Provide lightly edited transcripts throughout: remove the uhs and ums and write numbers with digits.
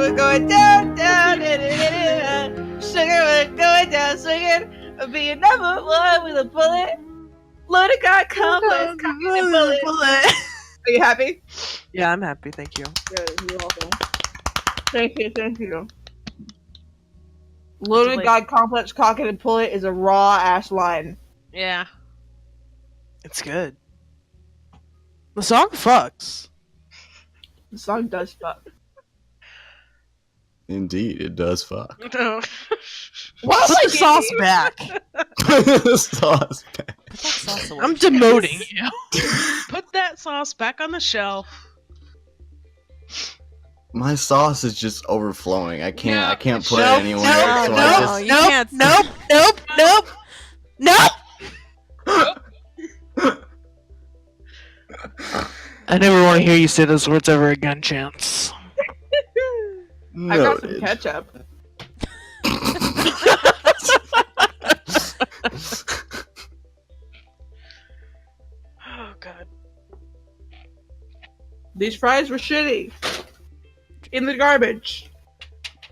we're going down, down, sugar, we're going down, swinging, being number one with a bullet. Loaded got complex, cocky and bullet. Are you happy? Yeah, I'm happy. Thank you. Good, you're welcome. Thank you. Loaded God complex, cock it and pull it is a raw ass line. Yeah. It's good. The song fucks. The song does fuck. Indeed, it does fuck. No. Why Put the sauce back. Sauce back. Put that sauce away. I'm demoting you. Put that sauce back on the shelf. My sauce is just overflowing. I can't put Nope, it anywhere. nope, so nope, I just... you can't. Nope. I never want to hear you say those words ever again, Chance. I got some Noted. ketchup. Oh god. These fries were shitty. In the garbage.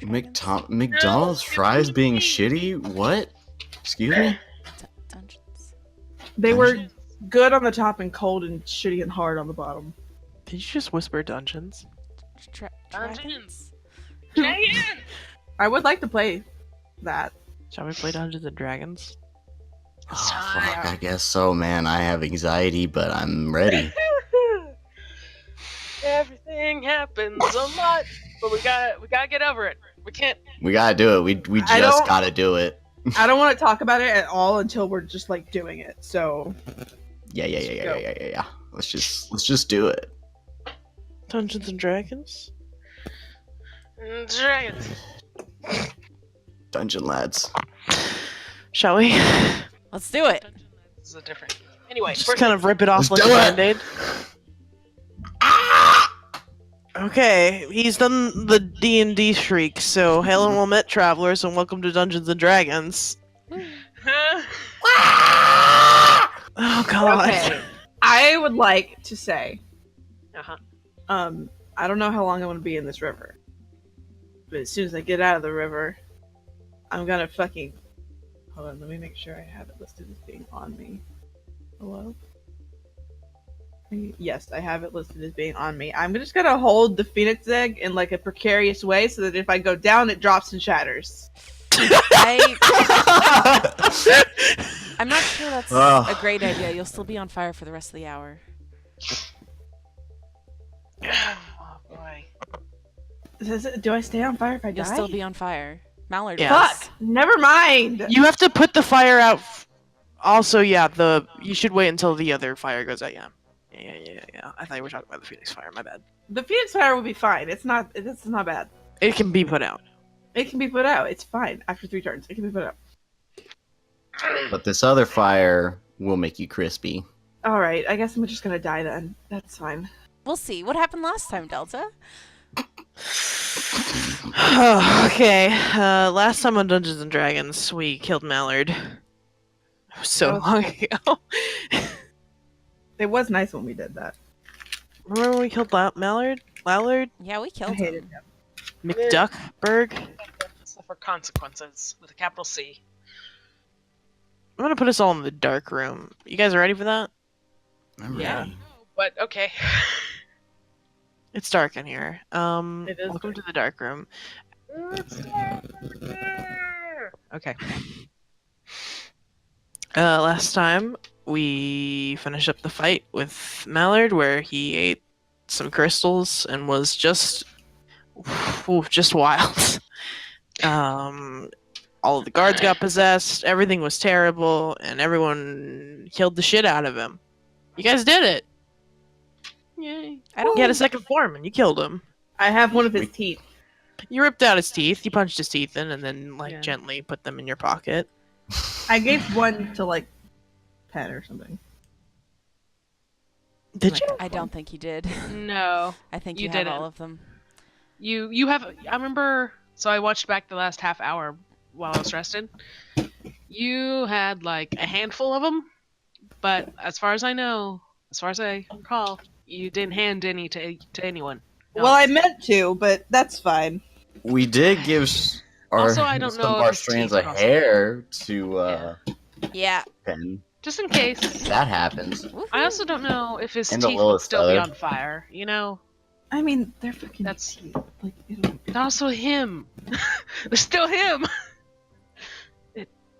McDonald's fries being shitty? What? Excuse me? Dungeons. They were good on the top and cold and shitty and hard on the bottom. Did you just whisper dungeons? Dungeons. I would like to play that. Shall we play Dungeons and Dragons? Oh, fuck, I guess so, man. I have anxiety, but I'm ready. Everything happens a lot, but we gotta get over it. We can't. We gotta do it. We I just don't- gotta do it. I don't want to talk about it at all until we're just like doing it. So Yeah. Let's just do it. Dungeons and Dragons? Dragons. Dungeon lads. Shall we? Let's do it. This is a different. Anyway, Just kind of rip it off Let's like a do it. band-aid. Okay, he's done the D&D shriek, so hail and well met, travelers, and welcome to Dungeons and Dragons. Oh god. okay, I would like to say, Uh-huh. I don't know how long I'm gonna be in this river, but as soon as I get out of the river, I'm gonna fucking. Hold on, let me make sure I have it listed as being on me. Hello? Yes, I have it listed as being on me. I'm just gonna hold the phoenix egg in like a precarious way so that if I go down, it drops and shatters. I'm not sure that's Ugh. a great idea. You'll still be on fire for the rest of the hour. Oh boy. Do I stay on fire if I You'll die? still be on fire. Mallard Yeah. was. Fuck! Never mind! You have to put the fire out. Also, yeah, you should wait until the other fire goes out. Yeah. I thought you were talking about the Phoenix fire. My bad. The phoenix fire will be fine. It's not bad. It can be put out. It can be put out. It's fine. After 3 turns, it can be put out. But this other fire will make you crispy. Alright, I guess I'm just gonna die then. That's fine. We'll see. What happened last time, Delta? Okay. Last time on Dungeons and Dragons, we killed Mallard. It was so long ago. It was nice when we did that. Remember when we killed Mallard? Lallard? Yeah, we I killed hated him. him. McDuckberg? Suffer consequences with a capital C. I'm gonna put us all in the dark room. You guys ready for that? I'm Yeah. ready. But okay. It's dark in here. It is Welcome dark. to the dark room. Okay. Last time we finished up the fight with Mallard, where he ate some crystals and was just wild. All of the guards got possessed. Everything was terrible, and everyone killed the shit out of him. You guys did it. Yay! He had a second form, and you killed him. I have one of his teeth. You ripped out his teeth. You punched his teeth in, and then Yeah. gently put them in your pocket. I gave one to like Pet or something. Did you? I don't think you did. No. I think You you, have didn't. all of them. You have. I remember. So I watched back the last half hour while I was rested. You had like a handful of them, but as far as I know, as far as I recall, you didn't hand any to anyone. Well, I meant to, but that's fine. We did give Also, I don't some know of if our his strands teeth of cross. hair to Yeah. Pen. Just in case. That happens. I also don't know if his And the teeth would Lilith still be feather. on fire. You know, I mean, they're fucking That's- teeth. Like, it'll... and also him. They're still him.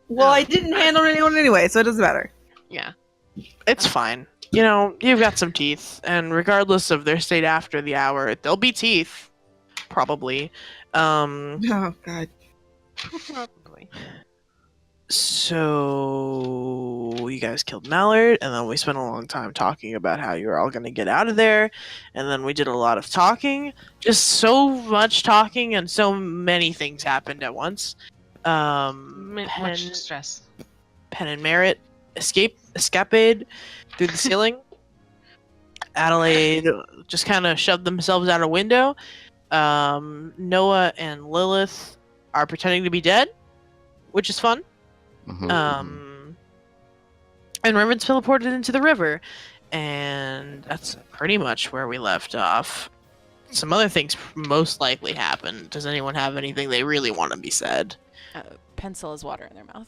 Well, I didn't handle anyone anyway, so it doesn't matter. Yeah. It's fine. You know, you've got some teeth, and regardless of their state after the hour, they'll be teeth. Probably. Oh, God. Probably. So you guys killed Mallard, and then we spent a long time talking about how you were all going to get out of there, and then we did a lot of talking, just so much talking, and so many things happened at once. Much stress. Penn and Merritt escapade through the ceiling. Adelaide just kind of shoved themselves out a window. Noah and Lilith are pretending to be dead, which is fun. Mhm. And Reverence teleported into the river, and that's pretty much where we left off. Some other things most likely happened. Does anyone have anything they really want to be said? Pencil has water in their mouth.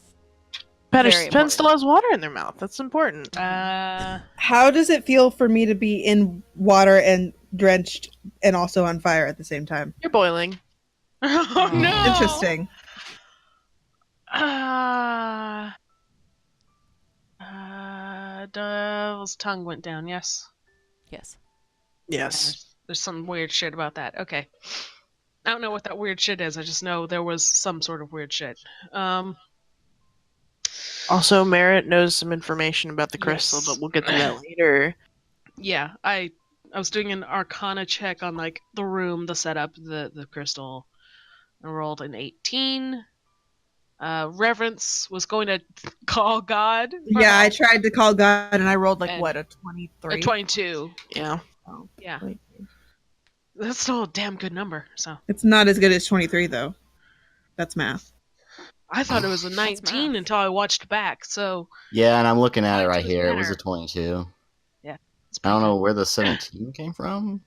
Penn Very still has water in their mouth. That's important. How does it feel for me to be in water and drenched and also on fire at the same time? You're boiling. Oh no! Interesting. Devil's tongue went down. Yes. Yes. Yes. There's some weird shit about that. Okay. I don't know what that weird shit is. I just know there was some sort of weird shit. Also, Merritt knows some information about the crystal, Yes. but we'll get to that later. Yeah, I was doing an Arcana check on like the room, the setup, the crystal. I rolled an 18. Reverence was going to call God. for Yeah, I help. tried to call God and I rolled like, And- what, a 23? A 22. Yeah. Oh, Yeah, wait. that's still a damn good number. So It's not as good as 23, though. That's math. I thought it was a That's 19 math. until I watched back. So Yeah, and I'm looking at it Why right does it here. It was a matter? 22. it's I don't pretty know where the 17 came from.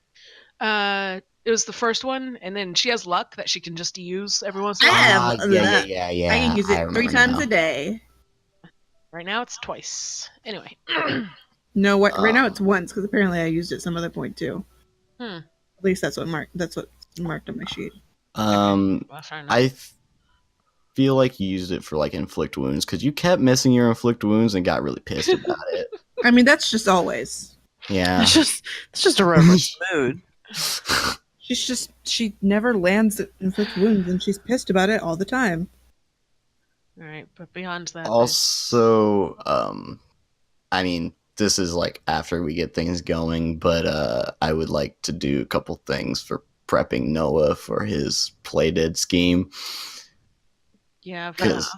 good. It was the first one, and then she has luck that she can just use every once in a I while. have yeah, luck. I can use it 3 remember times now. a day. Right now it's twice. Anyway. No, what? Right now it's once because apparently I used it some other point too. Hmm. At least that's what marked on my sheet. Well, fair enough. I feel like you used it for like inflict wounds because you kept missing your inflict wounds and got really pissed about it. I mean, that's just always. Yeah. It's just a Reverence mood. She never lands inflict wounds and she's pissed about it all the time. All right, but beyond that, Also, I mean, this is like after we get things going, but I would like to do a couple things for prepping Noah for his play dead scheme. yeah, Because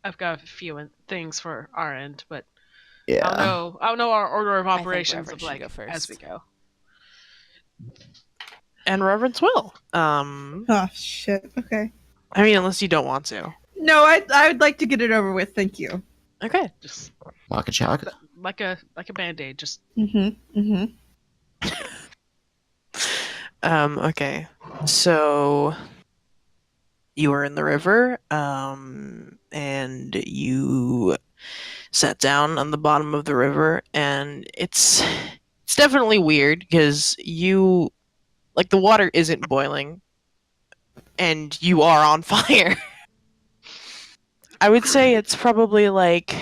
I've got a few things for our end, but yeah, I'll know our order of I think operations Reverend of should like go first. as we go. And Reverence will. Oh shit. Okay. I mean, unless you don't want to. No, I would like to get it over with. Thank you. Okay. Just Waka Chaka. like a band-aid. Just Mm-hmm. Okay. So you were in the river, and you sat down on the bottom of the river, and it's definitely weird because you like the water isn't boiling, and you are on fire. I would say it's probably like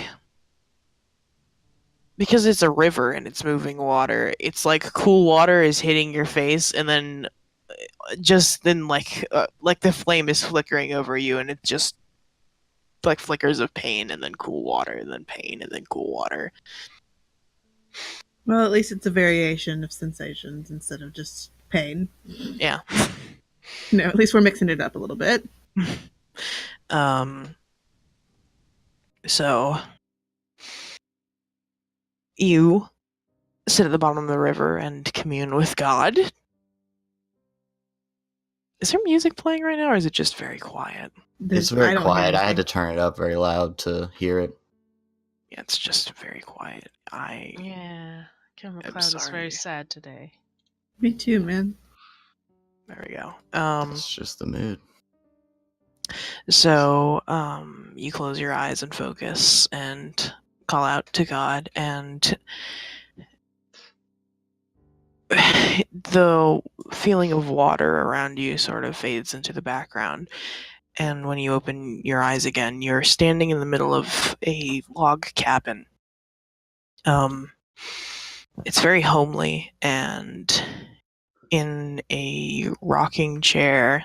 because it's a river and it's moving water. It's like cool water is hitting your face, and then like the flame is flickering over you, and it just like flickers of pain, and then cool water, and then pain, and then cool water. Well, at least it's a variation of sensations instead of just pain. Yeah. No, at least we're mixing it up a little bit. So you sit at the bottom of the river and commune with God. Is there music playing right now, or is it just very quiet? It's I very don't quiet. hear I had to anything. turn it up very loud to hear it. Yeah, it's just very quiet. yeah. Kim I'm McLeod is sorry. very sad today. Me too, man. There we go. It's just the mood. So you close your eyes and focus and call out to God, and the feeling of water around you sort of fades into the background. And when you open your eyes again, you're standing in the middle of a log cabin. It's very homely, and in a rocking chair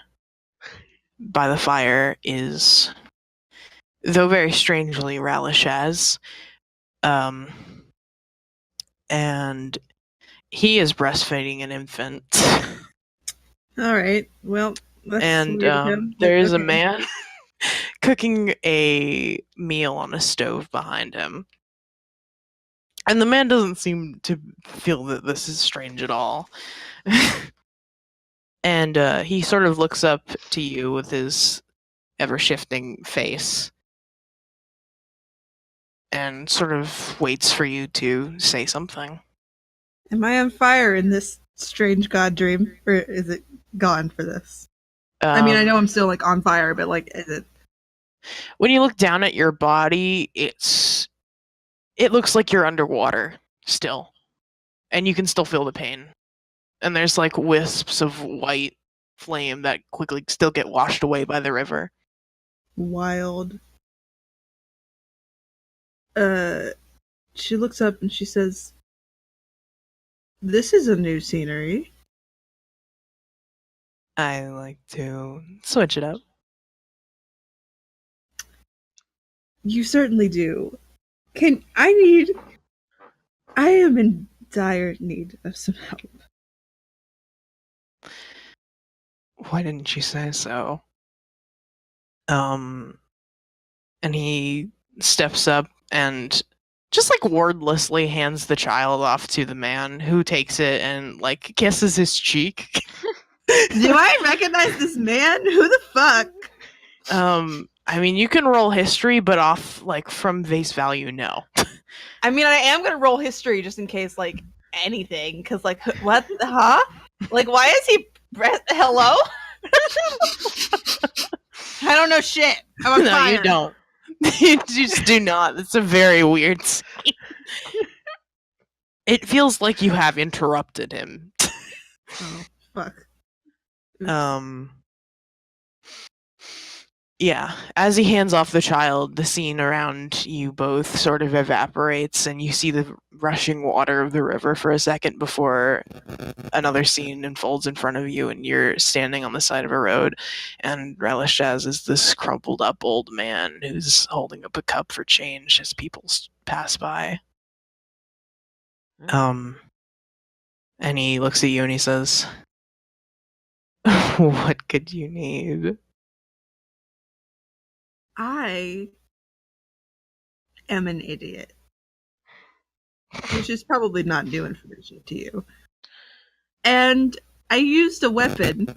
by the fire is, though very strangely, Ralishaz. And he is breastfeeding an infant. All right. Well, that's And weird of him. but there is a okay. man cooking a meal on a stove behind him. And the man doesn't seem to feel that this is strange at all. And he sort of looks up to you with his ever-shifting face and sort of waits for you to say something. Am I on fire in this strange god dream, or is it gone for this? I mean, I know I'm still like on fire, but like, is it? When you look down at your body, it looks like you're underwater still, and you can still feel the pain. And there's like wisps of white flame that quickly still get washed away by the river. Wild. She looks up and she says, "This is a new scenery." I like to switch it up. You certainly do. I am in dire need of some help. Why didn't you say so? And he steps up and just like wordlessly hands the child off to the man, who takes it and like kisses his cheek. Do I recognize this man? Who the fuck? I mean, you can roll history, but off like from face value, no. I mean, I am gonna roll history just in case, like, anything, because, like, what? Huh? Like, why is he? Hello? I don't know shit. I'm on No, fire. you don't. You just do not. It's a very weird scene. It feels like you have interrupted him. Oh, fuck. Oops. Yeah, as he hands off the child, the scene around you both sort of evaporates, and you see the rushing water of the river for a second before another scene unfolds in front of you, and you're standing on the side of a road, and Ralishaz is this crumpled up old man who's holding up a cup for change as people pass by. And he looks at you and he says, "What could you need?" I am an idiot. Which is probably not new information to you. And I used a weapon,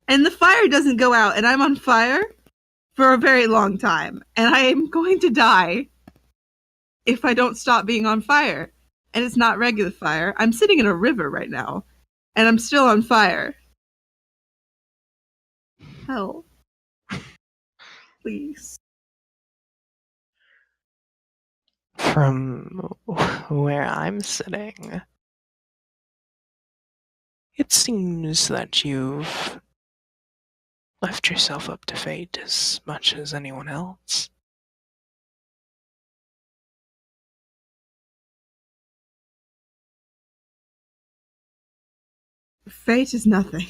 and the fire doesn't go out, and I'm on fire for a very long time. And I am going to die if I don't stop being on fire. And it's not regular fire. I'm sitting in a river right now, and I'm still on fire. Help. Please. From where I'm sitting, it seems that you've left yourself up to fate as much as anyone else. Fate is nothing.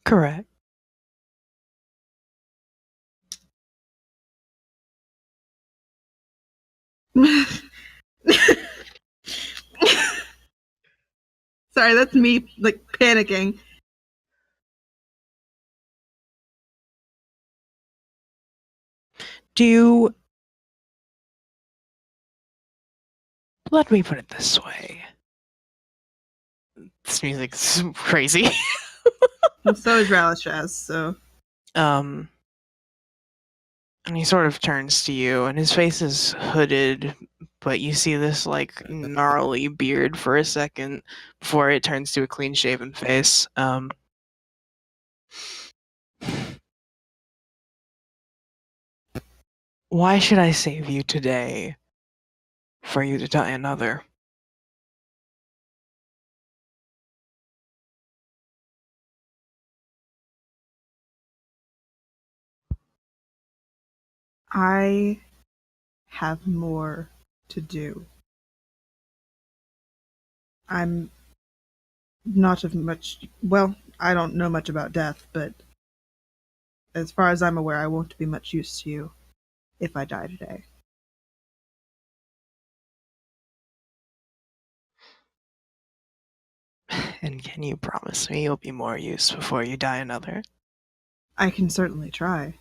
Correct. Sorry, that's me, like, panicking. Let me put it this way. This music's crazy. Well, so is Ralishaz, so. And he sort of turns to you, and his face is hooded, but you see this like gnarly beard for a second before it turns to a clean-shaven face. Why should I save you today for you to die another? I have more to do. I'm not of much. Well, I don't know much about death, but as far as I'm aware, I won't be much use to you if I die today. And can you promise me you'll be more use before you die another? I can certainly try.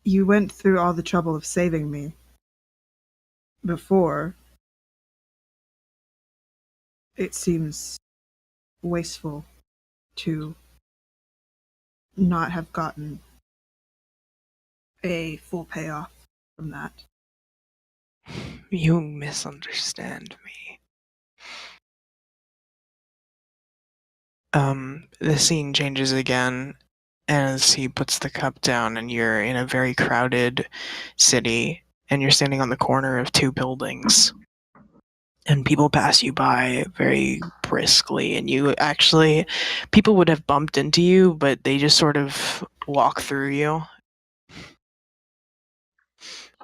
You went through all the trouble of saving me before. It seems wasteful to not have gotten a full payoff from that. You misunderstand me. The scene changes again as he puts the cup down, and you're in a very crowded city, and you're standing on the corner of two buildings. And people pass you by very briskly, and people would have bumped into you, but they just sort of walk through you.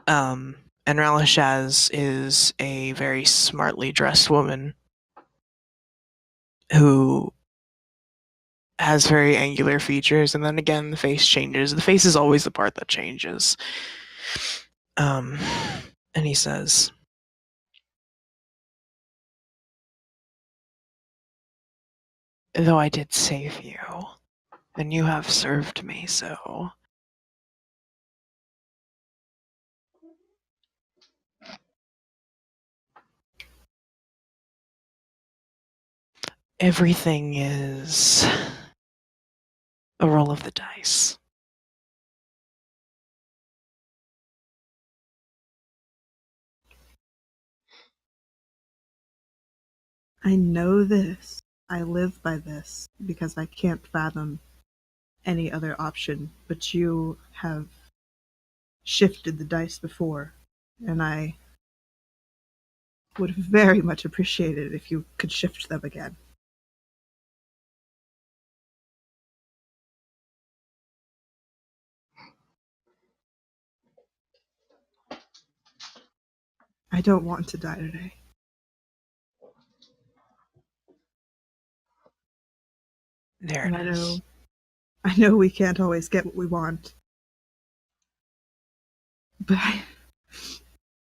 And Ralishaz is a very smartly dressed woman who has very angular features, and then again the face changes. The face is always the part that changes. And he says, "Though I did save you, and you have served me so, everything is a roll of the dice." I know this. I live by this because I can't fathom any other option, but you have shifted the dice before, and I would very much appreciate it if you could shift them again. I don't want to die today. There And it is. I know we can't always get what we want. But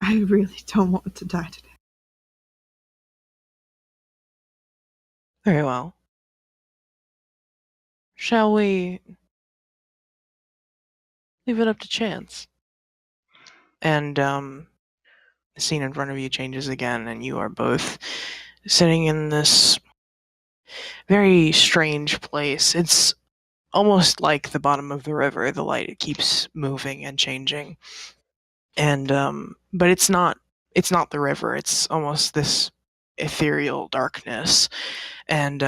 I really don't want to die today. Very well. Shall we leave it up to chance? And the scene in front of you changes again, and you are both sitting in this very strange place. It's almost like the bottom of the river. The light, it keeps moving and changing, and but it's not the river. It's almost this ethereal darkness. And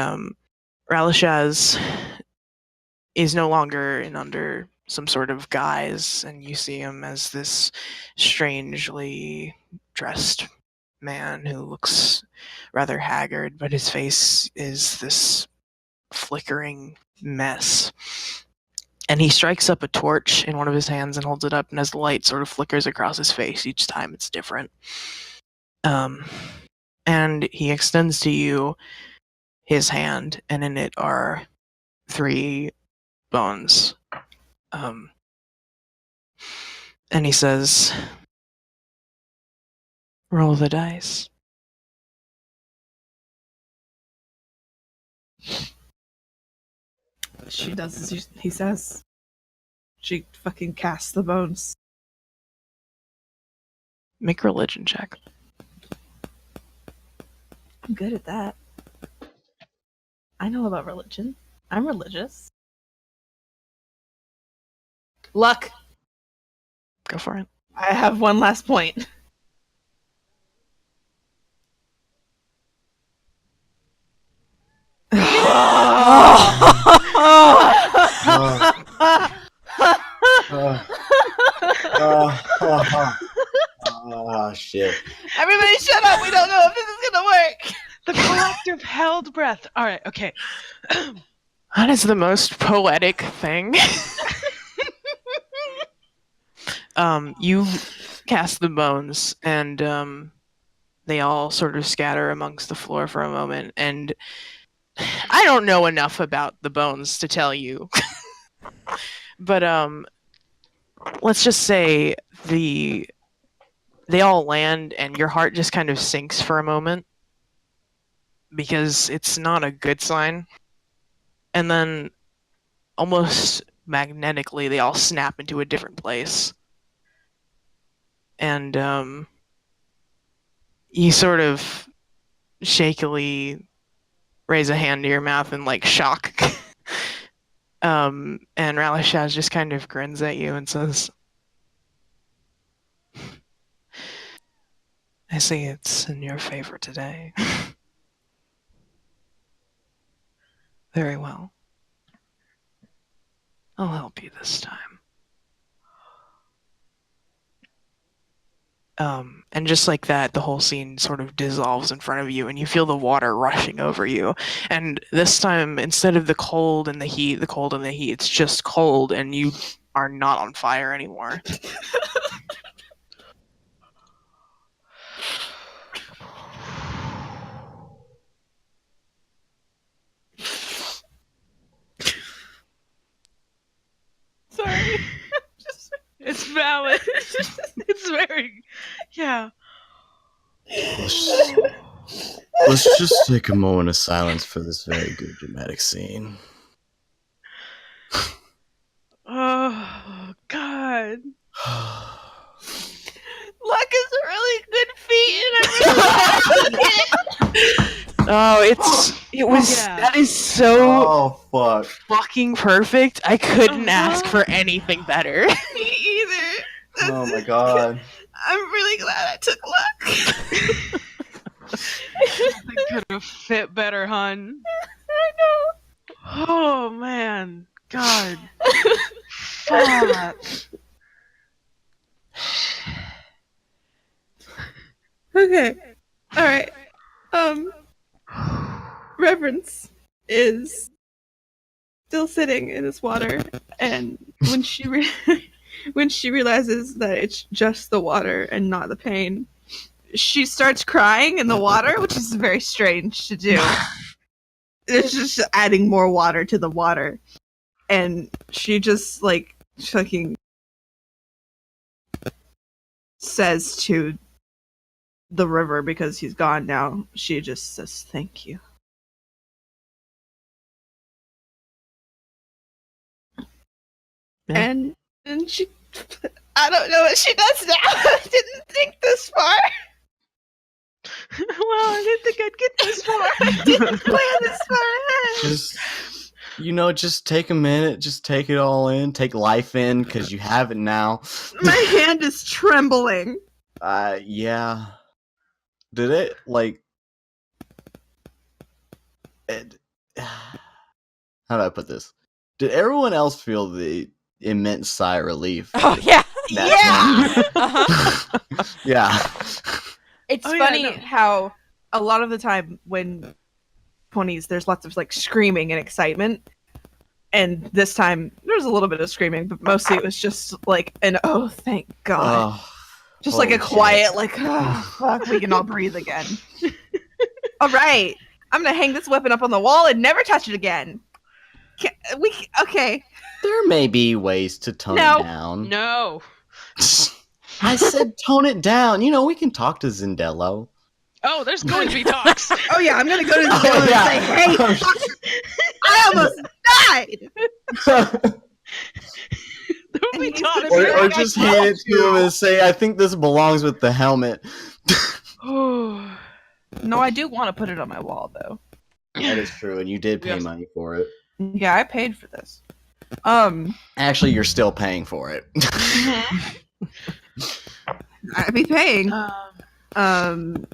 Ralishaz is no longer under some sort of guise, and you see him as this strangely dressed man who looks rather haggard, but his face is this flickering mess. And he strikes up a torch in one of his hands and holds it up, and as the light sort of flickers across his face, each time it's different. And he extends to you his hand, and in it are 3 bones. And he says, "Roll the dice." She does as he says. She fucking casts the bones. Make a religion check. I'm good at that. I know about religion. I'm religious. Luck. Go for it. I have one last point. Oh shit. Everybody shut up! We don't know if this is gonna work! The collective held breath. All right, okay. That is the most poetic thing. You cast the bones, and they all sort of scatter amongst the floor for a moment. And I don't know enough about the bones to tell you, but let's just say they all land, and your heart just kind of sinks for a moment because it's not a good sign. And then, almost magnetically, they all snap into a different place. And you sort of shakily raise a hand to your mouth in like shock. And Ralishaz just kind of grins at you and says, I see it's in your favor today. Very well. I'll help you this time. And just like that, the whole scene sort of dissolves in front of you, and you feel the water rushing over you. And this time, instead of the cold and the heat, it's just cold, and you are not on fire anymore. Sorry. It's valid. It's very, yeah. Let's just take a moment of silence for this very good dramatic scene. Oh, God. Luck is a really good feat, and I really Oh, Yeah. that is so Oh fuck. fucking perfect. I couldn't ask for anything better. me either. Oh my god. I'm really glad I took luck. They could have fit better, hun. I Oh, man. God. Fuck. know. Okay. Alright. Reverence is still sitting in this water, and when she when she realizes that it's just the water and not the pain, she starts crying in the water, which is very strange to do. It's just adding more water to the water, and she just like fucking says to the river, because he's gone now, she just says thank you. Yeah. And she, I don't know what she does now. I didn't think this far. Well, I didn't think I'd get this far. I didn't plan this far ahead. Just take a minute, just take it all in, take life in, because you have it now. My hand is trembling. Yeah. Did it, like... How do I put this? Did everyone else feel the immense sigh of relief? Oh yeah. Yeah! Uh-huh. Yeah. It's Oh, yeah, funny no. how a lot of the time when 20s, there's lots of like screaming and excitement. And this time there was a little bit of screaming, but mostly it was just like an oh thank God. Oh, Just like a holy quiet, shit. like, oh, fuck, we can all breathe again. All right, I'm gonna hang this weapon up on the wall and never touch it again. Okay. There may be ways to tone No. it down. No. I said tone it down. We can talk to Zindello. Oh, there's going to be talks. Oh yeah, I'm gonna go to the Oh, villain yeah. and say, hey, fuck, I almost died. There will be And he's talks. gonna be or like, just I hand it told to you. him and say, I think this belongs with the helmet. Oh. No, I do want to put it on my wall though. That is true, and you did pay Yes. money for it. Yeah, I paid for this. Actually, you're still paying for it. I'd be paying. Um,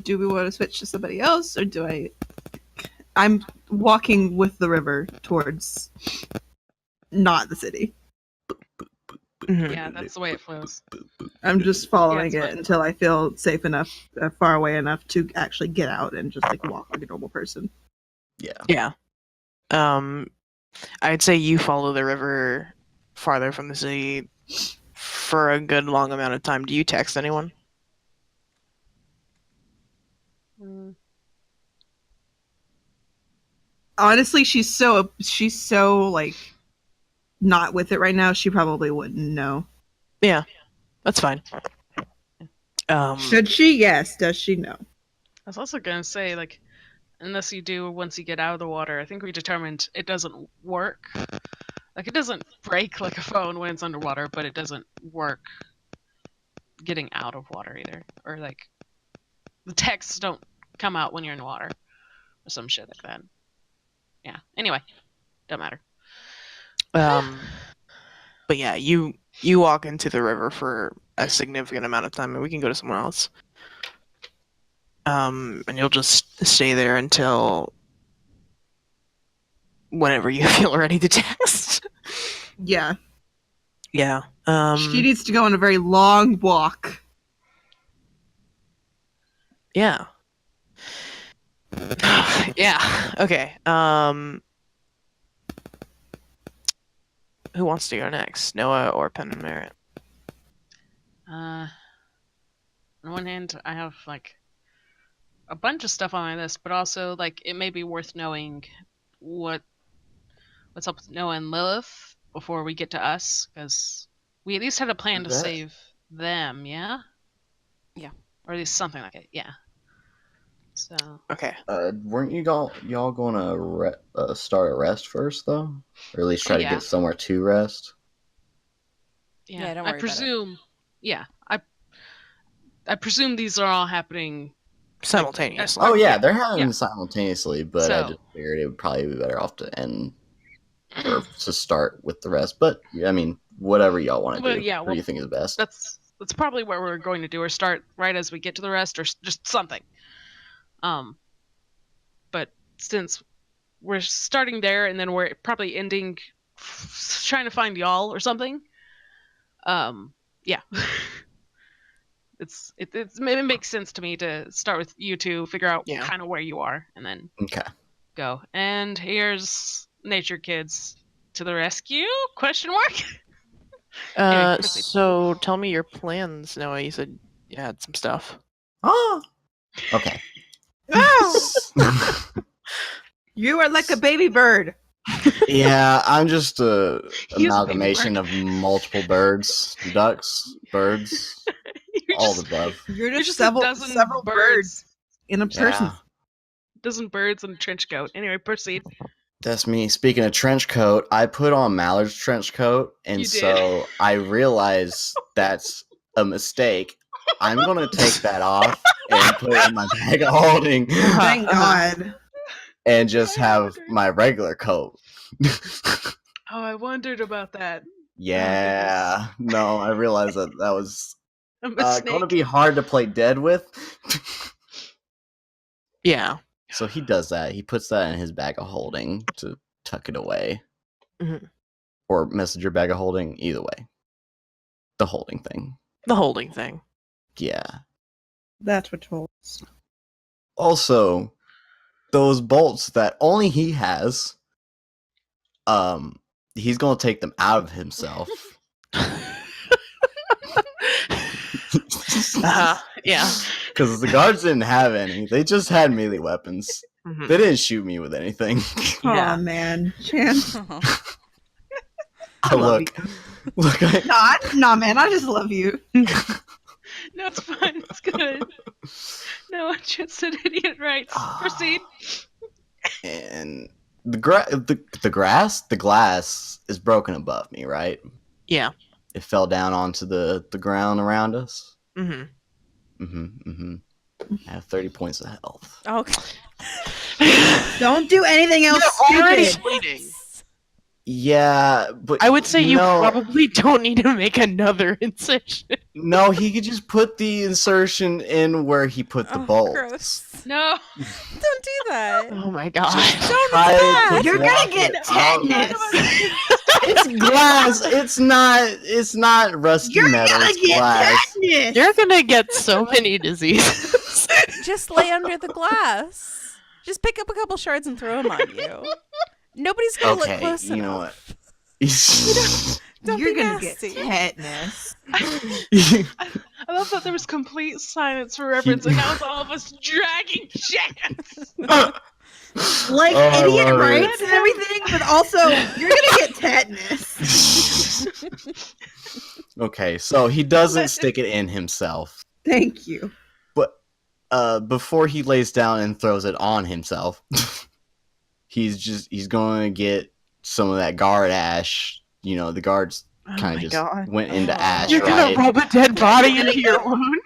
Do we want to switch to somebody else, or do I? I'm walking with the river towards not the city. Yeah, that's the way it flows. I'm just following Yeah, it's it fine. until I feel safe enough, far away enough to actually get out and just like walk like a normal person. Yeah. Yeah. I'd say you follow the river farther from the city for a good long amount of time. Do you text anyone? Mm. Honestly, she's so like not with it right now. She probably wouldn't know. Yeah, that's fine. Should she? Yes. Does she know? I was also gonna say, like, unless you do once you get out of the water, I think we determined it doesn't work. Like, it doesn't break like a phone when it's underwater, but it doesn't work getting out of water either. Or, like, the texts don't come out when you're in the water. Or some shit like that. Yeah. Anyway, don't matter. But yeah, you walk into the river for a significant amount of time, and we can go to somewhere else. And you'll just stay there until whenever you feel ready to text. Yeah. Yeah. She needs to go on a very long walk. Yeah. Yeah. Okay. Who wants to go next? Noah or Pen and Merritt? On one hand, I have, like, a bunch of stuff on my list, but also, like, it may be worth knowing what's up with Noah and Lilith before we get to us, because we at least had a plan to That- save them, yeah? Yeah. Or at least something like it, yeah. So, Okay. Weren't y'all going to start a rest first, though? Or at least try to Yeah. get somewhere to rest? yeah, Yeah, don't I worry about it. presume, yeah, I presume these are all happening. Simultaneously. Oh, yeah, they're happening Yeah. simultaneously, but I So- just figured it would probably be better off to end or to start with the rest. But, I mean, whatever y'all want to Well, do. yeah, What do you well, think is best? That's probably what we're going to do, or start right as we get to the rest, or just something. But since we're starting there and then we're probably ending trying to find y'all or something, yeah. it makes sense to me to start with you two, figure out Yeah. kind of where you are, and then Okay. go. And here's Nature Kids to the rescue? Question mark? Anyway, proceed. So tell me your plans, Noah. You said you had some stuff. Oh. Okay. Oh, you are like a baby bird. Yeah, I'm just a He is a baby amalgamation bird. of multiple birds, ducks, birds, You're all just, the above. You're you're just just a dozen several birds in a person. Yeah, dozen birds in a trench coat. Anyway, proceed. that's me. Speaking of trench coat, I put on Mallard's trench coat, and You did. so I realized that's a mistake. I'm gonna take that off and put it in my bag of holding, Thank God. and just have my regular coat. Oh, I wondered about that. Yeah, no, I realized that was A going to mistake. be hard to play dead with. Yeah. So he does that. He puts that in his bag of holding to tuck it away. Mhm. Or messenger bag of holding, either way. The holding thing. The holding thing. Yeah. That's what told us. Also, those bolts that only he has, he's going to take them out of himself. Yeah. Because the guards didn't have any. They just had melee weapons. Mhm. They didn't shoot me with anything. Yeah. Oh man, Chance. I love look, Nah, man, I just love you. No, it's fine. It's good. No, I just said idiot rights. Proceed. and the glass is broken above me, right? Yeah. It fell down onto the ground around us. Mm-hmm. I have 30 points of health. Okay. Don't do anything else You're already stupid. bleeding. Yeah, but I would say you no, probably don't need to make another incision. no, he could just put the insertion in where he put the bolt. Gross. No. Don't do that. Oh my god. Don't Try do that. to You're block gonna get it out. tetanus. It's glass. It's not rusty You're metal. gonna It's get glass. tetanus. You're gonna get so many diseases. Just lay under the glass. Just pick up a couple shards and throw them on you. Nobody's gonna look Okay, close you know enough. what? Don't You're be gonna nasty. get tetanus. I love that there was complete silence for Reverence, and now it's all of us dragging Chance. Like Oh, I idiot love it. rights and everything, but also you're gonna get tetanus. Okay, so he doesn't stick it in himself, Thank you. but before he lays down and throws it on himself, he's going to get some of that guard ash. You know, the guards Oh kind my of just god. went into Oh. ash, You're right? gonna rub a dead body into your wound?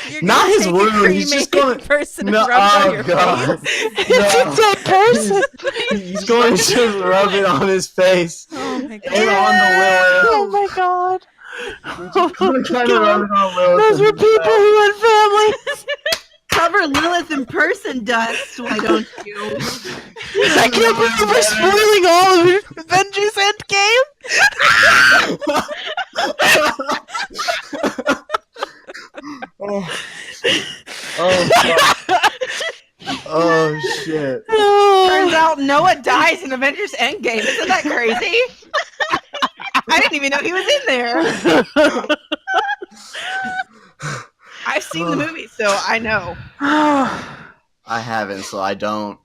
You're Not gonna his take wound, A he's just cremated gonna- person No, and rub it on oh your god. face. It's a dead person! He's going to just rub it on his face Oh my and god. on the Lilith. Oh my god. He's trying to rub it on Lilith. Those were people who had families. Cover Lilith in person dust, why don't you? I can't believe we're spoiling all of Avengers Endgame. Oh, fuck. Oh shit. Turns out Noah dies in Avengers Endgame. Isn't that crazy? I didn't even know he was in there. I've seen the movie, so I know. I haven't, so I don't.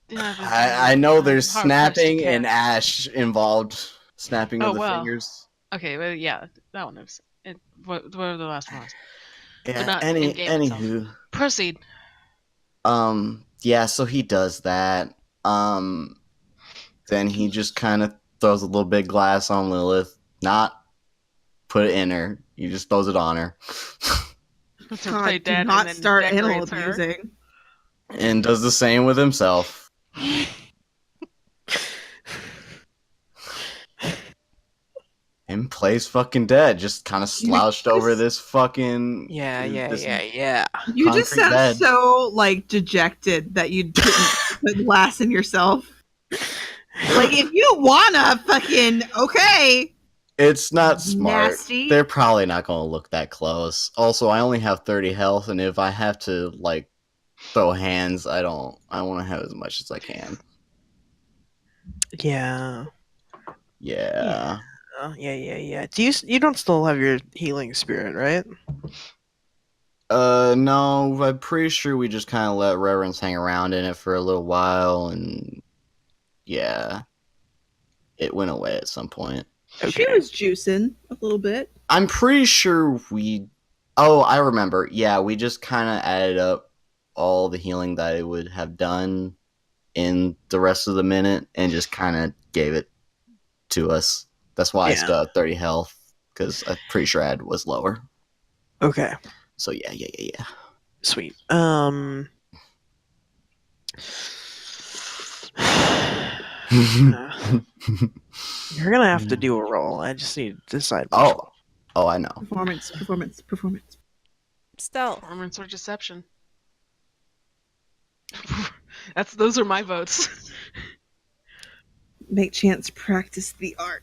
Yeah, I know there's hard pressed to snapping and catch. ash involved. Snapping Oh, of the wow. fingers. Okay, well, yeah, that one was. Whatever the last one was. Yeah. not in-game itself. Anywho. Proceed. Yeah. So he does that. Then he just kind of throws a little bit of glass on Lilith. Not put it in her. He just throws it on her. To God, play do dead not and then start animal decorates her. abusing. And does the same with himself. Him plays fucking dead, just kind of slouched over this fucking Yeah. You Concrete just sound bed. so like dejected that you didn't put glass in yourself. Like if you wanna fucking okay. It's not smart. Nasty. They're probably not going to look that close. Also, I only have 30 health, and if I have to like throw hands, I want to have as much as I can. Yeah. Yeah. Yeah. You don't still have your healing spirit, right? No, I'm pretty sure we just kind of let Reverence hang around in it for a little while, and yeah, it went away at some point. She was juicing a little bit. I'm pretty sure we. Oh, I remember. Yeah, we just kind of added up all the healing that it would have done in the rest of the minute and just kind of gave it to us. That's why I Yeah. still have 30 health, because I'm pretty sure Ed was lower. Okay. So yeah. Sweet. You're gonna have to do a roll. I just need to decide. Which Oh. one. Oh, I know. Performance. Stealth. Performance or deception. Those are my votes. Make Chance practice the art.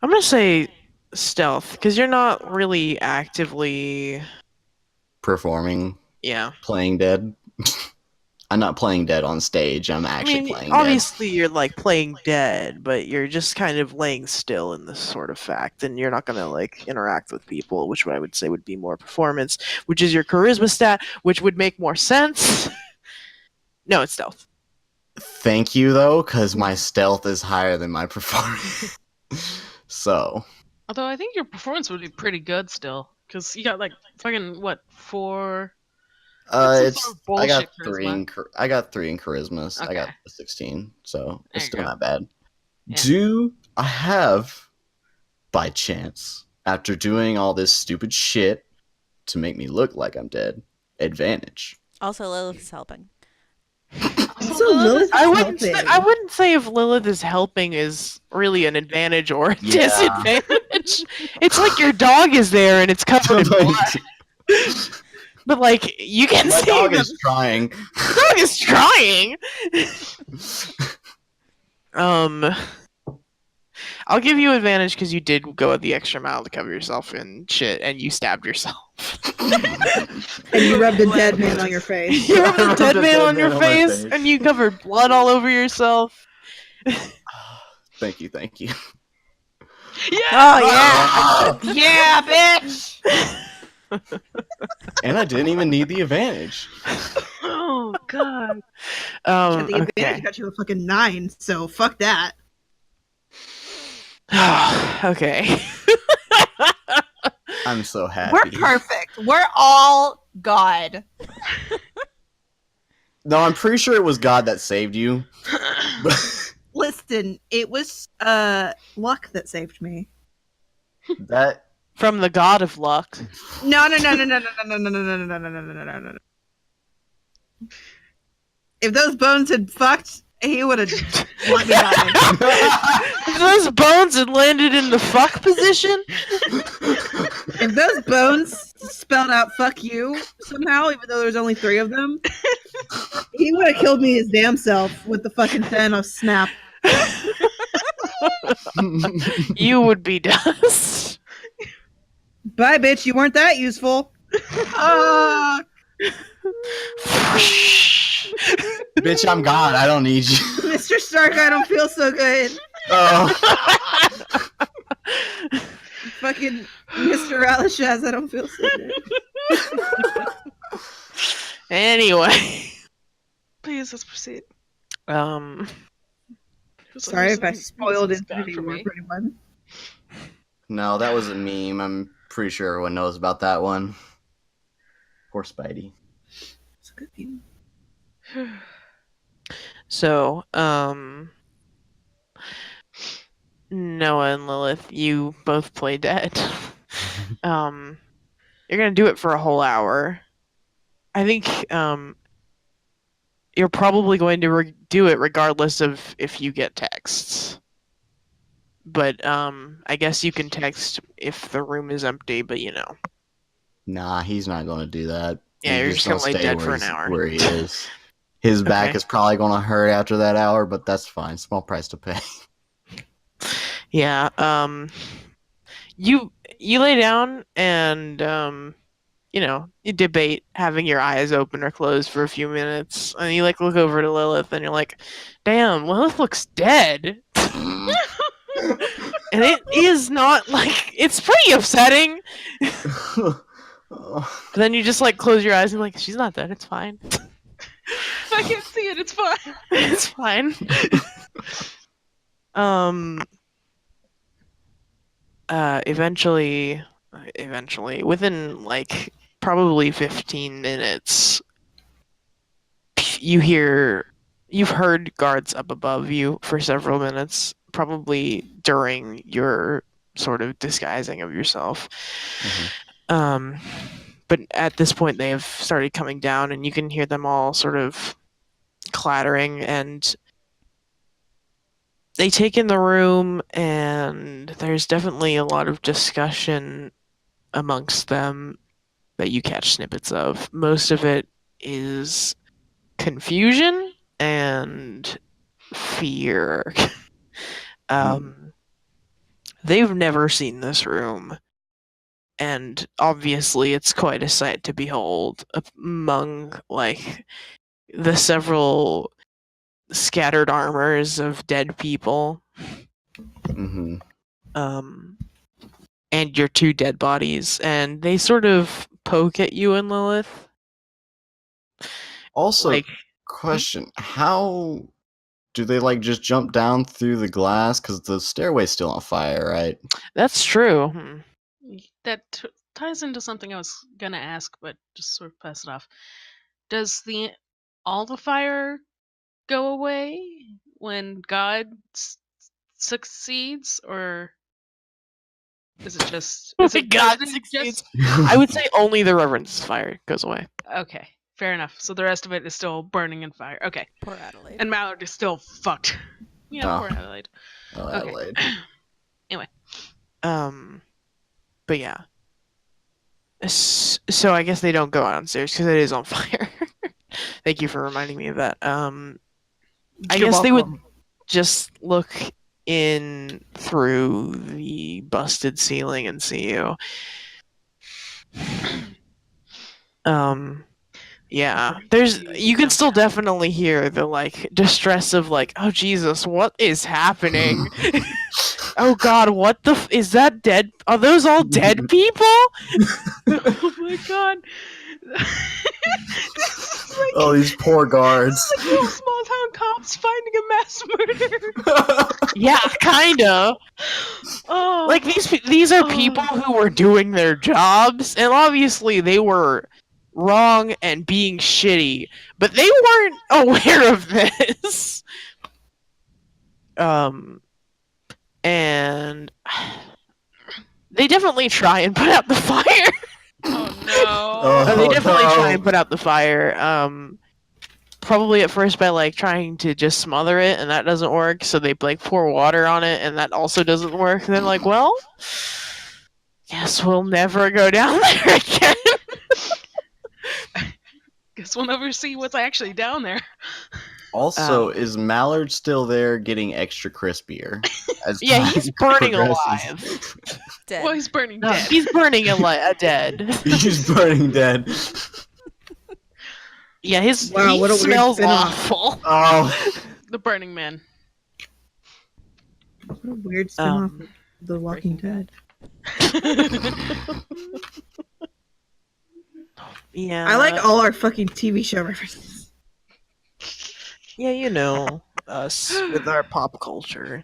I'm gonna say stealth because you're not really actively. Performing, Yeah. playing dead. I'm not playing dead on stage. I'm actually playing dead. obviously you're like playing dead, but you're just kind of laying still in this sort of fact, and you're not gonna like interact with people, which I would say would be more performance, which is your charisma stat, which would make more sense. No, it's stealth. Thank you, though, because my stealth is higher than my performance. So, Although I think your performance would be pretty good still, because you got like fucking what 4? Some it's sort of I got bullshit 3 in I got 3 in charisma. So I got Okay. 16, so There it's you still go. not bad. Yeah. Do I have, by chance, after doing all this stupid shit to make me look like I'm dead, advantage? Also, Lilith's helping. Also, Lilith I is wouldn't. helping. I wouldn't say if Lilith is helping is really an advantage or a Yeah. disadvantage. It's like your dog is there and it's covered in blood. But like you can My see dog the is trying. dog is trying. I'll give you advantage because you did go the extra mile to cover yourself in shit, and you stabbed yourself. And you rubbed a dead man on your face. You rubbed a rubbed dead a man dead on your man on my face, face. and you covered blood all over yourself. Thank you. Yeah. Oh yeah. Yeah, bitch! And I didn't even need the advantage. Oh god. The advantage Okay. got you a fucking 9, so fuck that. Okay. I'm so happy. We're perfect. We're all God. No, I'm pretty sure it was God that saved you. Listen, it was luck that saved me. That From the god of luck. No. If those bones had fucked, he would have let me die. If those bones had landed in the fuck position. If those bones spelled out "fuck you" somehow, even though there's only 3 of them, he would have killed me his damn self with the fucking Thanos snap. You would be dust. Bye, bitch. You weren't that useful. Bitch, I'm God. I don't need you. Mr. Stark, I don't feel so good. Oh. Fucking Mr. Ralishaz, I don't feel so good. Anyway. Please, let's proceed. Sorry if I spoiled it Infinity War for anyone. No, that was a meme. I'm pretty sure everyone knows about that one. Poor Spidey. It's a good thing. So, Noah and Lilith, you both play dead. You're gonna do it for a whole hour. I think, you're probably going to do it regardless of if you get texts. But, I guess you can text if the room is empty, but you know. Nah, he's not going to do that. Yeah, you're just gonna lay dead for an hour. Where he is. His back Okay. is probably going to hurt after that hour, but that's fine. Small price to pay. Yeah, you lay down and, you know, you debate having your eyes open or closed for a few minutes, and you, like, look over to Lilith, and you're like, damn, Lilith looks dead. And it is not, like, it's pretty upsetting. But then you just, like, close your eyes and, like, she's not dead, it's fine. I can't see it. It's fine. It's fine. Eventually, within, like, probably 15 minutes, you've heard guards up above you for several minutes, probably during your sort of disguising of yourself. But at this point, they have started coming down, and you can hear them all sort of clattering, and they take in the room, and there's definitely a lot of discussion amongst them that you catch snippets of. Most of it is confusion and fear. They've never seen this room, and obviously it's quite a sight to behold among, like, the several scattered armors of dead people. Mm-hmm. And your 2 dead bodies, and they sort of poke at you and Lilith. Also, Like, question: how do they, like, just jump down through the glass? Because the stairway's still on fire, right? that's true. That ties into something I was gonna ask, but just sort of pass it off. Does all the fire go away when God succeeds, or is it just? Is it God is it succeeds. just- I would say only the Reverence fire goes away. Okay, fair enough. So the rest of it is still burning in fire. Okay, Poor Adelaide. and Mallard is still fucked. Yeah, Oh. poor Adelaide. Oh, Okay. Adelaide. Anyway. But yeah. So I guess they don't go downstairs because it is on fire. Thank you for reminding me of that. I You're guess they would welcome. just look in through the busted ceiling and see you. Yeah. You can still definitely hear the like distress of like, oh Jesus, what is happening? Oh God, what the is that dead? Are those all dead people? Oh my god. This is like, Oh, these poor guards. like little small town cops finding a mass murder. Yeah, kinda. Oh, Like these are Oh. people who were doing their jobs, and obviously they were wrong and being shitty, but they weren't aware of this. And they definitely try and put out the fire. oh no. Oh. They definitely try no. and put out the fire. Probably at first by like trying to just smother it, and that doesn't work. So they like pour water on it, and that also doesn't work. And then like, well, guess we'll never go down there again. Guess we'll never see what's actually down there. Also, is Mallard still there getting extra crispier? As Yeah, time he's burning progresses? alive. Dead. Well, he's burning No, dead. he's burning dead. He's burning dead. Yeah, his Wow, he what a weird smells spin-off. awful. Oh. The Burning Man. What a weird spin-off of The Walking Breaking Dead. Yeah, I like all our fucking TV show references. Yeah, you know us with our pop culture.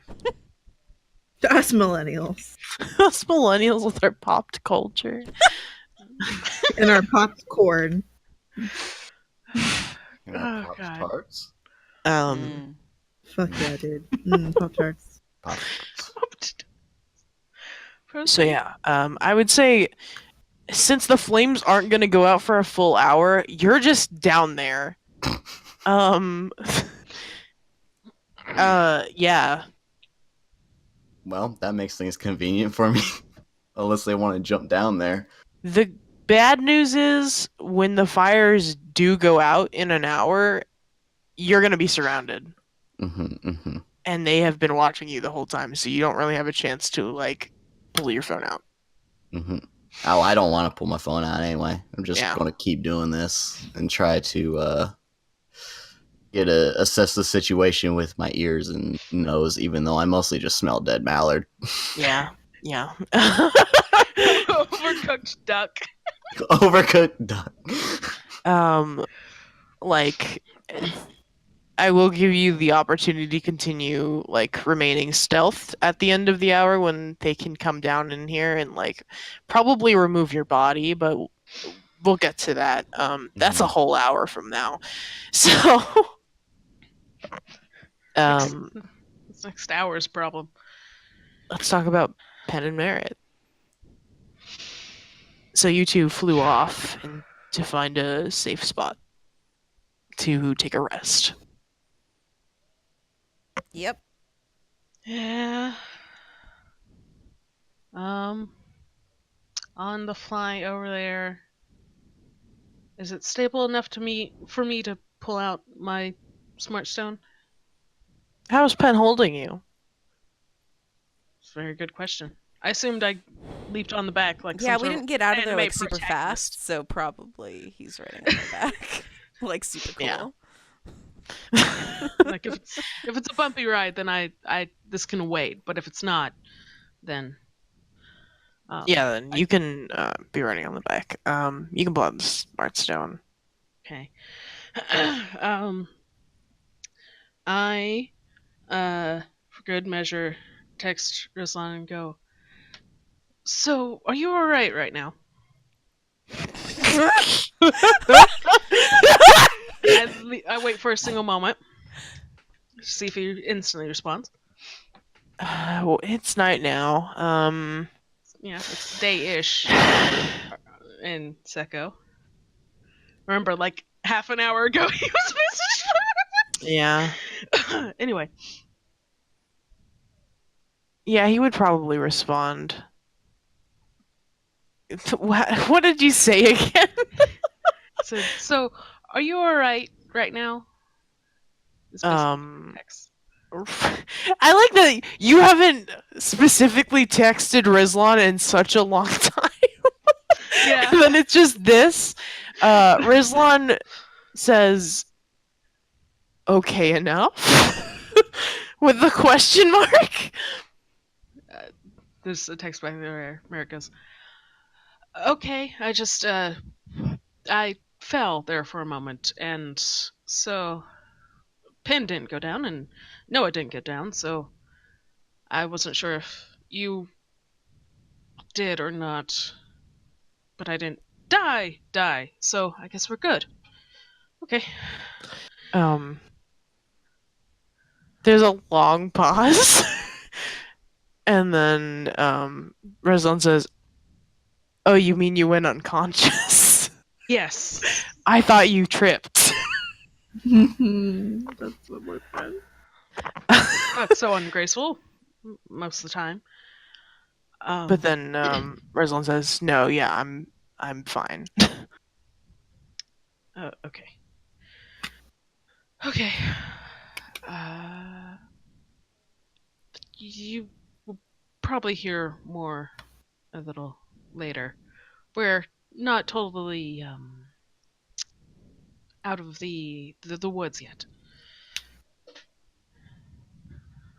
To us millennials. Us millennials with our pop culture. And our popcorn. You know, Oh, God. Pop-Tarts? Um, Fuck yeah, dude. Pop-Tarts. Pop-Tarts. so yeah, I would say since the flames aren't gonna go out for a full hour, you're just down there. Yeah. Well, that makes things convenient for me. Unless they want to jump down there. The bad news is when the fires do go out in an hour, you're gonna be surrounded. And they have been watching you the whole time, so you don't really have a chance to like pull your phone out. Oh, I don't want to pull my phone out anyway. I'm just Yeah. going to keep doing this and try to assess the situation with my ears and nose, even though I mostly just smell dead mallard. Yeah. Yeah. Overcooked duck. Overcooked duck. Like I will give you the opportunity to continue like remaining stealth at the end of the hour when they can come down in here and like probably remove your body, but we'll get to that. That's a whole hour from now. So It's next hour's problem. let's talk about Penn and Merritt. So you two flew off to find a safe spot to take a rest. Yep. Yeah. On the fly over there. Is it stable enough for me to pull out my smart stone? How's Penn holding you? It's a very good question. I assumed I leaped on the back like Yeah, some we sort didn't get out of there anime like super protagonist. fast, so probably he's riding on my back. Like super cool. Yeah. Like if it's a bumpy ride, then I this can wait. But if it's not, then Yeah, then you can be running on the back. You can pull out the smart stone. okay. I for good measure text Ruslan and go. So, are you all right now? I wait for a single moment to see if he instantly responds. Well, it's night now. Yeah, it's day-ish in Seko. Remember, like half an hour ago, he was Yeah. messaged. Anyway, Yeah, he would probably respond. What did you say again? So are you alright right now? It's basically text. I like that you haven't specifically texted Rizlan in such a long time. Yeah. And then it's just this. Rizlan says, "Okay, enough," with the question mark. There's a text back there where it goes, okay, I fell there for a moment, and so Pin didn't go down, and Noah didn't get down, so I wasn't sure if you did or not, but I didn't die, so I guess we're good. Okay. There's a long pause. And then Rizlan says, "Oh, you mean you went unconscious?" Yes. I thought you tripped. That's my boyfriend. That's so ungraceful most of the time. But then Rizlan says, "No, yeah, I'm fine." Okay. Okay. You will probably hear more a little later. We're not totally out of the woods yet.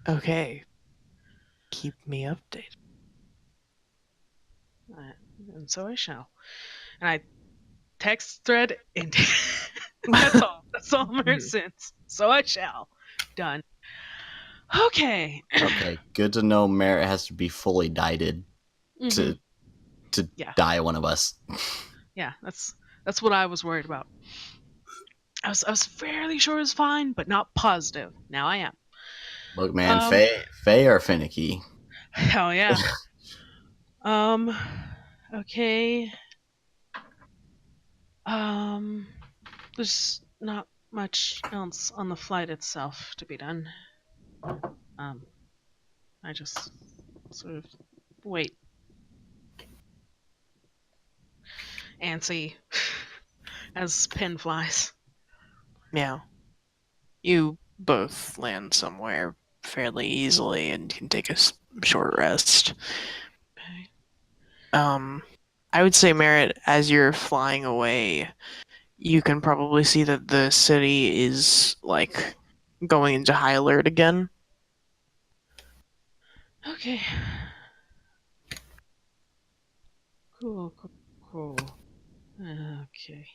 Okay. Keep me updated. And so I shall. And I text thread and that's all. That's all my sense. So I shall. Done. Okay. Okay, good to know Merritt has to be fully dieted to Yeah. die one of us. Yeah, that's what I was worried about. I was fairly sure it was fine, but not positive. Now I am. Look, man, Faye are finicky. Hell yeah. Okay. There's not much else on the flight itself to be done. I just sort of wait and see as Pin flies. Yeah. You both land somewhere fairly easily and can take a short rest. Okay. I would say, Merritt, as you're flying away, you can probably see that the city is, like, going into high alert again. Okay. Cool. Okay.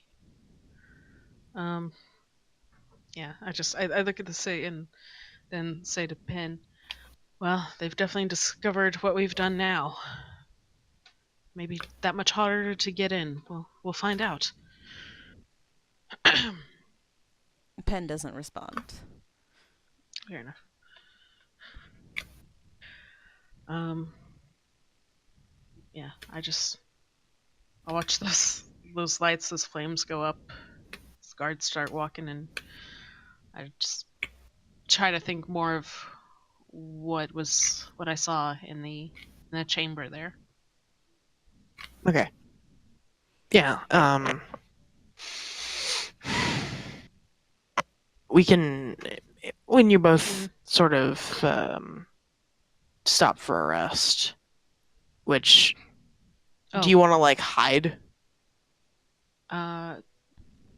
Yeah, I look at the city and then say to Pin, well, they've definitely discovered what we've done now. Maybe that much harder to get in. We'll find out. Pen doesn't respond. Fair enough. Yeah, I watch those lights, those flames go up. Those guards start walking, and I just try to think more of what I saw in the chamber there. Okay. Yeah, we can, when you both sort of stop for a rest, which, do you want to, like, hide?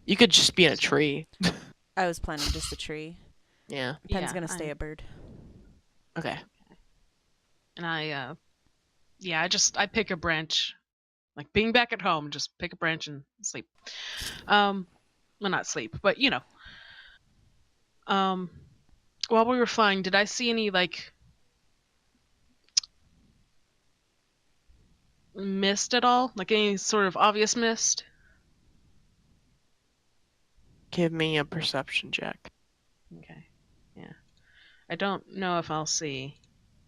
You could just be in a tree. I was planning just a tree. Yeah. Pen's gonna stay a bird. Okay. And I pick a branch, like being back at home, just pick a branch and sleep. Well, not sleep, but you know. While we were flying, did I see any, like, mist at all? Like any sort of obvious mist? Give me a perception check. Okay. Yeah. I don't know if I'll see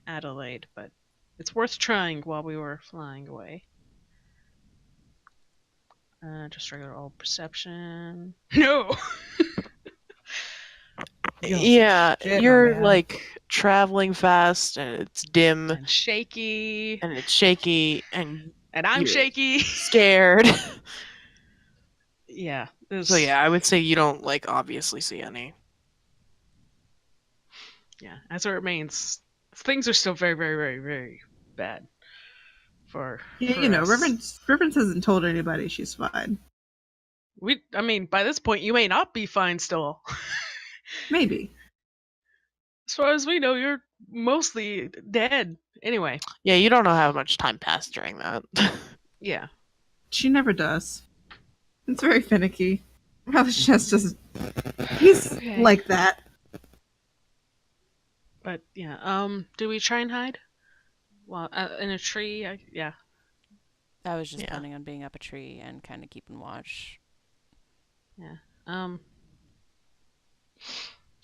Adelaide, but it's worth trying while we were flying away. Just regular old perception. No! Yeah, Shit, you're, man. like, traveling fast, and it's dim, And shaky. and it's shaky, and And I'm You're shaky. scared. Yeah. So yeah, I would say you don't like obviously see any. Yeah. As it remains, things are still very, very, very, very bad for us. Reverence hasn't told anybody she's fine. I mean, by this point, you may not be fine still. Maybe. As far as we know, you're mostly dead. Anyway. Yeah, you don't know how much time passed during that. Yeah. She never does. It's very finicky. Ralishaz just he's Okay. like that. But yeah, do we try and hide? Well, in a tree. Yeah. I was just Yeah. planning on being up a tree and kind of keeping watch. Yeah.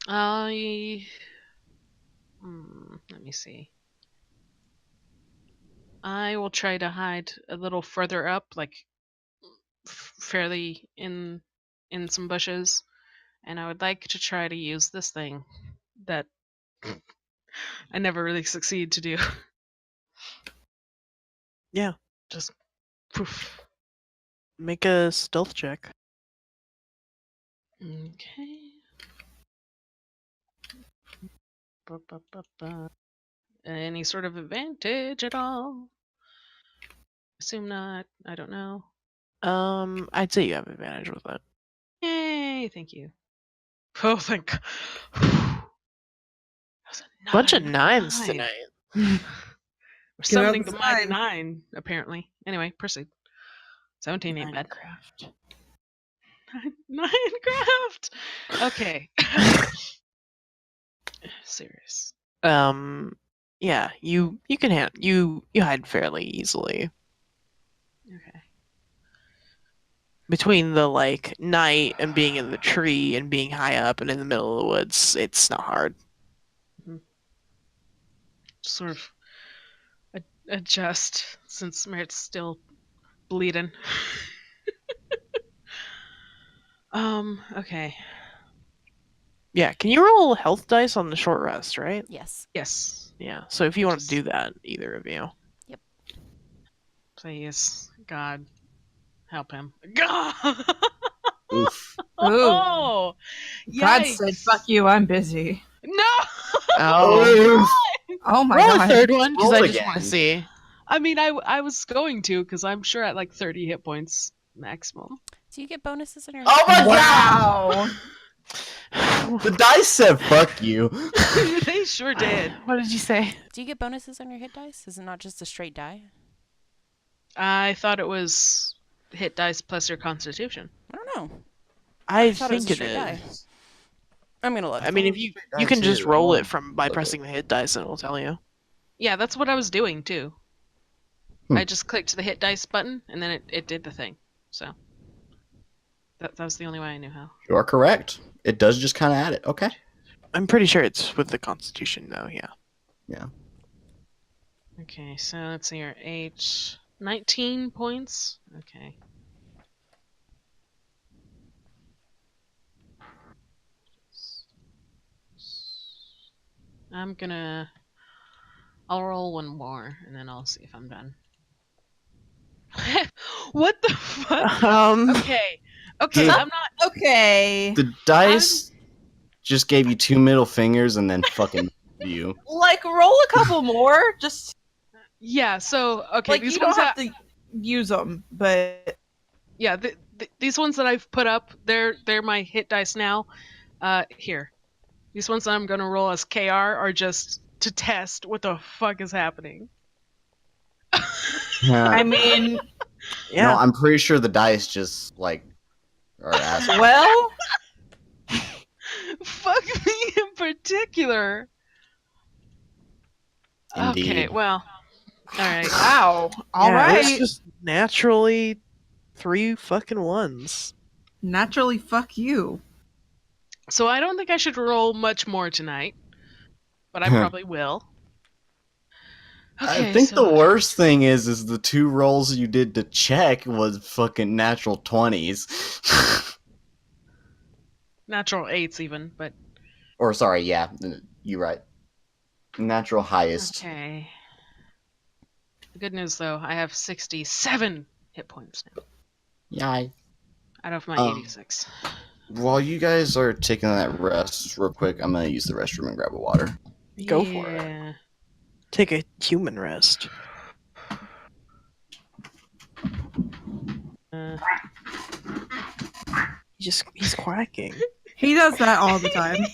I. Let me see. I will try to hide a little further up, like fairly in some bushes, and I would like to try to use this thing that I never really succeed to do. Yeah. Just poof. Make a stealth check. Okay. Ba-ba-ba-ba. Any sort of advantage at all? Assume not. I don't know. I'd say you have advantage with it. Yay! Thank you. Oh, thank. That was Bunch of another nines nine. tonight. We're Get summoning out the the mighty sign. 9, apparently. Anyway, proceed. 17 ain't bad. Minecraft. Minecraft! Okay. Serious. Yeah, you can you hide fairly easily. Okay. Between the like night and being in the tree and being high up and in the middle of the woods, it's not hard. Just sort of adjust since Merritt's still bleeding. Okay. Yeah, can you roll health dice on the short rest, right? Yes. Yes. Yeah, so if you want to Just- do that, either of you. Please. God. Help him. God! Oof. Oh! God Yikes. said, "Fuck you, I'm busy." No! Oh. Oh my Roll god. a third one, because Roll I just want to again. see. I mean, I was going to, because I'm sure at like 30 hit points maximum. Do you get bonuses on your? Oh my Wow. god! The dice said fuck you. They sure did. What did you say? Do you get bonuses on your hit dice? Is it not just a straight die? I thought it was hit dice plus your constitution. I don't know. I thought it was think a it straight die. is. I'm gonna look. I mean, if you can just roll it from by pressing the hit dice, and it'll tell you. Yeah, that's what I was doing too. Hmm. I just clicked the hit dice button and then it did the thing. So that was the only way I knew how. You are correct. It does just kind of add it. Okay. I'm pretty sure it's with the Constitution, though. Yeah. Yeah. Okay, so let's see your H. 19 points. Okay. I'll roll one more and then I'll see if I'm done. What the fuck? Okay. Okay, Dude. I'm not. Okay. The dice just gave you 2 middle fingers and then fucking you. Like, roll a couple more. Just Yeah, so okay, like these you don't ones have that to use them, but yeah, these ones that I've put up, they're my hit dice now. Here. These ones that I'm gonna roll as KR are just to test what the fuck is happening. I mean, Yeah. No, I'm pretty sure the dice just like are asking. well, Fuck me in particular. Indeed. Okay, well, all right. wow. All Yeah, right. It's just naturally 3 fucking ones. Naturally, fuck you. So I don't think I should roll much more tonight, but I probably will. Okay, I think so the worst thing is the 2 rolls you did to check was fucking natural 20s. natural 8s even, but Or sorry, yeah, you're right. Natural highest. okay. The good news, though, I have 67 hit points now Yay. out of my Um, 86. While you guys are taking that rest, real quick, I'm gonna use the restroom and grab a water. Go for it. Yeah. Take a human rest. He's quacking. He does that all the time.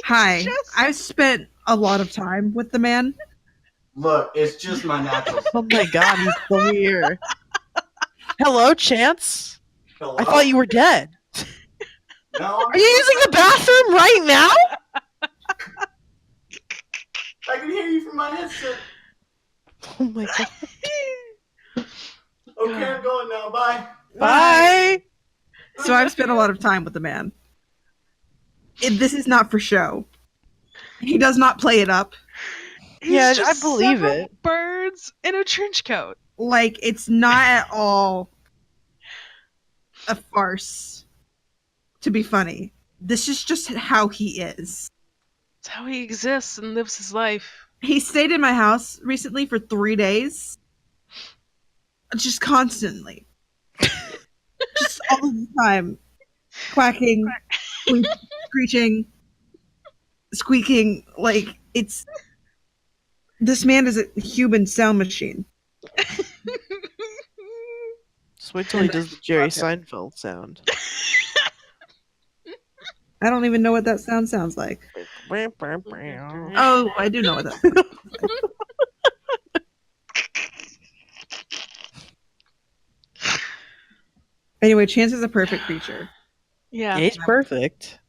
Hi, Just- I've spent a lot of time with the man. Look, it's just my natural. Oh my god, he's still here. Hello, Chance. Hello? I thought you were dead. No, Are you using the bathroom right now? I can hear you from my headset. Oh my god. Okay, I'm going now. Bye. Bye. So I've spent a lot of time with the man. This is not for show. He does not play it up. He's Yeah, just I believe several it. birds in a trench coat. Like, it's not at all a farce to be funny. This is just how he is. It's how he exists and lives his life. He stayed in my house recently for 3 days. Just constantly. Just all the time. Quacking, screeching, squeaking. Like, it's... This man is a human sound machine. Just wait till he does the Jerry Seinfeld sound. I don't even know what that sounds like. Oh, I do know what that sounds like. Anyway, Chance is a perfect creature. Yeah. Yeah, he's perfect.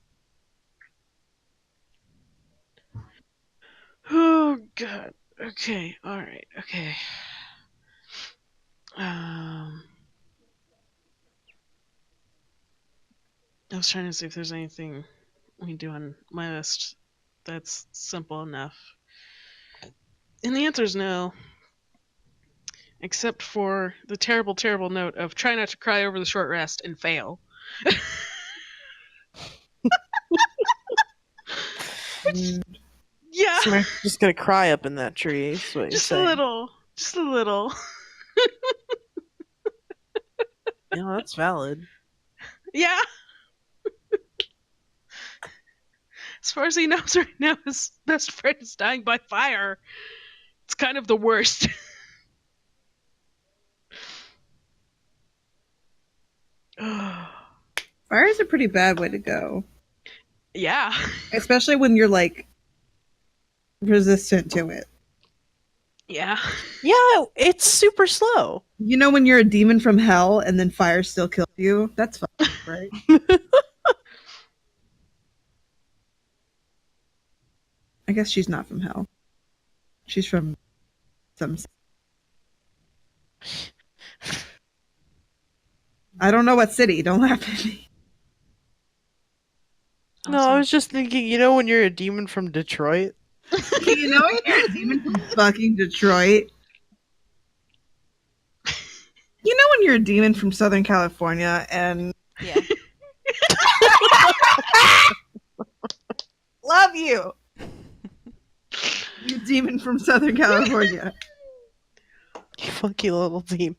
Oh god. Okay. All right. Okay. I was trying to see if there's anything we can do on my list that's simple enough. And the answer is no. Except for the terrible, terrible note of try not to cry over the short rest and fail. Yeah. Smack's just gonna cry up in that tree. That's what you're Just a saying. little. Just a little. Yeah, that's valid. Yeah. As far as he knows right now, his best friend is dying by fire. It's kind of the worst. Fire is a pretty bad way to go. Yeah. Especially when you're, like, resistant to it. Yeah. Yeah, it's super slow. You know when you're a demon from hell and then fire still kills you? That's fun, right? I guess she's not from hell. She's from some... I don't know what city. Don't laugh at me. No, I was just thinking, you know when you're a demon from Detroit? You know you're a demon from fucking Detroit. You know when you're a demon from Southern California and... Yeah. Love you! You demon from Southern California. You funky little demon.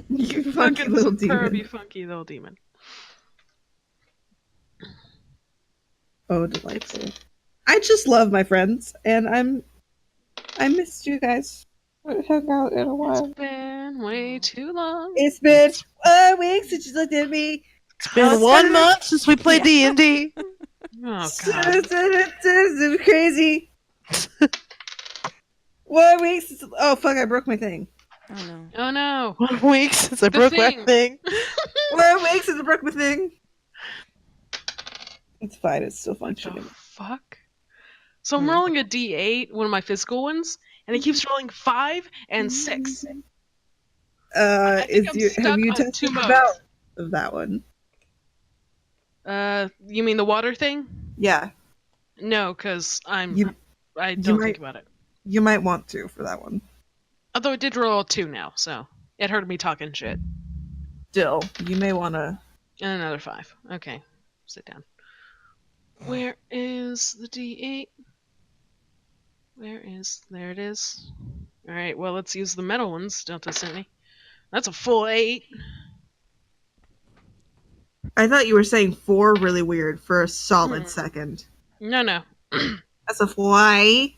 You funky Fucking little superb, demon. you funky little demon. Oh, delightful. I just love my friends, and I missed you guys. I haven't hung out in a while. It's been way too long. It's been a week since you looked at me. It's been 1 month since we played D&D. Oh god. It's crazy. 1 week since... Oh, fuck, I broke my thing. Oh no. Oh no. 1 week since I The broke thing. my thing. 1 week since I broke my thing. It's fine, it's still What the functioning. fuck? So I'm rolling a D8, one of my physical ones, and it keeps rolling 5 and 6. I think I'm stuck Have you on tested 2 the modes. valve of that one? You mean the water thing? Yeah, No, because I you don't might- think about it. you might want to for that one. Although it did roll a 2 now, so it heard me talking shit. Still, you may want to... And another 5. Okay, sit down. Where is the D8? There it is. All right, well, let's use the metal ones. Delta City. That's a full 8. I thought you were saying 4 really weird for a solid second. No. That's a fly.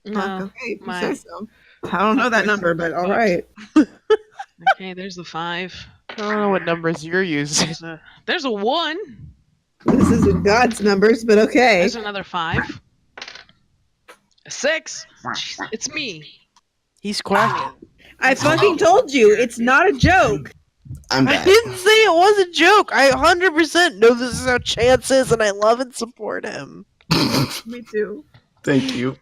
Fuck, No. okay, if you my- say so. I don't know that voice number, is but fucked. alright. Okay, there's the 5. I don't know what numbers you're using. There's a 1. This isn't God's numbers, but okay. There's another 5. A 6. Jeez, it's me. He's quacking. I fucking told you, it's not a joke. I'm I back. didn't say it was a joke. I 100% know this is how Chance is, and I love and support him. Me too. Thank you.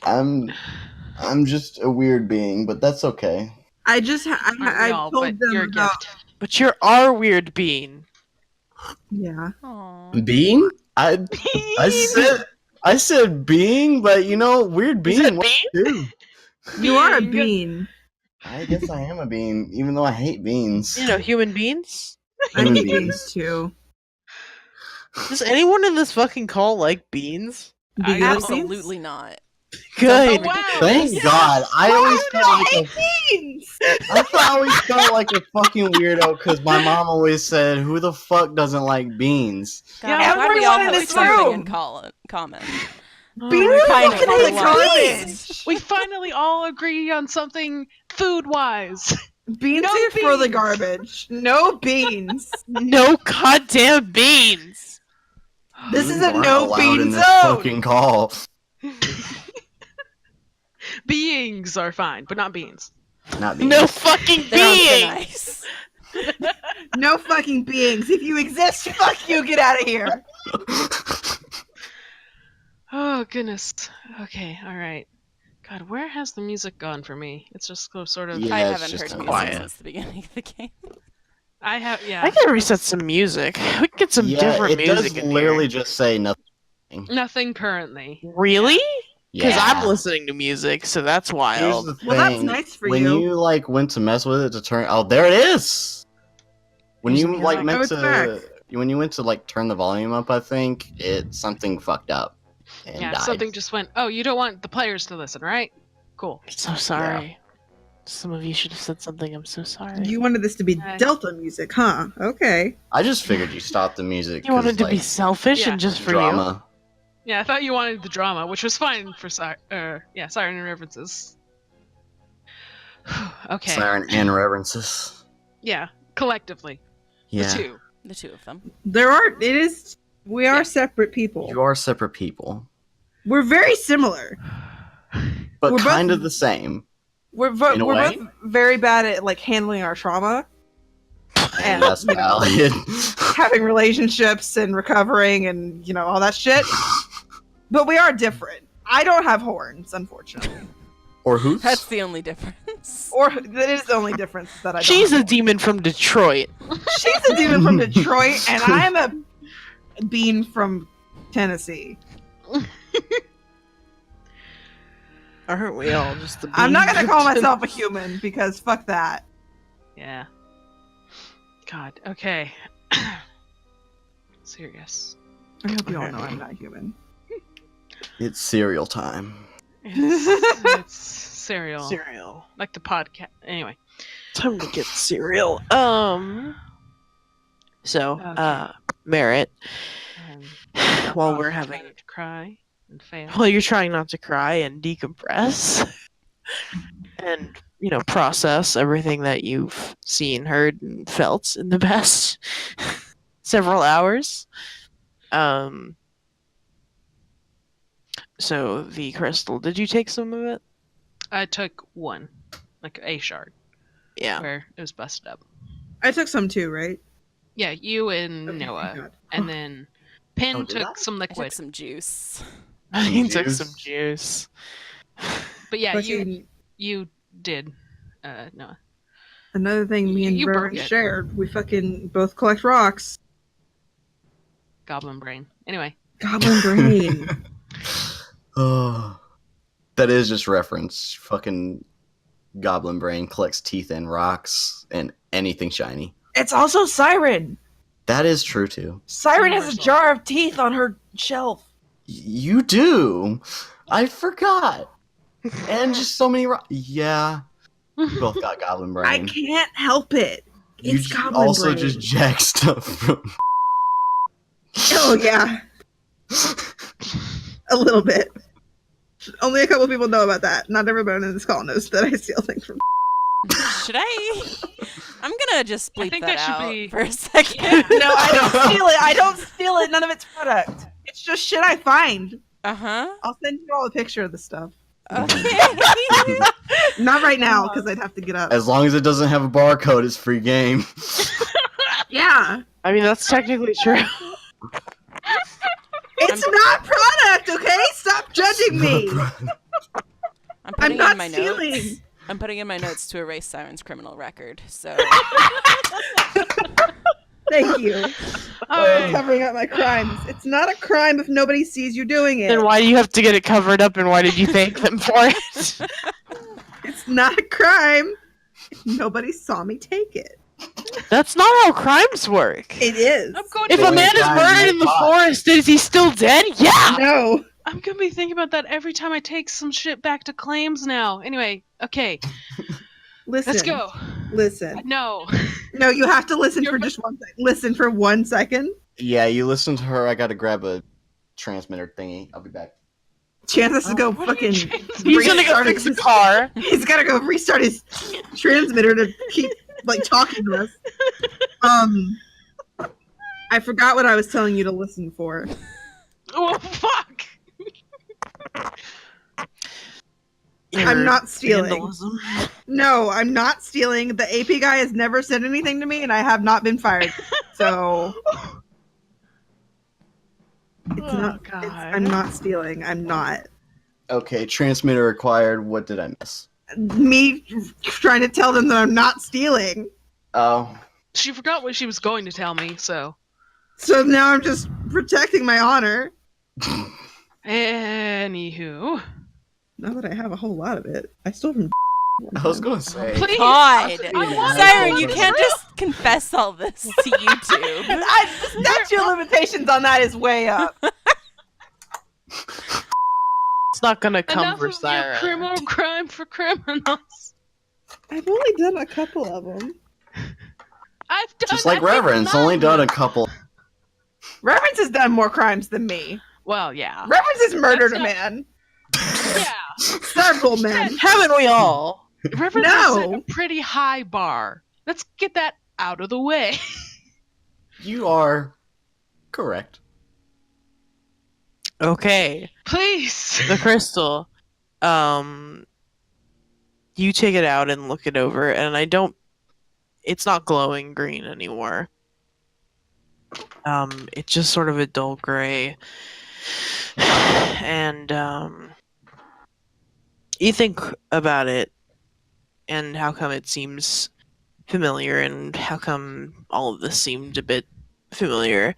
I'm just a weird being, but that's okay. I just Aren't we I all? told But them you're a about. gift. But you're our weird bean. Yeah. Aw. Being? I said being, but weird Is that being works too. You are a Being. bean. I guess I am a bean, even though I hate beans. Human beans? I Human hate beings. beans too. Does anyone in this fucking call like beans? I Beans? Absolutely not. Good. Oh, wow. Thank Yes. God. I always felt like beans. I always felt like a fucking weirdo because my mom always said, "Who the fuck doesn't like beans?" God, Yeah, I'm glad we all everyone in have this something room. in common. Beans kind of fucking like like beans. garbage. We finally all agree on something food-wise. Beans No are for the beans. garbage. No beans. No goddamn beans. This is Beans a aren't no allowed bean in this zone. fucking call. Beings are fine, but not beans. Not beans. No fucking They're on thin beans. ice. No fucking beings. If you exist, fuck you. Get out of here. Oh, goodness. Okay, alright. God, where has the music gone for me? It's just sort of... Yeah, I it's haven't just heard music quiet. since the beginning of the game. I have, yeah. I can reset some music. We can get some different it music does in literally here. just say nothing. Nothing currently. Really? Because Yeah. I'm listening to music, so that's Here's wild. the thing. Well, that's nice for when you. went to mess with it to turn, oh, there it is. When Here's you the like music. meant Oh, it's to, when you went to like turn the volume up, I think something fucked up and Yeah, died. something just went, oh, you don't want the players to listen, right? Cool. I'm so sorry. Some of you should have said something. I'm so sorry. You wanted this to be Delta music, huh? Okay. I just figured you stopped the music. You wanted 'cause, to like, be selfish Yeah. and just for drama. Yeah, I thought you wanted the drama, which was fine for Siren and Reverences. Okay. Siren and reverences. Yeah, collectively. Yeah. The two. The two of them. We are Yeah. separate people. You are separate people, We're very similar. but We're both- kind of the same. We're In a we're way. both very bad at like handling our trauma and That's you know, valid. having relationships and recovering and all that shit. But we are different. I don't have horns, unfortunately. Or who's? That's the only difference. Or that is the only difference that I you. don't She's have a demon from Detroit. horns. She's a demon from Detroit, and I'm a bean from Tennessee. Aren't we all just the I'm not beans gonna from call Ten- myself a human because fuck that. Yeah. God, okay. Serious. I hope you all know I'm not human. It's cereal time. It's cereal. cereal? Like the podcast. Anyway. Time to get cereal. So, Okay. Merritt, Um, while we're having, trying to cry and fail. while you're trying not to cry and decompress, and process everything that you've seen, heard, and felt in the past several hours. So the crystal, did you take some of it? I took one, like a shard, Yeah. where it was busted up. I took some too, right? Yeah, you and Okay, Noah, thank God. and then Pin Oh, did I? took some I liquid. took some juice. He took juice. some juice. But yeah, Fucking- you did, Noah. Another thing me and You broke Reverence it. shared, we fucking both collect rocks. Goblin brain. Anyway, Goblin brain. Oh, that is just reference. Fucking goblin brain collects teeth and rocks and anything shiny. It's also Siren. That is true too. Siren has a Universal. jar of teeth on her shelf. You do. I forgot. And just so many. Yeah, you both got goblin brain. I can't help it. You It's goblin also brain. just jack stuff from. Oh yeah, a little bit. Only a couple people know about that. Not everyone in this call knows that I steal things from. Should I? I'm gonna just bleep think that that should out be- for a second. Yeah. No, I don't steal it. I don't steal it. None of it's product. It's just shit I find. Uh-huh. I'll send you all a picture of the stuff. Okay. Not right now because I'd have to get up. As long as it doesn't have a barcode, it's free game. Yeah, I mean, that's technically true. it's not product. Okay, stop judging me. I'm I'm putting in not my stealing. notes. I'm putting in my notes to erase Siren's criminal record. So Thank you for covering up my crimes. It's not a crime if nobody sees you doing it. Then why do you have to get it covered up, and why did you thank them for it? It's not a crime if nobody saw me take it. That's not how crimes work. It is. I'm going If to a man is murdered in the forest, is he still dead? Yeah! No. I'm gonna be thinking about that every time I take some shit back to claims now. Anyway, okay, Listen. let's go. Listen. No. No, you have to listen You're- for just 1 second. Listen for 1 second. Yeah, you listen to her. I gotta grab a transmitter thingy. I'll be back. Chance has to go What are fucking you trans- He's gonna go restart fix the his- car. He's gotta go restart his transmitter to keep like talking to us. I forgot what I was telling you to listen for. Oh fuck! I'm not stealing. Vandalism. No, I'm not stealing. The AP guy has never said anything to me, and I have not been fired. So it's Oh, not. God. I'm not stealing. I'm not. Okay, transmitter acquired. What did I miss? Me trying to tell them that I'm not stealing. Oh, She forgot what she was going to tell me, so. So now I'm just protecting my honor. Anywho. Now that I have a whole lot of it, I stole from. I was gonna say. Please! God, I wanna Siren, know you the can't truth. just confess all this to YouTube. The statute of limitations on that is way up. It's not gonna come Enough for of your Siren. criminal crime for criminals. I've only done a couple of them. I've done. Just like I think, Reverence, none. only done a couple. Reverence has done more crimes than me. Well, yeah. Reverence has murdered a That's man. Yeah. Several men. Haven't we all? Reverence No. has set a pretty high bar. Let's get that out of the way. You are correct. Okay. Please. The crystal. You take it out and look it over, and it's not glowing green anymore. It's just sort of a dull gray. And you think about it and how come it seems familiar and how come all of this seemed a bit familiar.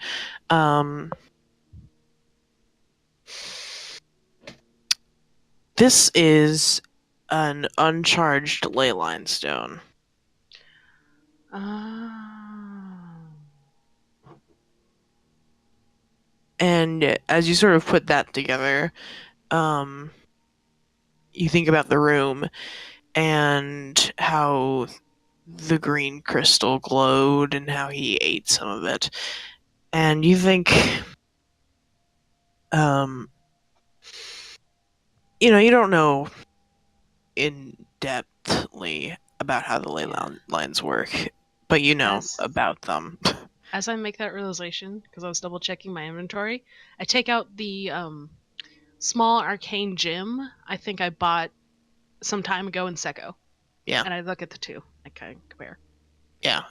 This is an uncharged ley line stone. And as you sort of put that together, you think about the room and how the green crystal glowed and how he ate some of it. And you think, you don't know in depthly about how the ley lines work, but you know Yes. about them. As I make that realization, because I was double checking my inventory, I take out the small arcane gem I think I bought some time ago in Secco. Yeah. And I look at the two. I kind of compare. Yeah.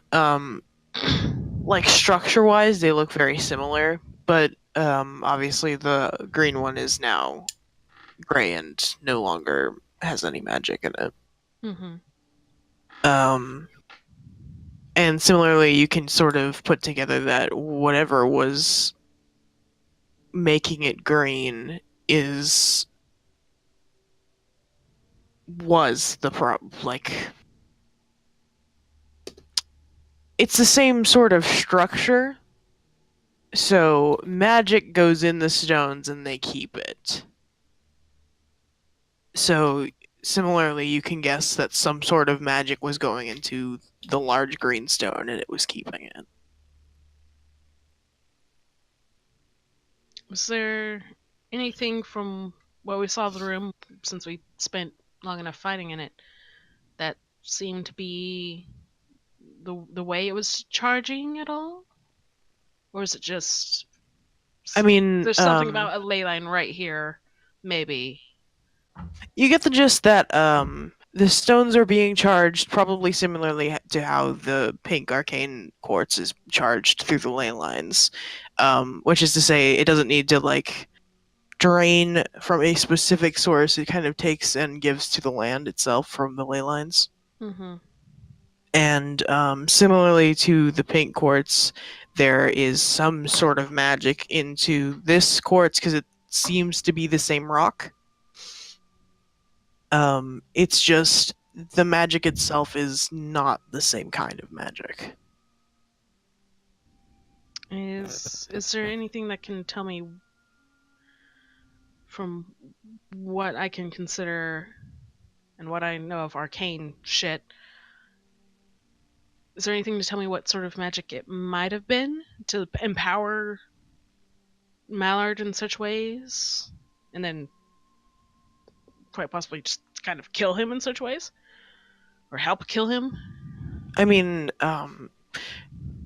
Like structure-wise, they look very similar, but obviously the green one is now gray and no longer has any magic in it. Mm-hmm. And similarly, you can sort of put together that whatever was making it green was the it's the same sort of structure. So magic goes in the stones and they keep it. So similarly, you can guess that some sort of magic was going into the large green stone and it was keeping it. Was there anything from what we saw of the room, since we spent long enough fighting in it, that seemed to be the way it was charging at all? Or is it just... I mean, there's something about a ley line right here, maybe. you get the gist that the stones are being charged probably similarly to how the pink arcane quartz is charged through the ley lines, which is to say it doesn't need to like drain from a specific source. It kind of takes and gives to the land itself from the ley lines. Mm-hmm. And similarly to the pink quartz, there is some sort of magic into this quartz because it seems to be the same rock. It's just the magic itself is not the same kind of magic. Is there anything that can tell me, from what I can consider and what I know of arcane shit, is there anything to tell me what sort of magic it might have been to empower Mallard in such ways, and then quite possibly just kind of kill him in such ways, or help kill him? I mean,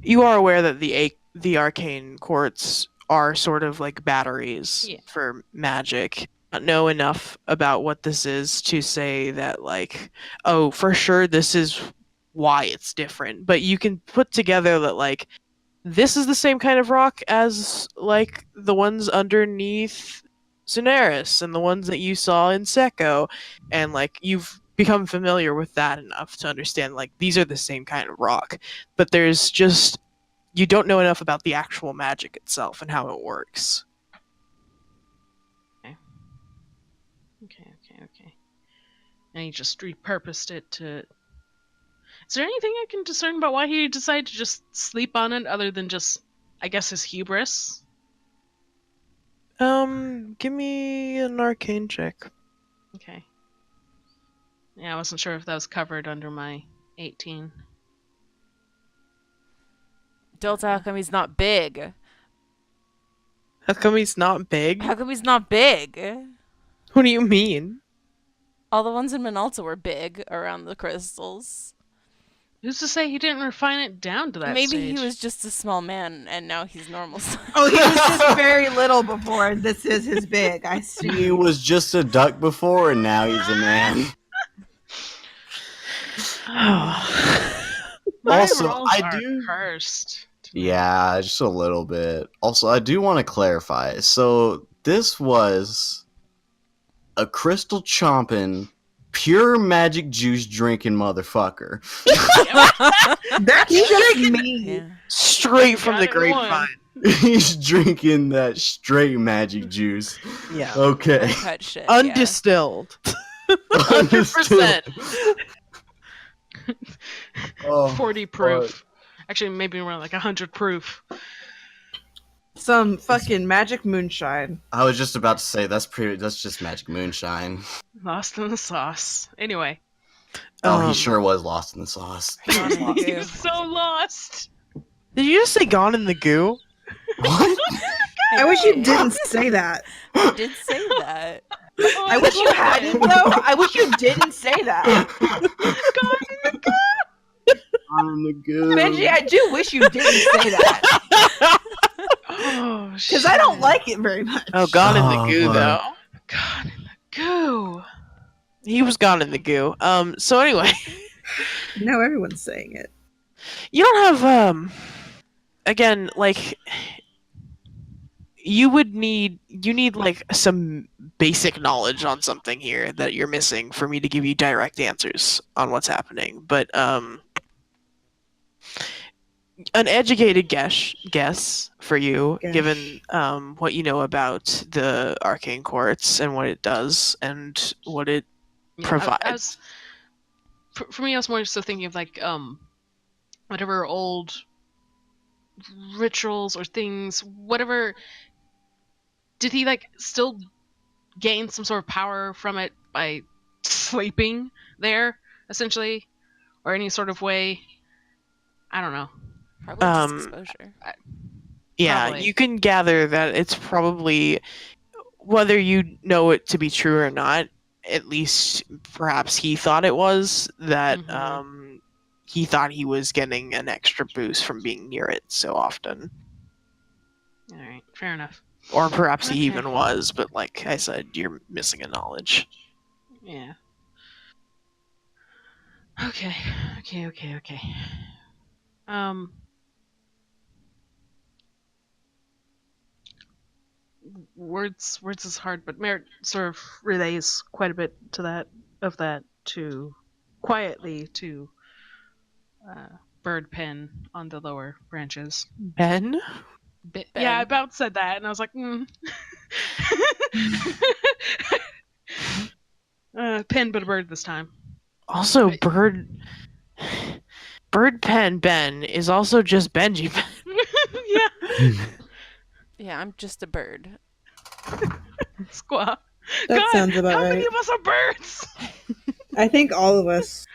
you are aware that the arcane quartz are sort of like batteries for magic. I don't know enough about what this is to say that like, oh, for sure this is why it's different. But you can put together that like this is the same kind of rock as like the ones underneath Cineris and the ones that you saw in Secco, and like you've become familiar with that enough to understand like these are the same kind of rock. But there's just you don't know enough about the actual magic itself and how it works. Okay. And he just repurposed it to... Is there anything I can discern about why he decided to just sleep on it other than just, I guess, his hubris? Give me an arcane check. Okay. Yeah, I wasn't sure if that was covered under my 18. Delta, how come he's not big? How come he's not big? How come he's not big? What do you mean? All the ones in Minalta were big around the crystals. Who's to say he didn't refine it down to that Maybe stage? he was just a small man and now he's normal size. Oh, he was just very little before, and this is his big. I see. He was just a duck before, and now he's a man. My Also, rolls I are do- cursed. tonight. Yeah, just a little bit. Also, I do want to clarify. So, this was a crystal chomping, pure magic juice drinking motherfucker. That's just me. Yeah. Straight from Got the it grapevine. He's drinking that straight magic juice. Yeah. Okay. Cut shit. Undistilled. 100%. Oh, 40 proof. Actually, maybe around like 100 proof. Some fucking magic moonshine. I was just about to say that's just magic moonshine. Lost in the sauce. Anyway. Oh, he sure was lost in the sauce. He was so lost. Did you just say gone in the goo? What? I wish you didn't say that. I did say that. Oh, I wish you hadn't, though. I wish you didn't say that. On the good. Benji, I do wish you didn't say that. Oh, Because I don't like it very much. Oh, gone in the Oh, goo, boy. though. God in the goo. He was gone in the goo. So anyway, Now everyone's saying it. you don't have, again, like, you need, like, some basic knowledge on something here that you're missing for me to give you direct answers on what's happening. But, an educated guess for you, Guess. given what you know about the arcane quartz and what it does and what it provides. For me, I was more so thinking of like whatever old rituals or things, whatever. Did he like still gain some sort of power from it by sleeping there, essentially, or any sort of way. I don't know. Probably just Um, exposure. Yeah, Probably. you can gather that it's probably, whether you know it to be true or not, at least perhaps he thought it was, that Mhm. he thought he was getting an extra boost from being near it so often. All right, fair enough. Or perhaps he Okay. even was, but like I said, you're missing a knowledge. Yeah. Okay. Words is hard, but Merritt sort of relays quite a bit to that to quietly to bird pen on the lower branches. Ben? Yeah, I Ben. about said that, and I was like, pen, but a bird this time. Also, But- Bird Pen Ben is also just Benji Ben. Yeah, Yeah, I'm just a bird. squaw. That God, sounds about how right. many of us are birds? I think all of us.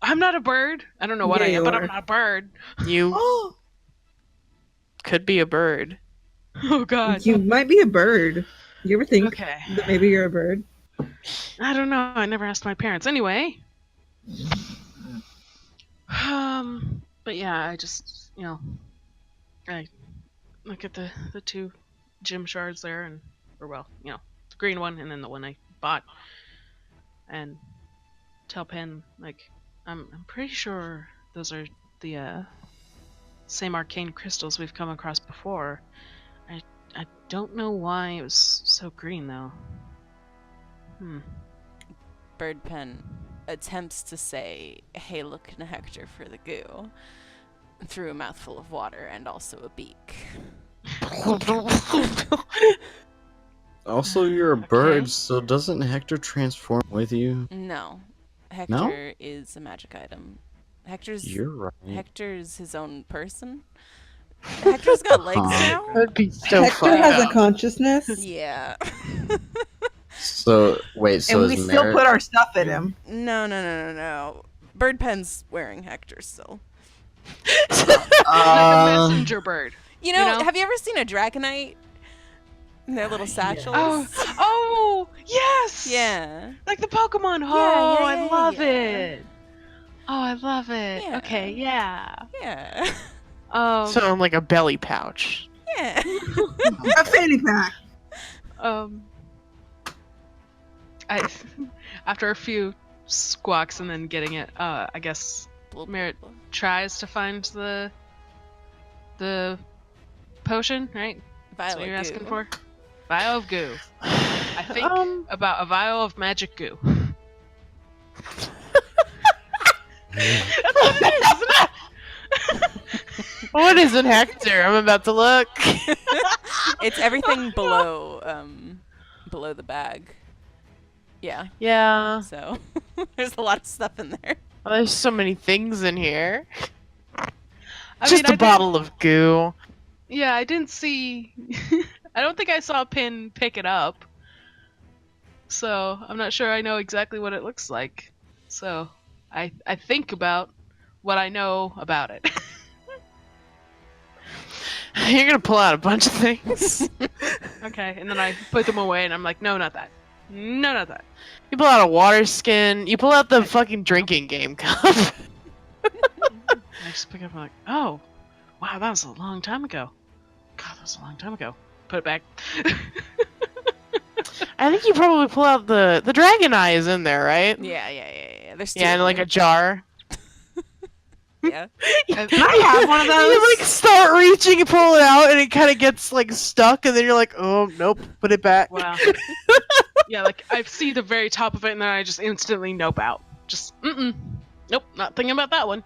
I'm not a bird. I don't know what Yeah, I am, you but are. I'm not a bird. You Oh, could be a bird. Oh God. you might be a bird. You ever think Okay. that maybe you're a bird? I don't know. I never asked my parents. Anyway. But yeah, I just, I look at the two gem shards there, and, or well, the green one and then the one I bought, and tell Pen, like, I'm pretty sure those are the same arcane crystals we've come across before. I don't know why it was so green though. Bird pen attempts to say, "Hey, look in Hector for the goo," through a mouthful of water and also a beak. Also, you're a Okay. bird, so doesn't Hector transform with you? No, Hector is a magic item. Hector's You're right. Hector's his own person. Hector's got legs Huh. now. That'd be so Hector fucked has a up. consciousness, Yeah. So wait, so and we is still Merritt? put our stuff in him. No. Bird pen's wearing Hector still. Like a messenger bird. You know, know? have you ever seen a Dragonite? In their little satchels? Oh, yes! Yeah. Like the Pokemon. Yeah, Oh, yeah, I yeah, love yeah. it. Oh, I love it. Yeah. Okay, yeah. Yeah. So like a belly pouch. Yeah. A fanny pack. I after a few squawks and then getting it, I guess Merritt tries to find the potion, right? That's what you're asking for? Vial of goo. I think about a vial of magic goo. That's what it is, isn't it? What is it, Hector? I'm about to look. It's everything below the bag. Yeah. Yeah. So there's a lot of stuff in there. Well, there's so many things in here. I Just mean, a bottle of goo. Yeah, I didn't see. I don't think I saw Pin pick it up. So I'm not sure I know exactly what it looks like. So I think about what I know about it. You're gonna pull out a bunch of things. Okay, and then I put them away, and I'm like, no, not that. No, not that. You pull out a water skin. You pull out the fucking drinking game cup. I just pick it up and I'm like, oh, wow, that was a long time ago. God, that was a long time ago. Put it back. I think you probably pull out the dragon eye is in there, right? Yeah. There's two. Yeah, in like a jar. Yeah. I have one of those. You like start reaching and pull it out, and it kind of gets like stuck, and then you're like, oh nope, put it back. Wow. Yeah, like I see the very top of it, and then I just instantly nope out. Just nope, not thinking about that one.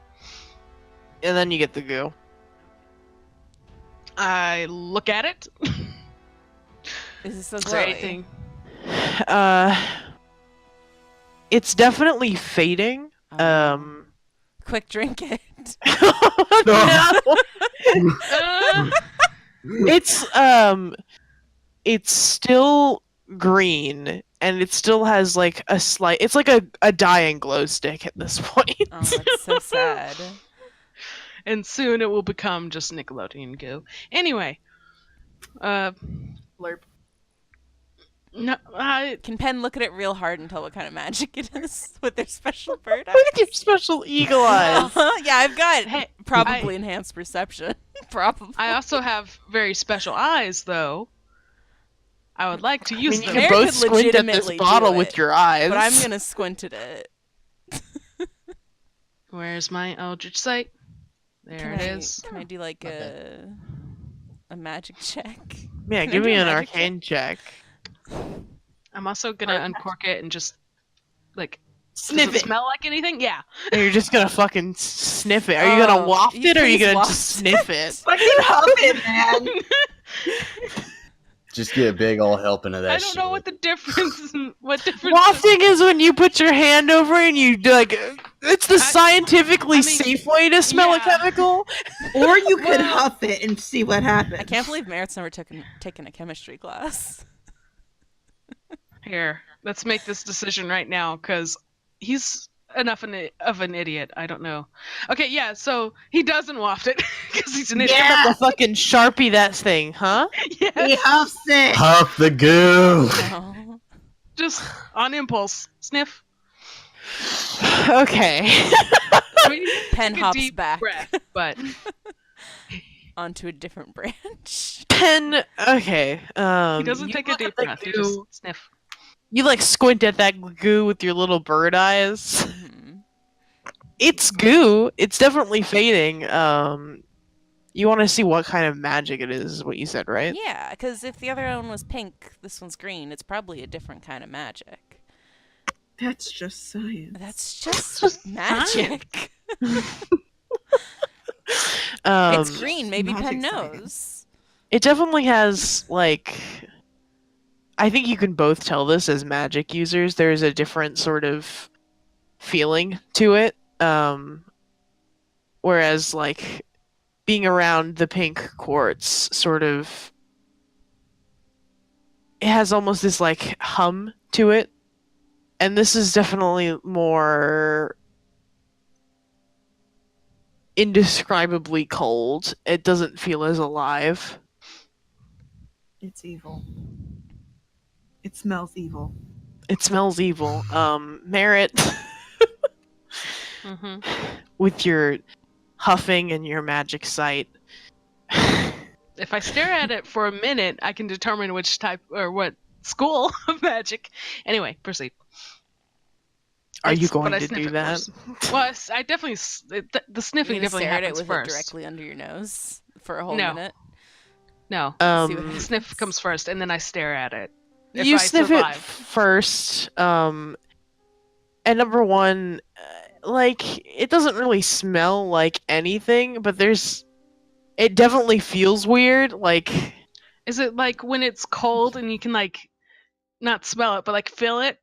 And then you get the goo. I look at it. Is this so Is there glowy? anything? It's definitely fading. Quick, drink it. No. Uh, It's still green, and it still has like a slight. It's like a dying glow stick at this point. Oh, that's so sad. And soon it will become just Nickelodeon goo. Anyway, Blurp. no, Can Pen look at it real hard and tell what kind of magic it is with their special bird eyes? Look at your special eagle eyes. Yeah, I've got Hey, probably enhanced perception. Probably. I also have very special eyes, though. I would like to use You them. can Mare both could squint at this legitimately do bottle it, with your eyes. But I'm gonna squint at it. Where's my Eldritch Sight? There it is. Can I do like a magic check? Yeah, Can I give do me a an magic arcane check. I'm also gonna uncork it and just like Sniff does it it. smell like anything? Yeah. And you're just gonna fucking sniff it. Are you gonna Oh, waft you it, or are you please gonna waft just sniff it? Fucking huff it, man. Just get a big old helping of that I don't know what the difference. What difference? Wafting is when you put your hand over and you do like. It's the scientifically I mean, safe way to smell a yeah. chemical. Or you could Well- huff it and see what happens. I can't believe Merritt's never taken a chemistry class. Here, let's make this decision right now, because he's enough of an idiot. I don't know. Okay, yeah. So he doesn't waft it because he's an idiot. Yeah. The fucking Sharpie that thing, huh? Yeah. He huffs it. Huff the goo. No. Just on impulse, sniff. Okay. I mean, Pen take a hops deep back breath, but onto a different branch. Pen. Okay. he doesn't you take a look deep at the breath. He goo- just sniff. You like squint at that goo with your little bird eyes. Mhm. It's goo. It's definitely fading. You want to see what kind of magic it is what you said, right? Yeah, because if the other one was pink, this one's green. It's probably a different kind of magic. That's just science. That's just just magic. Um, It's green. Maybe magic Pen science. knows. It definitely has like. I think you can both tell this as magic users. There's a different sort of feeling to it. Whereas like being around the pink quartz sort of it has almost this like hum to it. And this is definitely more indescribably cold. It doesn't feel as alive. It's evil. It smells evil. It smells evil. Merit hmm with your huffing and your magic sight. If I stare at it for a minute, I can determine which type or what school of magic. Anyway, proceed. Are you But going I to sniff do it that? first. Well, I definitely the sniffing You're gonna definitely stare at it happens with first. it directly under your nose for a whole No. minute. No, See what the happens. sniff comes first, and then I stare at it. If You I sniff survive. it first. And number one, like it doesn't really smell like anything, but it definitely feels weird. Like Is it like when it's cold and you can like not smell it, but like feel it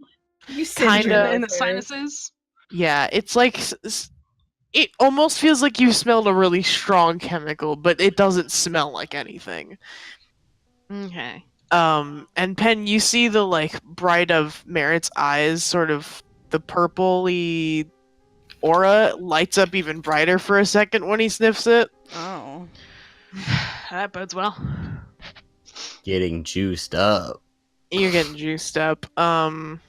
You Kinda. in the sinuses? yeah, it's like it almost feels like you smelled a really strong chemical, but it doesn't smell like anything. Okay. And Pen, you see the like bright of Merritt's eyes, sort of the purpley aura lights up even brighter for a second when he sniffs it. Oh. That bodes well. Getting juiced up. You're getting juiced up. And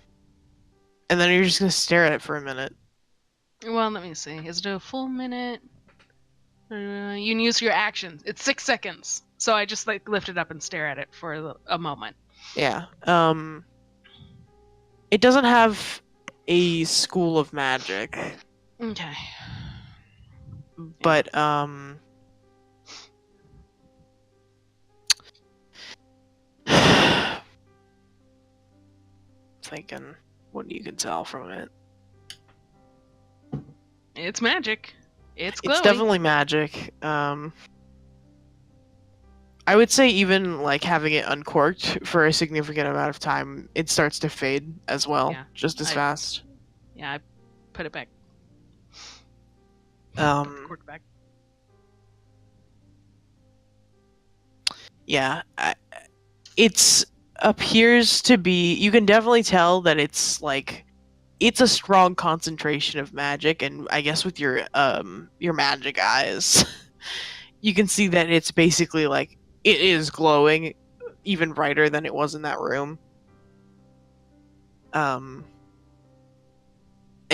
then you're just gonna stare at it for a minute. Well, let me see. Is it a full minute? You can use your actions. It's 6 seconds. So I just like lift it up and stare at it for a moment. Yeah. It doesn't have a school of magic, Okay. but thinking what you can tell from it. It's magic. It's glowing. It's definitely magic. I would say even like having it uncorked for a significant amount of time, it starts to fade as well, Yeah, just as fast. Yeah, I put it back. Cork back. Yeah, it's appears to be. You can definitely tell that it's like it's a strong concentration of magic, and I guess with your magic eyes, you can see that it's basically like it is glowing even brighter than it was in that room. And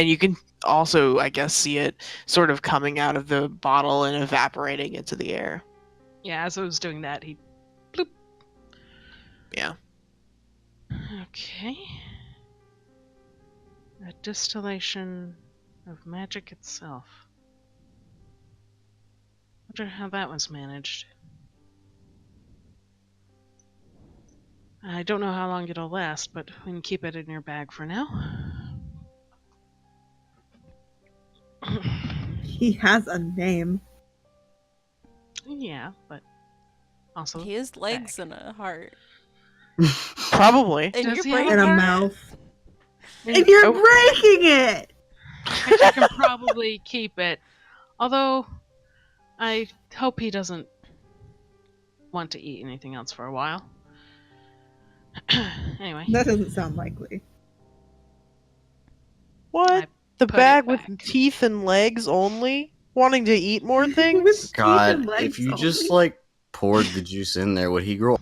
you can also, I guess, see it sort of coming out of the bottle and evaporating into the air. Yeah, as I was doing that, he bloop. Yeah. Okay. A distillation of magic itself. Wonder how that was managed. I don't know how long it'll last, but we can keep it in your bag for now. He has a name. Yeah, but also He has legs and a heart. Probably. And Does you're he have breaking And a heart? mouth. And you're breaking it! I can probably keep it. Although, I hope he doesn't want to eat anything else for a while. Anyway. That doesn't sound likely. What? I The put bag it with back. teeth and legs only? Wanting to eat more With things? teeth God, and legs if you just only? like poured the juice in there, would he grow?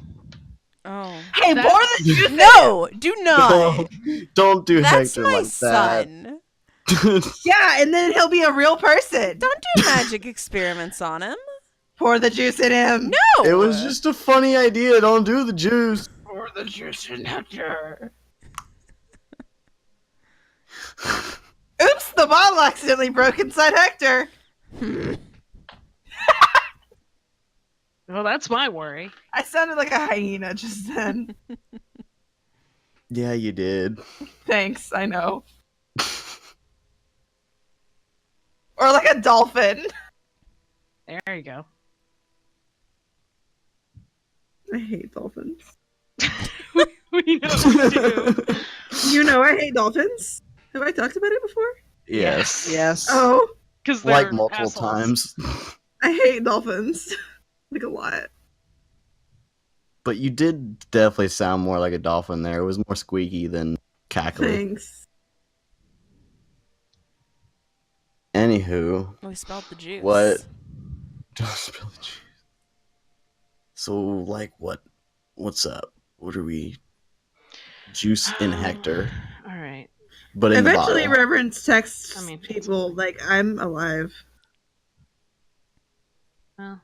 Oh. Hey, That's- pour the juice No, do not. Don't do That's Hector my like son. that. Yeah, and then he'll be a real person. Don't do magic experiments on him. Pour the juice in him. No. It was just a funny idea. Don't do the juice. Pour the juice in Hector. Oops, the bottle accidentally broke inside Hector. Well, that's my worry. I sounded like a hyena just then. Yeah, you did. Thanks, I know. Or like a dolphin. There you go. I hate dolphins. We know you do. You know I hate dolphins. Have I talked about it before? Yes. Yes. Oh, Because Like multiple times. I hate dolphins. Like a lot. But you did definitely sound more like a dolphin there. It was more squeaky than cackly. Thanks. Anywho, We spelled the juice. What? don't spill the juice. So, like, what's up? What are we? Juice in Hector, All right. but in the Eventually, bottle. Reverence texts I mean, people like, I'm alive. Well,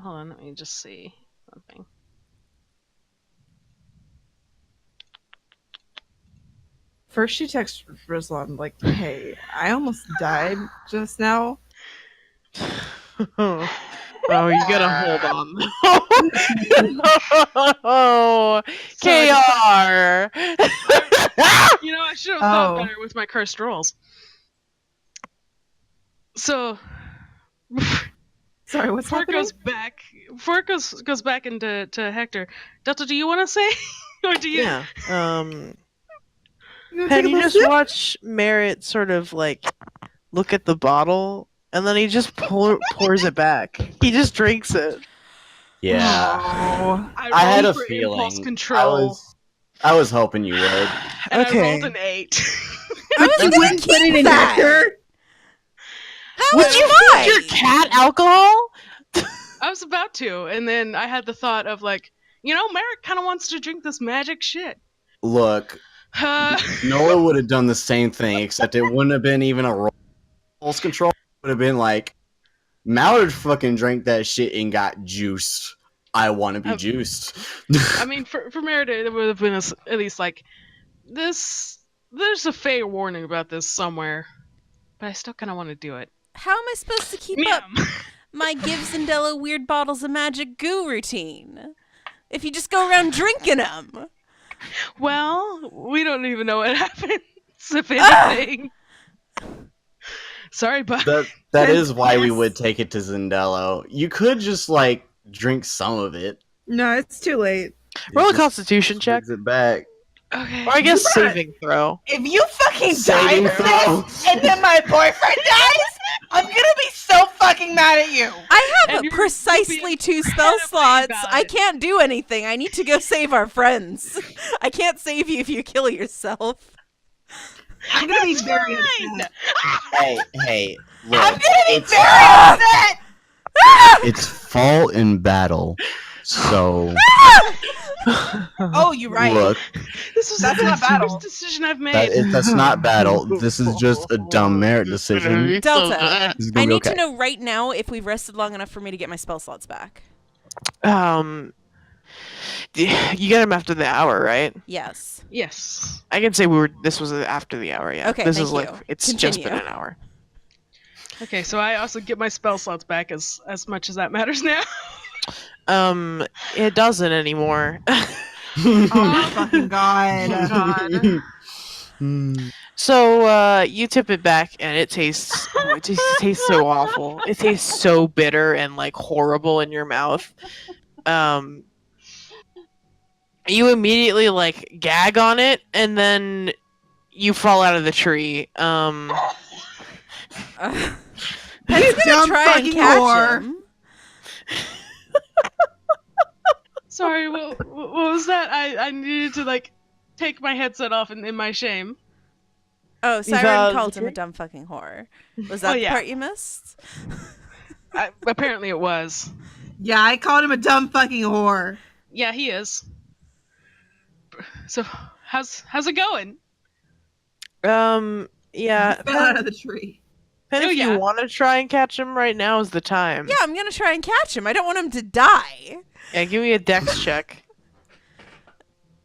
hold on. Let me just see something. First, she texts Ruslan, like, hey, I almost died just now. Oh, you gotta hold on. Oh, So I KR! You know, I should have thought Oh. better with my cursed rolls. So, Sorry, what's before it happening? goes back into Hector. Delta, do you want to say, or do you? Yeah. You gonna Pen, take a you little just sip? watch Merritt sort of like look at the bottle, and then he just pours it back. He just drinks it. Yeah, Oh. I had rolled a for feeling. Impulse control, I was hoping you would. and I Okay. rolled an 8. I was You gonna wouldn't put it keep in that. Hector? How Would is you feed your mine? cat alcohol? I was about to, and then I had the thought of like, Merrick kind of wants to drink this magic shit. Look, Noah would have done the same thing, except it wouldn't have been even a pulse control. It would have been like, Mallard fucking drank that shit and got juiced. I want to be juiced. I mean, for Meredith, it would have been at least like this. There's a fair warning about this somewhere, but I still kind of want to do it. How am I supposed to keep Meow. up my Gibbs and Della weird bottles of magic goo routine if you just go around drinking them? Well, we don't even know what happens, if anything. Sorry, but that is why we Yes. would take it to Zendello. You could just like drink some of it. No, it's too late. Roll a Just Constitution check, brings it back. okay. or I guess You brought- saving throw. If you fucking Saving die from throw. this, and then my boyfriend dies, I'm gonna be so fucking mad at you. I have And you'll be precisely 2 spell incredibly slots. I valid. can't do anything. I need to go save our friends. I can't save you if you kill yourself. I'm gonna be That's very fine. upset. Hey, I'm look, gonna be it's very upset. it's fall in battle, so Oh, you're right. look, This was That's the not best battle. decision I've made. that's not battle. This is just a dumb merit decision. Delta, This is I gonna be need okay. to know right now if we've rested long enough for me to get my spell slots back. You get them after the hour, right? Yes. Yes. I can say this was after the hour, yeah. Okay, This thank is like you. it's just been Continue. an hour. Okay, so I also get my spell slots back as much as that matters now. It doesn't anymore. Oh my fucking god. So you tip it back and it tastes it tastes so awful. It tastes so bitter and like horrible in your mouth. You immediately like gag on it and then you fall out of the tree. Pen's gonna dumb try and fucking catch whore. him. Sorry, what was that? I needed to like take my headset off in my shame. Oh, fell Siren out of called the him a tree? dumb fucking whore. Was that the yeah. part you missed? Apparently it was. Yeah, I called him a dumb fucking whore. Yeah, he is. So how's it going? Yeah. Fell out of the tree. Pen, Oh, if yeah. you want to try and catch him right now is the time. Yeah, I'm gonna try and catch him. I don't want him to die. Yeah, give me a dex check.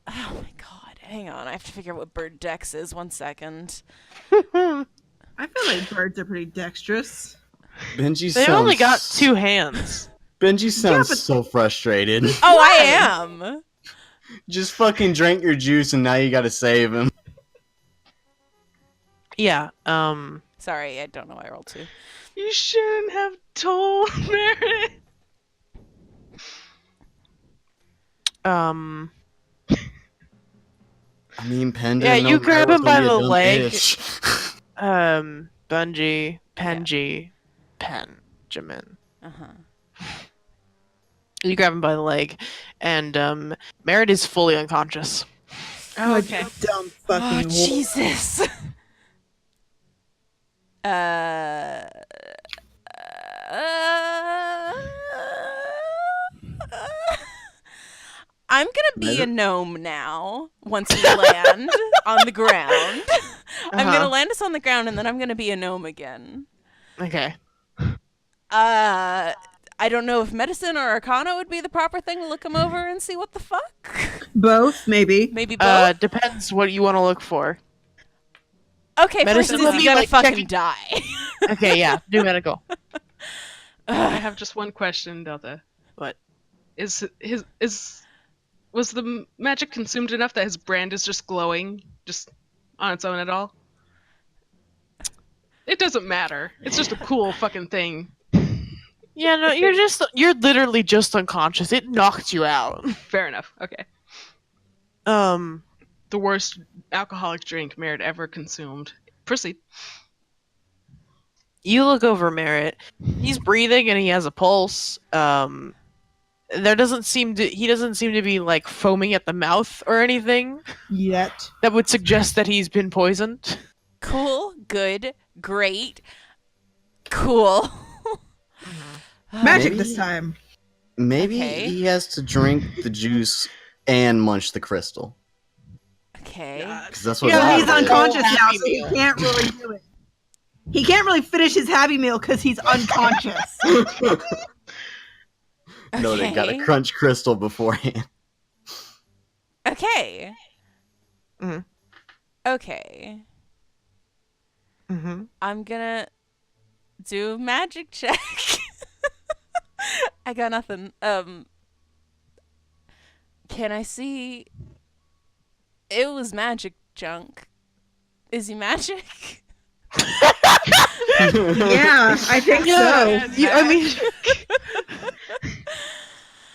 Oh my god. Hang on. I have to figure out what bird dex is. 1 second. I feel like birds are pretty dexterous. Benji They've sounds, only got 2 hands. Benji sounds but- so frustrated. Oh, I am. Just fucking drank your juice and now you gotta save him. Yeah. Sorry, I don't know why I rolled 2. You shouldn't have told Meredith. I mean, Pen Yeah, didn't know you Mary grab was him gonna by be a the dumb leg. bitch. Bungie, Penji, Benjamin. You grab him by the leg, and Merritt is fully unconscious. Oh, okay. Dumb Oh, fucking whore. Jesus. I'm gonna be a gnome now once we land on the ground. I'm gonna land us on the ground and then I'm gonna be a gnome again. Okay. I don't know if medicine or arcana would be the proper thing to look him over and see what the fuck. Both, maybe. Maybe both. Depends what you want to look for. Okay, first medicine is would he be gonna like fucking checking- die? Okay, yeah, do medical. I have just one question, Delta. What? Was the magic consumed enough that his brand is just glowing, just on its own at all? It doesn't matter. It's just a cool fucking thing. Yeah, no, you're literally just unconscious. It knocked you out. Fair enough. Okay. The worst alcoholic drink Merritt ever consumed. Proceed. You look over Merritt. He's breathing and he has a pulse. He doesn't seem to be like foaming at the mouth or anything Yet. that would suggest that he's been poisoned. Cool, good, great, cool. Magic Maybe- this time. Maybe Okay. he has to drink the juice and munch the crystal. Okay. Because that's what Yeah, Lava he's did. unconscious now, Happy so he Meal. can't really do it. He can't really finish his Happy Meal because he's unconscious. No, they got a Okay. crunch crystal beforehand. Okay. Mhm. Okay. Mm-hmm. I'm gonna do a magic check. I got nothing. Can I see? It was magic junk. Is he magic? Yeah, I think so.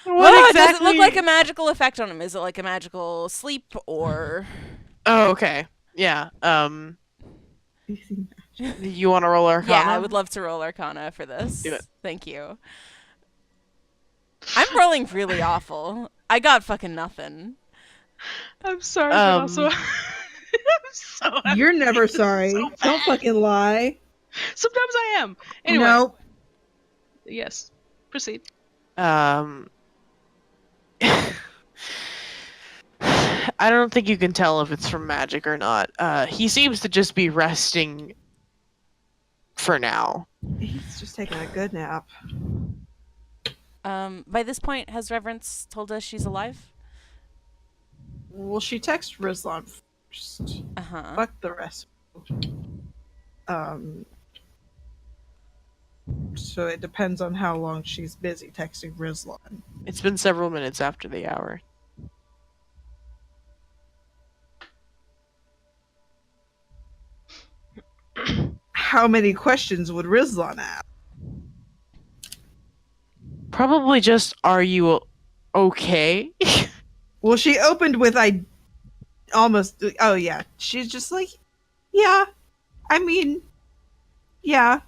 What Does it look like a magical effect on him? Is it like a magical sleep or? Oh, okay. Yeah. You want to roll Arcana? Yeah, I would love to roll Arcana for this. Do it. Thank you. I'm rolling really awful. I got fucking nothing. I'm sorry, but also I'm so happy. You're never This is sorry. so Don't bad. fucking lie. Sometimes I am. Anyway, No. yes. Proceed. I don't think you can tell if it's from magic or not. He seems to just be resting for now. He's just taking a good nap. By this point, has Reverence told us she's alive? Well, she texted Rizlan first. Uh-huh. Fuck the rest. So it depends on how long she's busy texting Rizlan. It's been several minutes after the hour. How many questions would Rizlan ask? Probably just, are you okay? Well, she opened with oh yeah. She's just like, yeah. I mean, yeah.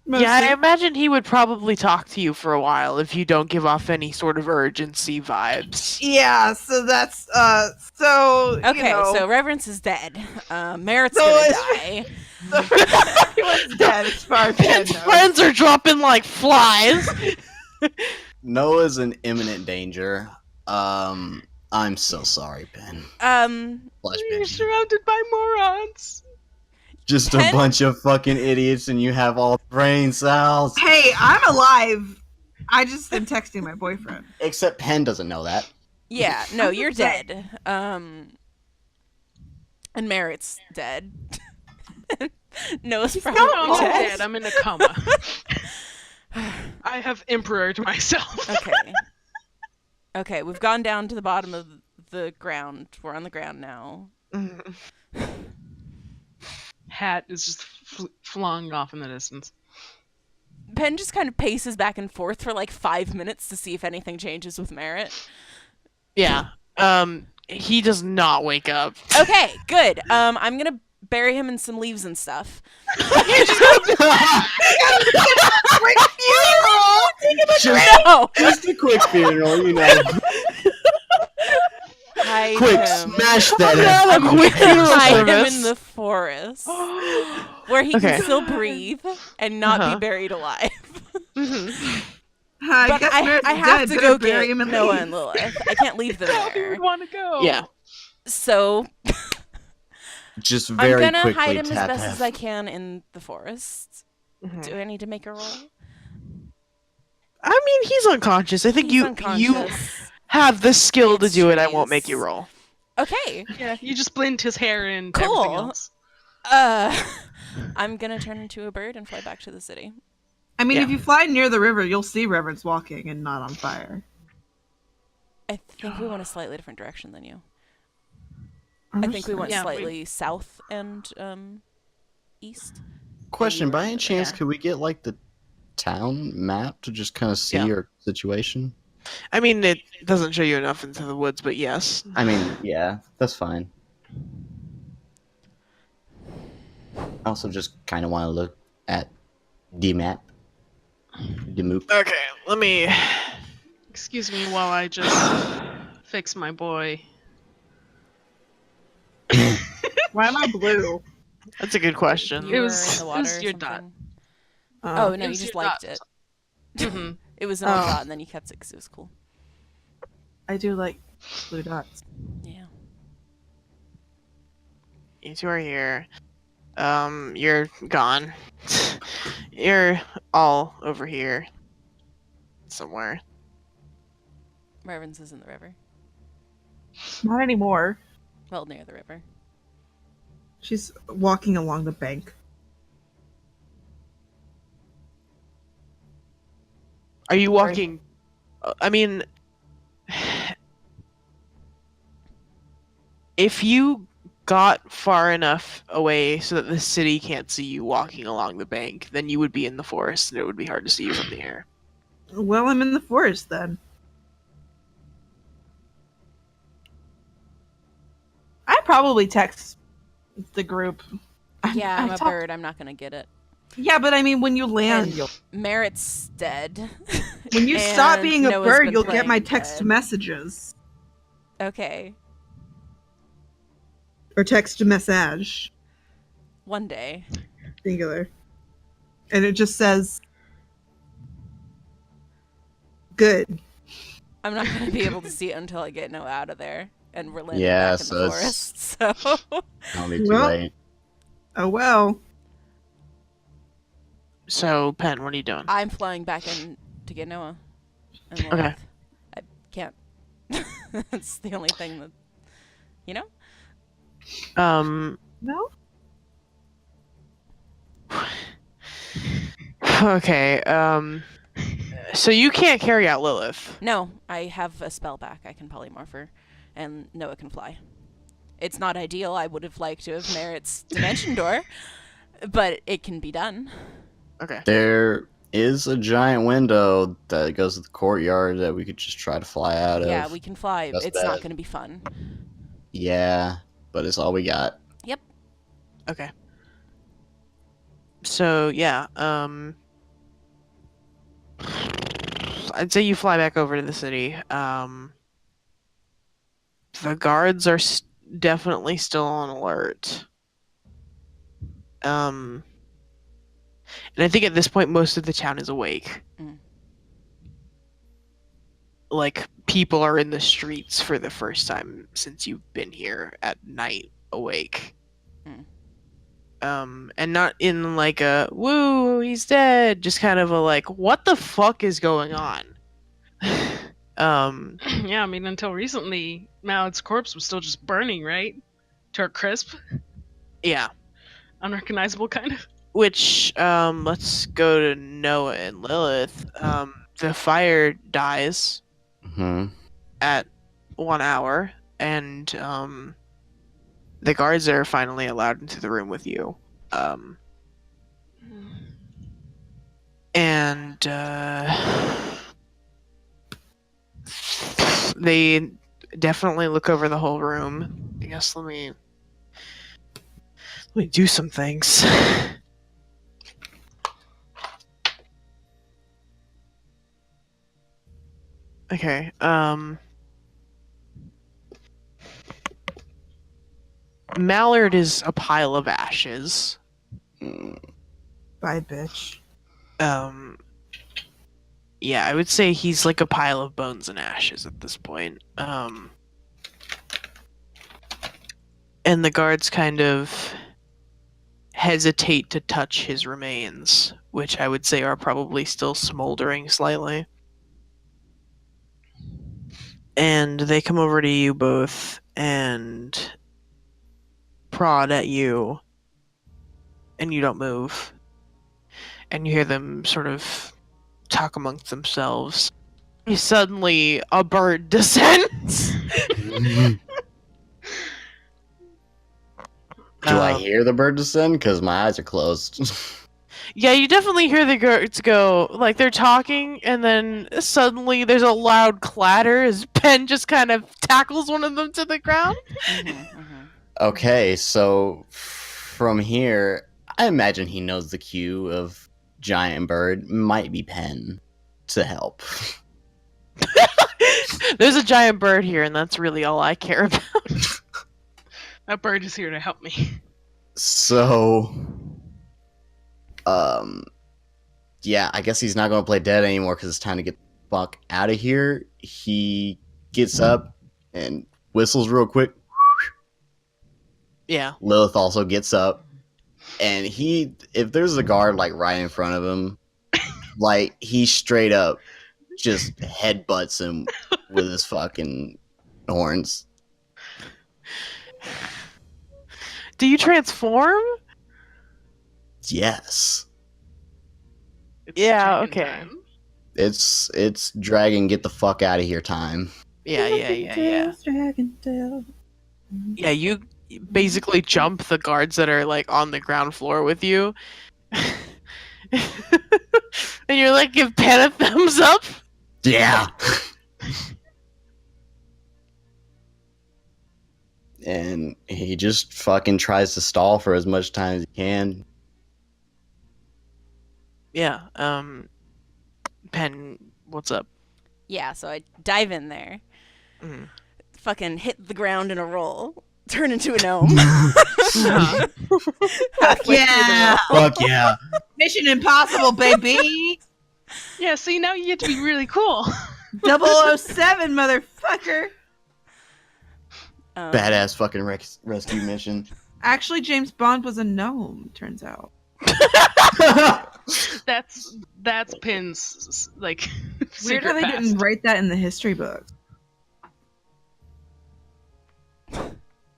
Yeah, I Mostly. imagine he would probably talk to you for a while if you don't give off any sort of urgency vibes. Yeah, so that's so Okay, you know, so Reverence is dead. Merit's So gonna it's- die. everyone's dead as far as I His know. friends are dropping like flies. Noah's in imminent danger. I'm so sorry, Ben. Slash You're Ben. surrounded by morons. Just a Pen- bunch of fucking idiots, and you have all brain cells. Hey, I'm alive. I just am texting my boyfriend. Except Penn doesn't know that. Yeah, no, you're Right. dead. And Merit's dead. Noah's No, probably I'm not dead. dead. I'm in a coma. I have emperored myself. Okay. Okay, we've gone down to the bottom of the ground. We're on the ground now. Hat is just flung off in the distance. Penn just kind of paces back and forth for like 5 minutes to see if anything changes with Merit. Yeah. He does not wake up. Okay, good. I'm gonna bury him in some leaves and stuff. just, No! just a quick funeral, you know. Hide Quick, him. smash that Have ass. a quick funeral Hide him service. in the forest. Where he Okay. can still breathe and not Uh-huh. be buried alive. I But guess I Meredith's have dead. to Better go bury get him in Noah leaves. and Lilith. I can't leave them How do you there. want to go? Yeah. So Just I'm very gonna quickly hide him as tap best F. as I can in the forest. Mhm. Do I need to make a roll? I mean, he's unconscious. I think He's you unconscious. have the skill to It's do it. I won't make trees. you roll. Okay. Yeah, you just blend his hair and Cool. everything else. I'm gonna turn into a bird and fly back to the city. I mean, Yeah. if you fly near the river, you'll see Reverence walking and not on fire. I think we went a slightly different direction than you. I think we went Yeah, slightly south and east. Question, by any Yeah. chance, could we get like the town map to just kind of see Yeah. our situation? I mean, it doesn't show you enough into the woods, but yes. I mean, yeah, that's fine. I also just kind of want to look at the map. The moop. Okay, let me. Excuse me while I just fix my boy. Why am I blue? That's a good question. You It were was- in the it water was or your dot. something? Oh, no, It you was just your liked dot. it. hmm It was an old Oh. dot, and then you kept it because it was cool. I do like blue dots. Yeah. You two are here. You're gone. You're all over here. Somewhere. Reverence is in the river. Not anymore. Well, near the river. She's walking along the bank. Are you walking? I mean, if you got far enough away so that the city can't see you walking along the bank, then you would be in the forest and it would be hard to see you from the air. Well, I'm in the forest then. probably text the group. Yeah, I'm a talked- bird. I'm not gonna get it. Yeah, but I mean, when you land, And you'll Merritt's dead. when you stop And being a Noah's bird, been you'll get my playing text dead. messages Okay, or text message one day. singular, and it just says good. I'm not gonna be able to see it until I get Noah out of there, and we're landing Yeah, back in so the it's- forest. So Don't be too Well- late. Oh well. So, Pen, what are you doing? I'm flying back in to get Noah. And Okay. Lilith. I can't. That's the only thing that, you know. No. Okay, so you can't carry out Lilith. No, I have a spell back. I can polymorph her, and Noah can fly. It's not ideal. I would have liked to have Merritt's dimension door, but it can be done. Okay. There is a giant window that goes to the courtyard that we could just try to fly out of. Yeah, we can fly. That's It's not bad. going to be fun. Yeah, but it's all we got. Yep. Okay. So, yeah, I'd say you fly back over to the city. The guards are definitely still on alert. And I think at this point most of the town is awake. Mm. Like, people are in the streets for the first time since you've been here at night awake. And not in like a, woo, he's dead, just kind of a like, what the fuck is going on? Yeah, I mean, until recently, Malik's corpse was still just burning, right? To a crisp, Yeah. unrecognizable kind of. Which, let's go to Noah and Lilith. The fire dies Hmm. at 1 hour, and, the guards are finally allowed into the room with you. And, they definitely look over the whole room. I guess let me do some things. Okay, Mallard is a pile of ashes. Bye, bitch. Yeah, I would say he's like a pile of bones and ashes at this point. And the guards kind of hesitate to touch his remains, which I would say are probably still smoldering slightly. And they come over to you both and prod at you, and you don't move. And you hear them sort of talk amongst themselves. Suddenly, a bird descends. Do I hear the bird descend? Because my eyes are closed. Yeah, you definitely hear the guards go, like, they're talking, and then suddenly there's a loud clatter as Ben just kind of tackles one of them to the ground. Okay, so from here, I imagine he knows the cue of giant bird might be Pen to help. There's a giant bird here, and that's really all I care about. That bird is here to help me. So, yeah, I guess he's not going to play dead anymore because it's time to get the fuck out of here. He gets up and whistles real quick. Yeah. Lilith also gets up, and if there's a guard like right in front of him, like he straight up just headbutts him with his fucking horns. Do you transform? Yes, It's Yeah, dragon okay. time. it's dragon get the fuck out of here time. Yeah. Yeah, you basically jump the guards that are, like, on the ground floor with you. And you're like, give Pen a thumbs up? Yeah. and he just fucking tries to stall for as much time as he can. Yeah. Pen, what's up? Yeah, so I dive in there, Mm. fucking hit the ground in a roll, turn into a gnome. Uh-huh. Halfway through the roll. Fuck yeah. Mission Impossible, baby. Yeah, see, now you get to be really cool. 007, motherfucker. Badass fucking rescue mission. Actually, James Bond was a gnome, turns out. That's Pin's like Weird secret how they past. didn't write that in the history books.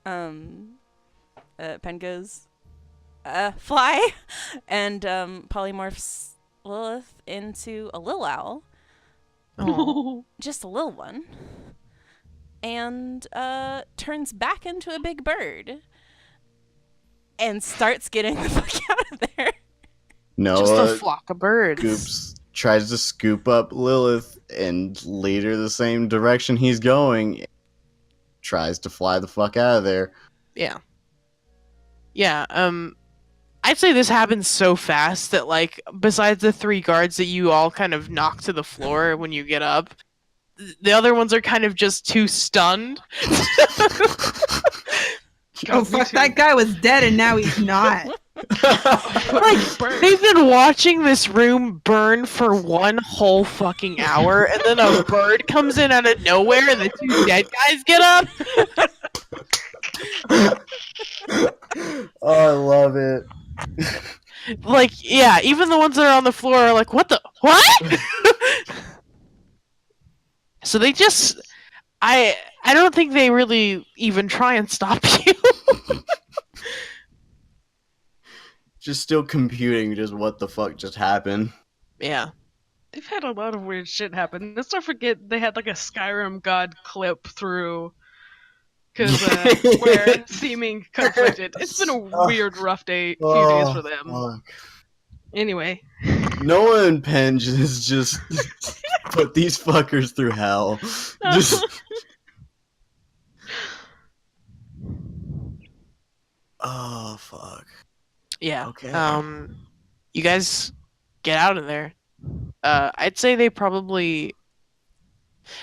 Pen goes, fly, and polymorphs Lilith into a lil owl, Oh. just a little one, and turns back into a big bird, and starts getting the fuck out of there. Just a Noah flock of birds. tries to scoop up Lilith and lead her the same direction he's going. Tries to fly the fuck out of there. Yeah. Yeah, I'd say this happens so fast that, like, besides the 3 guards that you all kind of knock to the floor when you get up, the other ones are kind of just too stunned. Oh, fuck, that guy was dead and now he's not. Like, they've been watching this room burn for 1 whole fucking hour, and then a bird comes in out of nowhere and the 2 dead guys get up. Oh, I love it. Like, yeah, even the ones that are on the floor are like, what? So they just... I don't think they really even try and stop you. Just still computing just what the fuck just happened. Yeah. They've had a lot of weird shit happen. Let's not forget they had like a Skyrim god clip through because where seeming conflicted. It's been a weird, rough few days for them. Fuck. Anyway, Noah and Penn just put these fuckers through hell. Just. Oh fuck. Yeah. Okay. You guys get out of there. I'd say they probably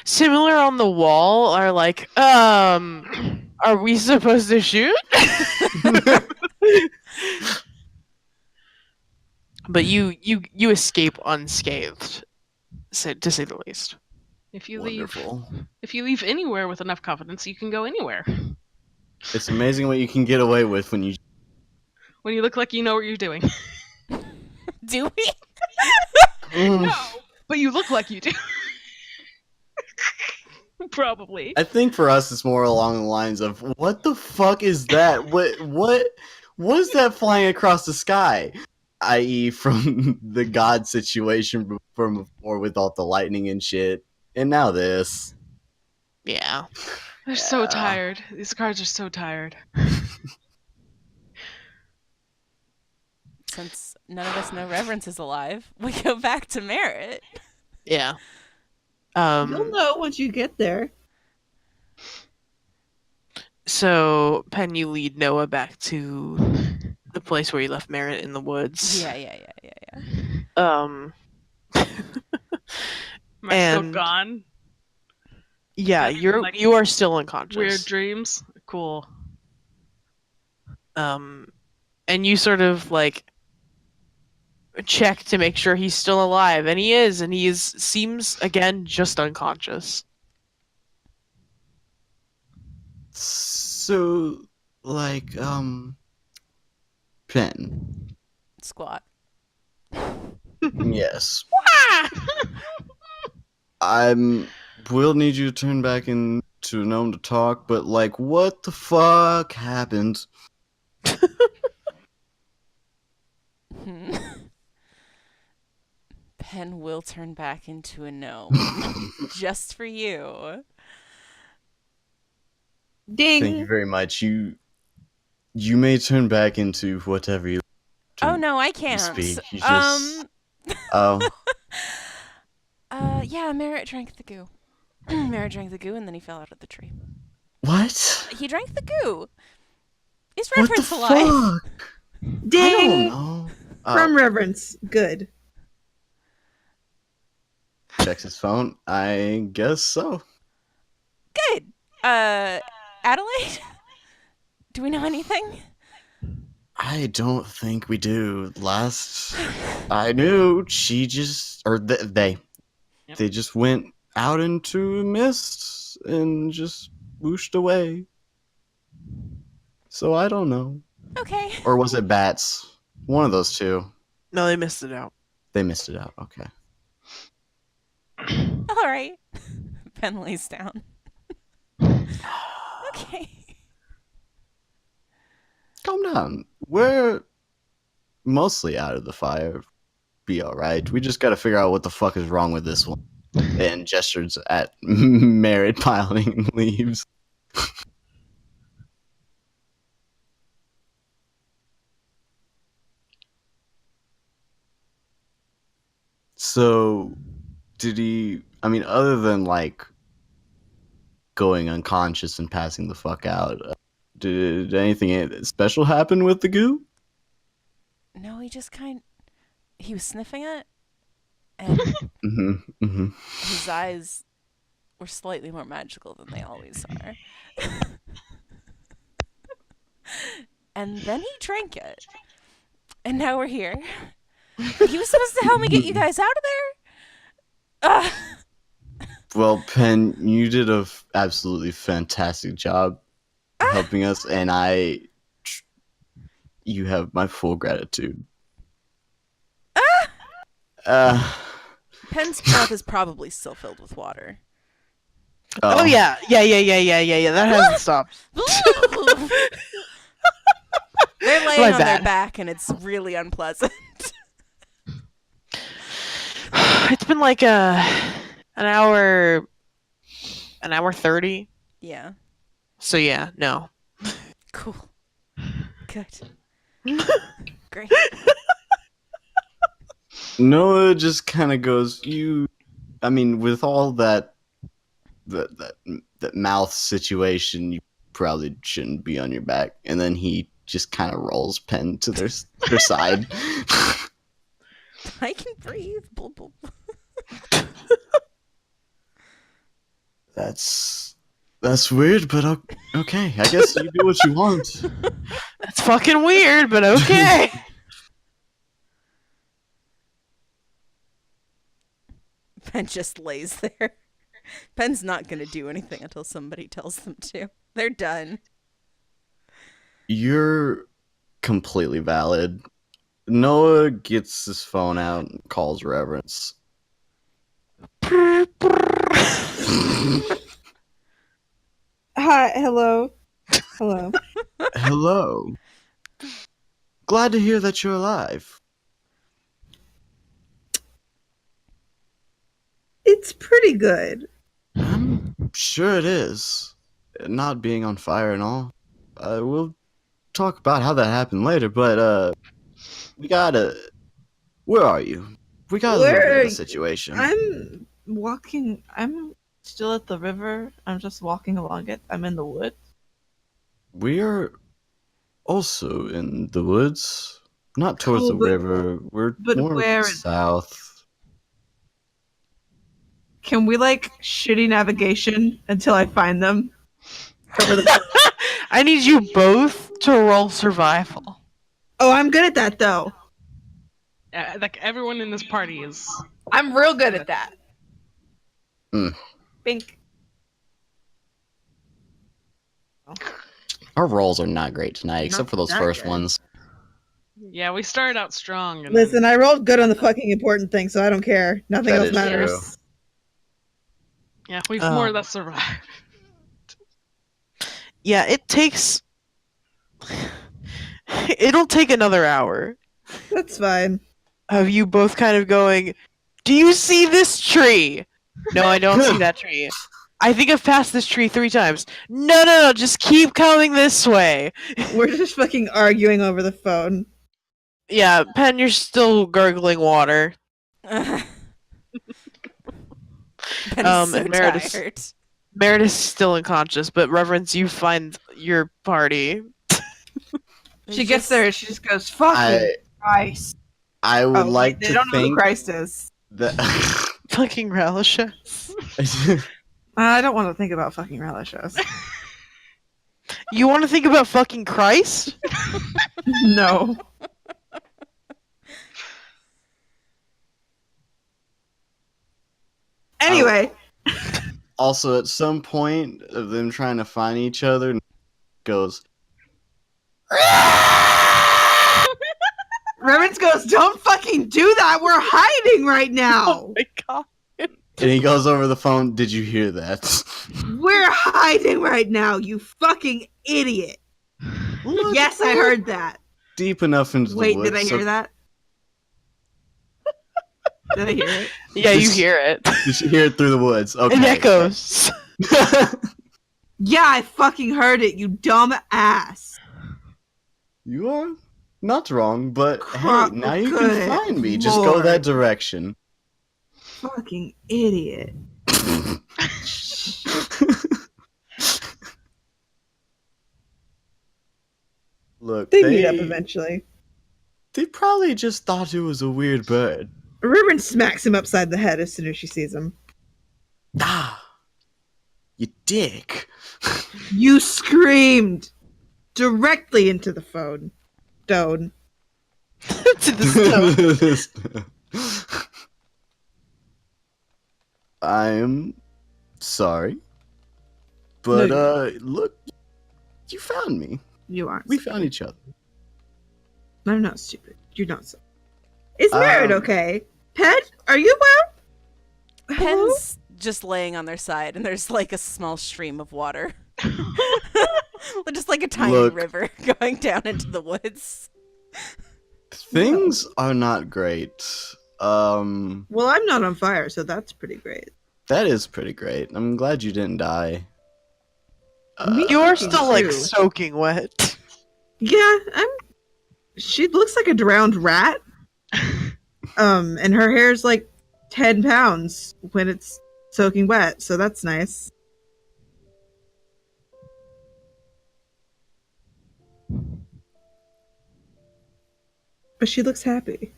similar on the wall are like, are we supposed to shoot? But you escape unscathed, to say the least. if you Wonderful. leave anywhere with enough confidence, you can go anywhere. It's amazing what you can get away with when you. When you look like you know what you're doing. Do we? No, but you look like you do. Probably. I think for us, it's more along the lines of, "What the fuck is that? What is that flying across the sky?" I.e., from the god situation from before with all the lightning and shit, and now this. Yeah. They're so tired. These guards are so tired. Since none of us know Reverence is alive, we go back to Merritt. Yeah. You'll know once you get there. So Penn, you lead Noah back to the place where you left Merritt in the woods. Yeah. Am I still And- gone? Yeah, Having, like, you are still unconscious. Weird dreams? Cool. And you sort of like check to make sure he's still alive, and he is, and seems again just unconscious. So, like, Penn. Squat. Yes. We'll need you to turn back into a gnome to talk, but like, what the fuck happened? Pen will turn back into a gnome. Just for you. Ding. Thank you very much. You may turn back into whatever you. Oh no, I can't. Speak. You just. Yeah, Merritt drank the goo. Merritt drank the goo and then he fell out of the tree. What? He drank the goo. Is What the Reverence alive? fuck? Ding! I don't know. From Reverence. Good. Checks his phone. I guess so. Good. Adelaide? Do we know anything? I don't think we do. Last I knew, she just they Yep. they just went out into a mist and just whooshed away. So I don't know. Okay. Or was it bats? One of those two. No, they missed it out. They missed it out. Okay. All right. Pen lays down. Okay. Calm down. We're mostly out of the fire. Be alright. We just gotta figure out what the fuck is wrong with this one. And gestures at Merritt piling leaves. So, did he? I mean, other than like going unconscious and passing the fuck out, did anything special happen with the goo? No, he was sniffing it, and Mm-hmm. Mm-hmm. his eyes were slightly more magical than they always are. And then he drank it. And now we're here. He was supposed to help me get you guys out of there. Well, Penn, you did a absolutely fantastic job helping us, and you have my full gratitude. Penn's mouth is probably still filled with water. Oh yeah. That hasn't stopped. They're laying My on their bad. back, and it's really unpleasant. It's been like an hour 30. Yeah. So yeah, no. Cool. Good. Great. Noah just kind of goes, I mean, with all that mouth situation, you probably shouldn't be on your back. And then he just kind of rolls Penn to their side. I can breathe. Blah, blah, blah. That's weird, but okay. I guess you do what you want. That's fucking weird, but okay. Penn just lays there. Penn's not going to do anything until somebody tells them to. They're done. You're completely valid. Noah gets his phone out and calls Reverence. Hi, hello. Hello. Hello. Glad to hear that you're alive. It's pretty good. I'm sure it is. Not being on fire and all. We'll talk about how that happened later, but we gotta. Where are you? We got a little bit of a situation. I'm still at the river. I'm just walking along it. I'm in the woods. We are also in the woods, not towards Cool, the but- river. We're but more where- south. Can we shitty navigation until I find them? Cover the- I need you both to roll survival. Oh, I'm good at that though. Like everyone in this party is. I'm real good at that. Bink. Our rolls are not great tonight, except for those that first good. ones. Yeah, we started out strong. And Listen, I rolled good on the fucking important thing, so I don't care. Nothing That else is matters. true. yeah, we've more or less survived. Yeah, it takes. It'll take another hour That's fine. of you both kind of going, "Do you see this tree?" No, I don't see that tree. I think I've passed this tree 3 times. No, just keep coming this way. We're just fucking arguing over the phone. Yeah, Pen, you're still gargling water. Penn's so and Meredith- tired. Merit is still unconscious, but Reverence, you find your party. She gets there and she just goes, fucking Christ. I would like they to don't know who think Christ is. that Fucking Ralishaz. I don't want to think about fucking Ralishaz. You want to think about fucking Christ? No. Anyway. also at some point of them trying to find each other goes Reverence goes, don't fucking do that. We're hiding right now. Oh my god. and he goes over the phone. Did you hear that? We're hiding right now, you fucking idiot. Look, Yes, I heard that. deep enough into the Wait, woods. did I hear that? Did I hear it? Yeah, you hear it. Did you hear it through the woods? Okay. It echoes. Yeah, I fucking heard it, you dumb ass. You are not wrong, but Crap, hey, now you good can find me. Just go lord. that direction. Fucking idiot. Look, They meet up eventually. They probably just thought it was a weird bird. Reverend smacks him upside the head as soon as she sees him. Ah, you dick. You screamed directly into the phone. Stone. To the stone. I'm sorry. But No, look, you found me. You aren't. We found each other. I'm not stupid. You're not so. Is Merit okay? Pet, are you well? Hello? Pen's just laying on their side, and there's like a small stream of water. Just like a tiny Look. river going down into the woods. Things are not great. Well, I'm not on fire, so that's pretty great. That is pretty great. I'm glad you didn't die. Me You're fucking still like too. soaking wet. Yeah, she looks like a drowned rat. And her hair's like 10 pounds when it's soaking wet, so that's nice. But she looks happy.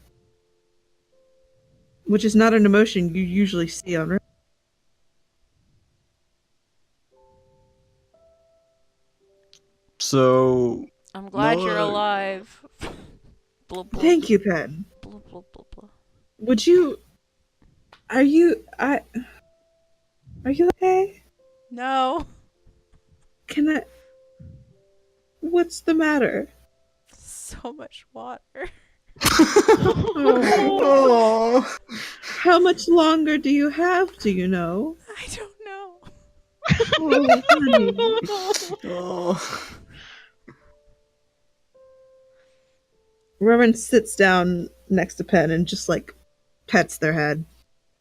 Which is not an emotion you usually see on her. So I'm glad you're No. alive. Blah, blah, Thank you, Pen. blah, blah, blah, blah. Would you... Are you okay? No. Can I... What's the matter? So much water. Oh. How much longer do you have, do you know? I don't know. Oh, honey. Oh. Reverend sits down next to Pen and just like pets their head.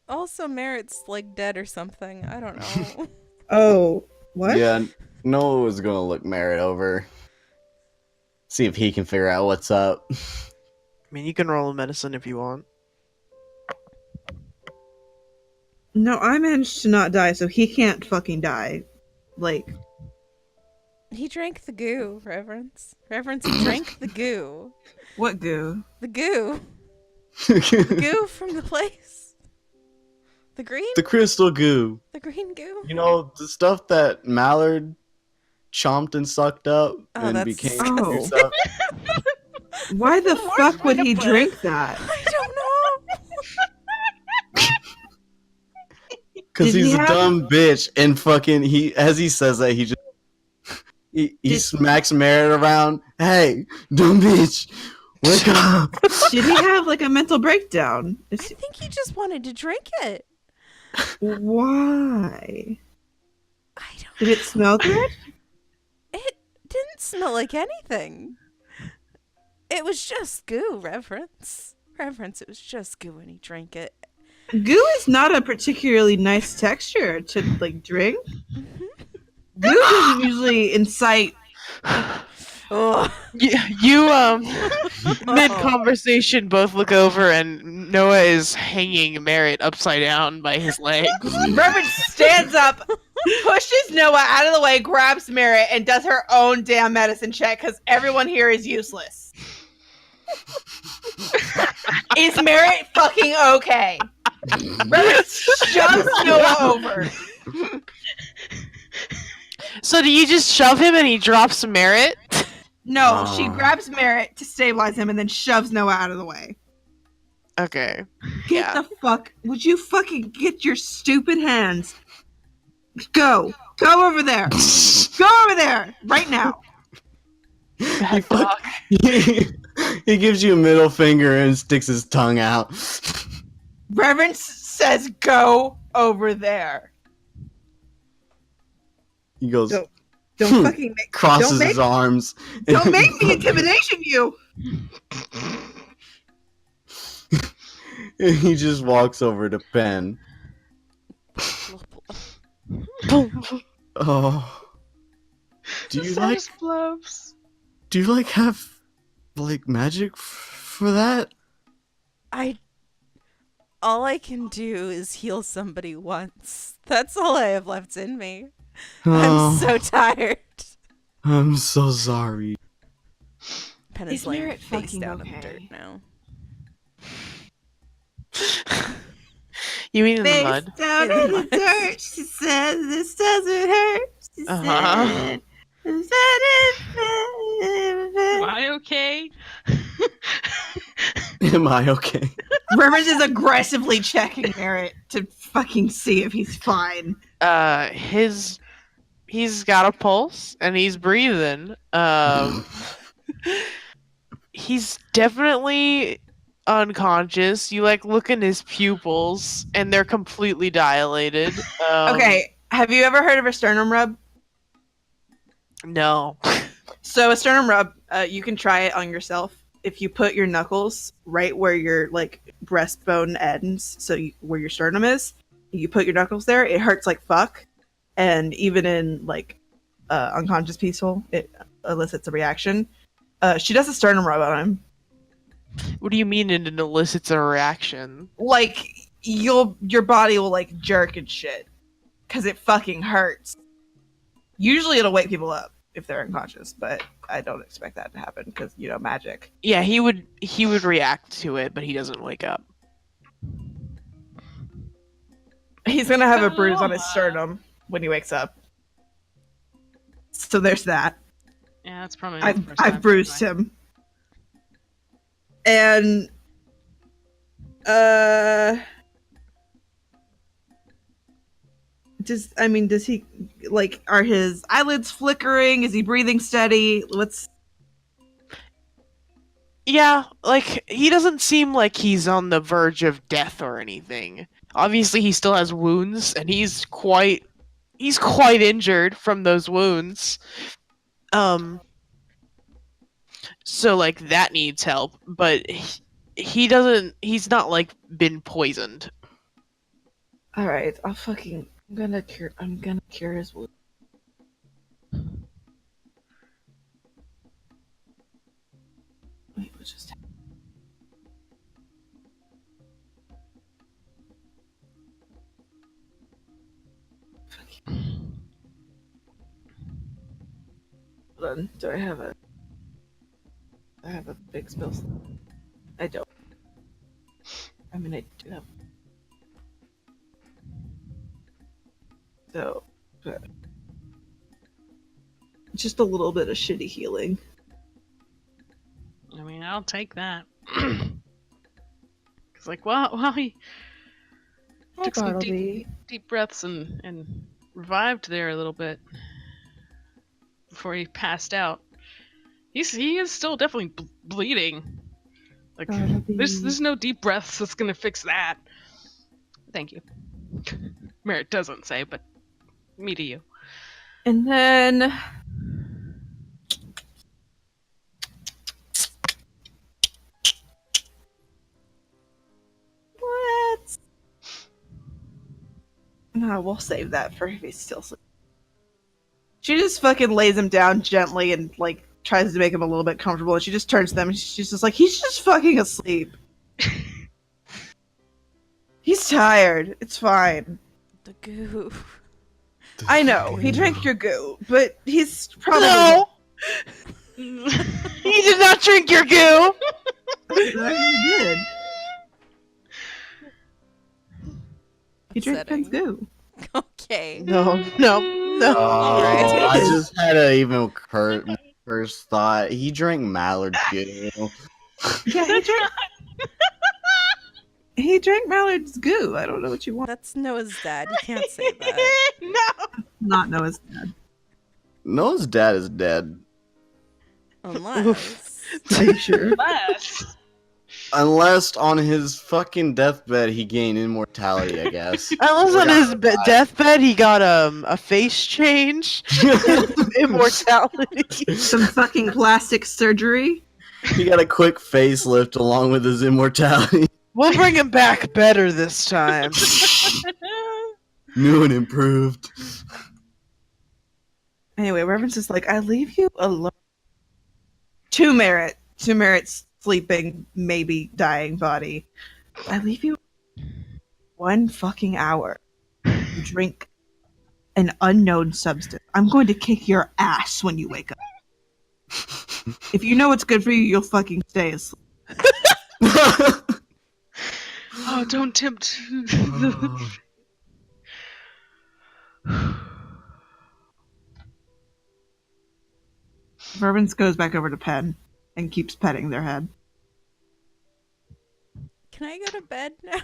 Also, Merit's like dead or something. I don't know. Oh, what? Yeah, Noah was gonna look Merritt over. See if he can figure out what's up. I mean, you can roll a medicine if you want. No, I managed to not die, so he can't fucking die. Like, He drank the goo, Reverence. Reverence, he drank the goo. what goo? The goo. The goo from the place. The green? The crystal goo. The green goo? You know, the stuff that Mallard chomped and sucked up Oh, and that's became disgusting. weird stuff. Why the fuck would he drink that? I don't know. Because Did he he's a have- dumb bitch and fucking as he says that he just he Did- smacks Merritt around. Hey, dumb bitch, wake up. Did he have like a mental breakdown? I think he just wanted to drink it. Why? I don't Did it smell good? It didn't smell like anything. It was just goo, Reverence. Reverence, it was just goo and he drank it. Goo is not a particularly nice texture to like drink. Goo doesn't usually incite. Oh. You mid conversation both look over and Noah is hanging Merritt upside down by his legs. Reverend stands up pushes Noah out of the way, grabs Merritt, and does her own damn medicine check because everyone here is useless. Is Merritt fucking okay? Reverence shoves Noah over. So do you just shove him and he drops Merit? No, she grabs Merritt to stabilize him and then shoves Noah out of the way. Okay. Get the fuck. Would you fucking get your stupid hands? Go. Go over there. Go over there. Right now. Bad dog. He gives you a middle finger and sticks his tongue out. Reverence says go over there. He goes, Don't fucking make crosses his arms. Don't make me intimidation you. He just walks over to Pen. Oh. Do you have like magic for that? All I can do is heal somebody once. That's all I have left in me. I'm so tired. I'm so sorry. Pen is laying face down in the dirt now. You mean in the Face mud? down in the dirt. She says this doesn't hurt. She said, Am I okay? Am I okay? Reverence is aggressively checking Merritt to fucking see if he's fine. He's got a pulse and he's breathing. He's definitely unconscious. You like look in his pupils and they're completely dilated. Okay, have you ever heard of a sternum rub? No. So a sternum rub, you can try it on yourself. If you put your knuckles right where your like breastbone ends, so where your sternum is, you put your knuckles there. It hurts like fuck, and even in like unconscious people, it elicits a reaction. She does a sternum rub on him. What do you mean it elicits a reaction? Like your body will like jerk and shit because it fucking hurts. Usually it'll wake people up if they're unconscious, but I don't expect that to happen because magic. Yeah, he would react to it, but he doesn't wake up. He's gonna have a bruise on his sternum when he wakes up. So there's that. Yeah, that's probably. I've bruised him. And does he like, are his eyelids flickering? Is he breathing steady? Yeah, like he doesn't seem like he's on the verge of death or anything. Obviously he still has wounds and he's quite injured from those wounds. So like that needs help, but he's not like been poisoned. All right, I'm gonna cure his wound. Wait, what just happened? Hold on, do I have a big spell slot? I don't. I mean, I do have. So, just a little bit of shitty healing. I mean, I'll take that. Cause like, well, he took some deep breaths and revived there a little bit before he passed out. He is still definitely bleeding. Like, there's no deep breaths that's gonna fix that. Thank you. Merritt doesn't say, but me to you. And then what? No, we'll save that for if he's still sleeping. She just fucking lays him down gently and like tries to make him a little bit comfortable, and she just turns to them and she's just like, he's just fucking asleep. He's tired. It's fine. The goo. I know, he drank your goo, but he's probably... No! He did not drink your goo! He did. He drank Upsetting. Pen's goo. Okay. No. Alright. I just had an even first thought. He drank Mallard goo. Yeah, he drank Mallard's goo. I don't know what you want. That's Noah's dad. You can't say that. No. Not Noah's dad. Noah's dad is dead. Unless. Are you sure? Less. Unless on his fucking deathbed he gained immortality, I guess. Unless on his deathbed he got a face change, immortality. Some fucking plastic surgery. He got a quick facelift along with his immortality. We'll bring him back better this time. New and improved. Anyway, Reverence is like, I leave you alone. To Merritt's sleeping, maybe dying body. I leave you 1 fucking hour to drink an unknown substance. I'm going to kick your ass when you wake up. If you know what's good for you, you'll fucking stay asleep. Oh, don't tempt. Reverence goes back over to Penn and keeps petting their head. Can I go to bed now?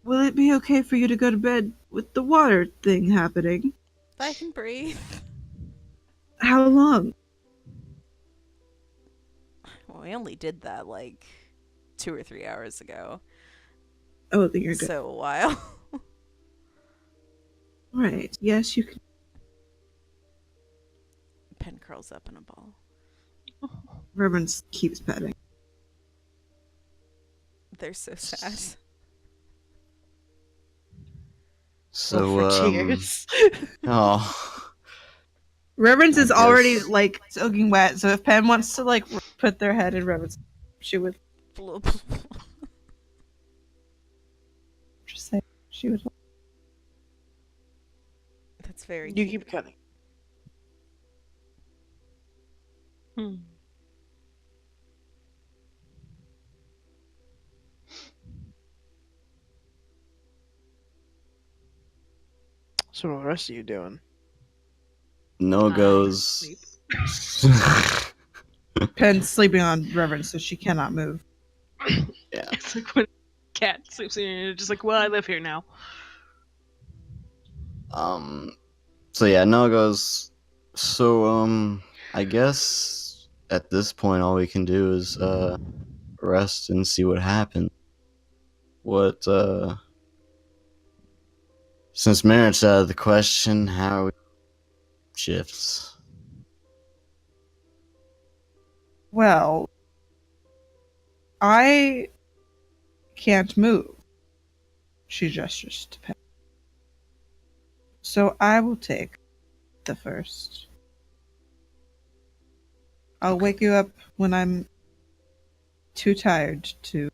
Will it be okay for you to go to bed with the water thing happening? If I can breathe. How long? Well, we only did that like 2 or 3 hours ago. Oh, then you're good. So a while. Right. Yes, you can. Pen curls up in a ball. Reverence keeps petting. They're so sad. So, for tears. Oh. Reverence is I already guess. like soaking wet, so if Penn wants to like put their head in Reverence, she would just say she would. That's very You cute. keep cutting. So what the rest of you doing? No goes. Sleep. Penn's sleeping on Reverence, so she cannot move. Yeah. It's like when a cat sleeps and you're just like, well, I live here now. So yeah, Noah goes. So I guess at this point all we can do is rest and see what happens. What since Merritt's out of the question, how are we shifts? Well, I can't move. She gestures to Penn. So I will take the first. I'll wake you up when I'm too tired to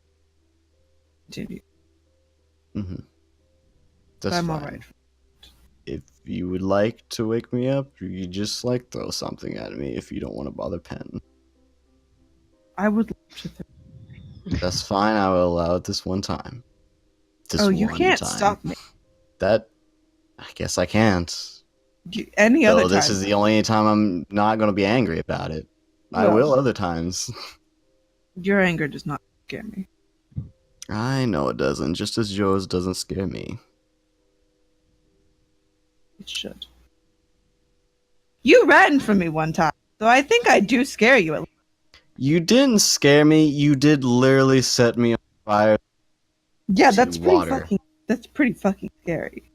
continue. Mm-hmm. That's I'm fine. alright. If you would like to wake me up, you just like throw something at me if you don't want to bother Penn. I would love to. That's fine. I will allow it this one time. This You one can't time. stop me. That I guess I can't. Any other So time. this is the only time I'm not going to be angry about it. I Well. will other times. Your anger does not scare me. I know it doesn't, just as yours doesn't scare me. It should. You ran from me one time, so I think I do scare you. You didn't scare me. You did literally set me on fire. Yeah, To that's pretty water. fucking. That's pretty fucking scary.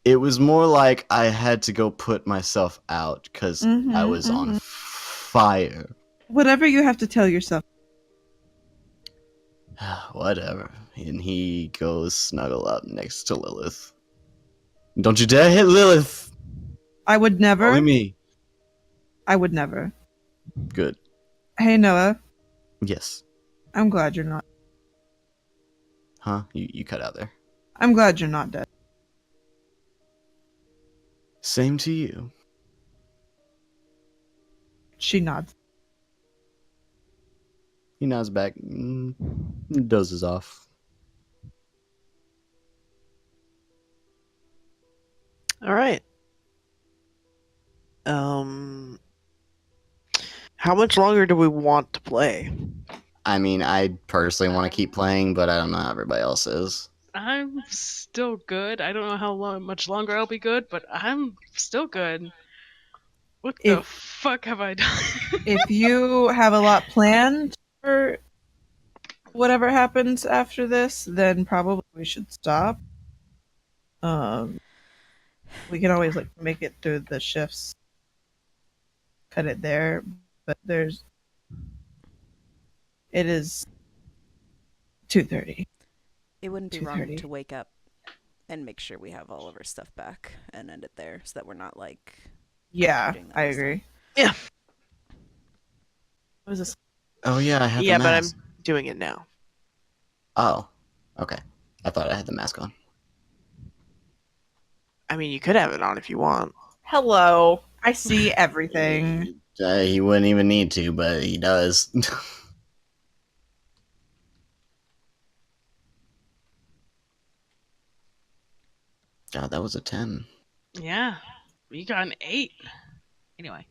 It was more like I had to go put myself out because I was on fire. Whatever you have to tell yourself. Whatever. And he goes snuggle up next to Lilith. Don't you dare hit Lilith! I would never. Only me. I would never. Good. Hey Noah, Yes. I'm glad you're not. Huh? You cut out there. I'm glad you're not dead. Same to you. She nods. He nods back, dozes off. All right. How much longer do we want to play? I mean, I personally want to keep playing, but I don't know how everybody else is. I'm still good. I don't know how much longer I'll be good, but I'm still good. What the If fuck have I done? if you have a lot planned for whatever happens after this, then probably we should stop. We can always like make it through the shifts, cut it there, but it is 2:30. It wouldn't be wrong 2:30. to wake up and make sure we have all of our stuff back and end it there so that we're not like. Yeah, doing that I next time. agree. Yeah. What is this? Oh yeah, I have Yeah, the but I'm mask. doing it now. Oh, okay. I thought I had the mask on. I mean, you could have it on if you want. Hello. I see everything. He wouldn't even need to, but he does. God, that was a 10. Yeah, you got an 8. Anyway,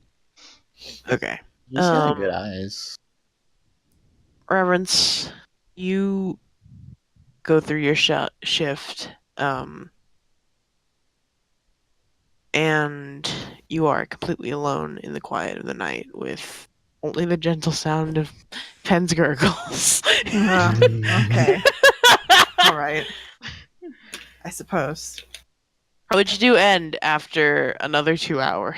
Okay. He's got good eyes. Reverence, you go through your shift, and you are completely alone in the quiet of the night with only the gentle sound of Pen's gurgles. Okay. All right. I suppose. Which do end after another 2 hours.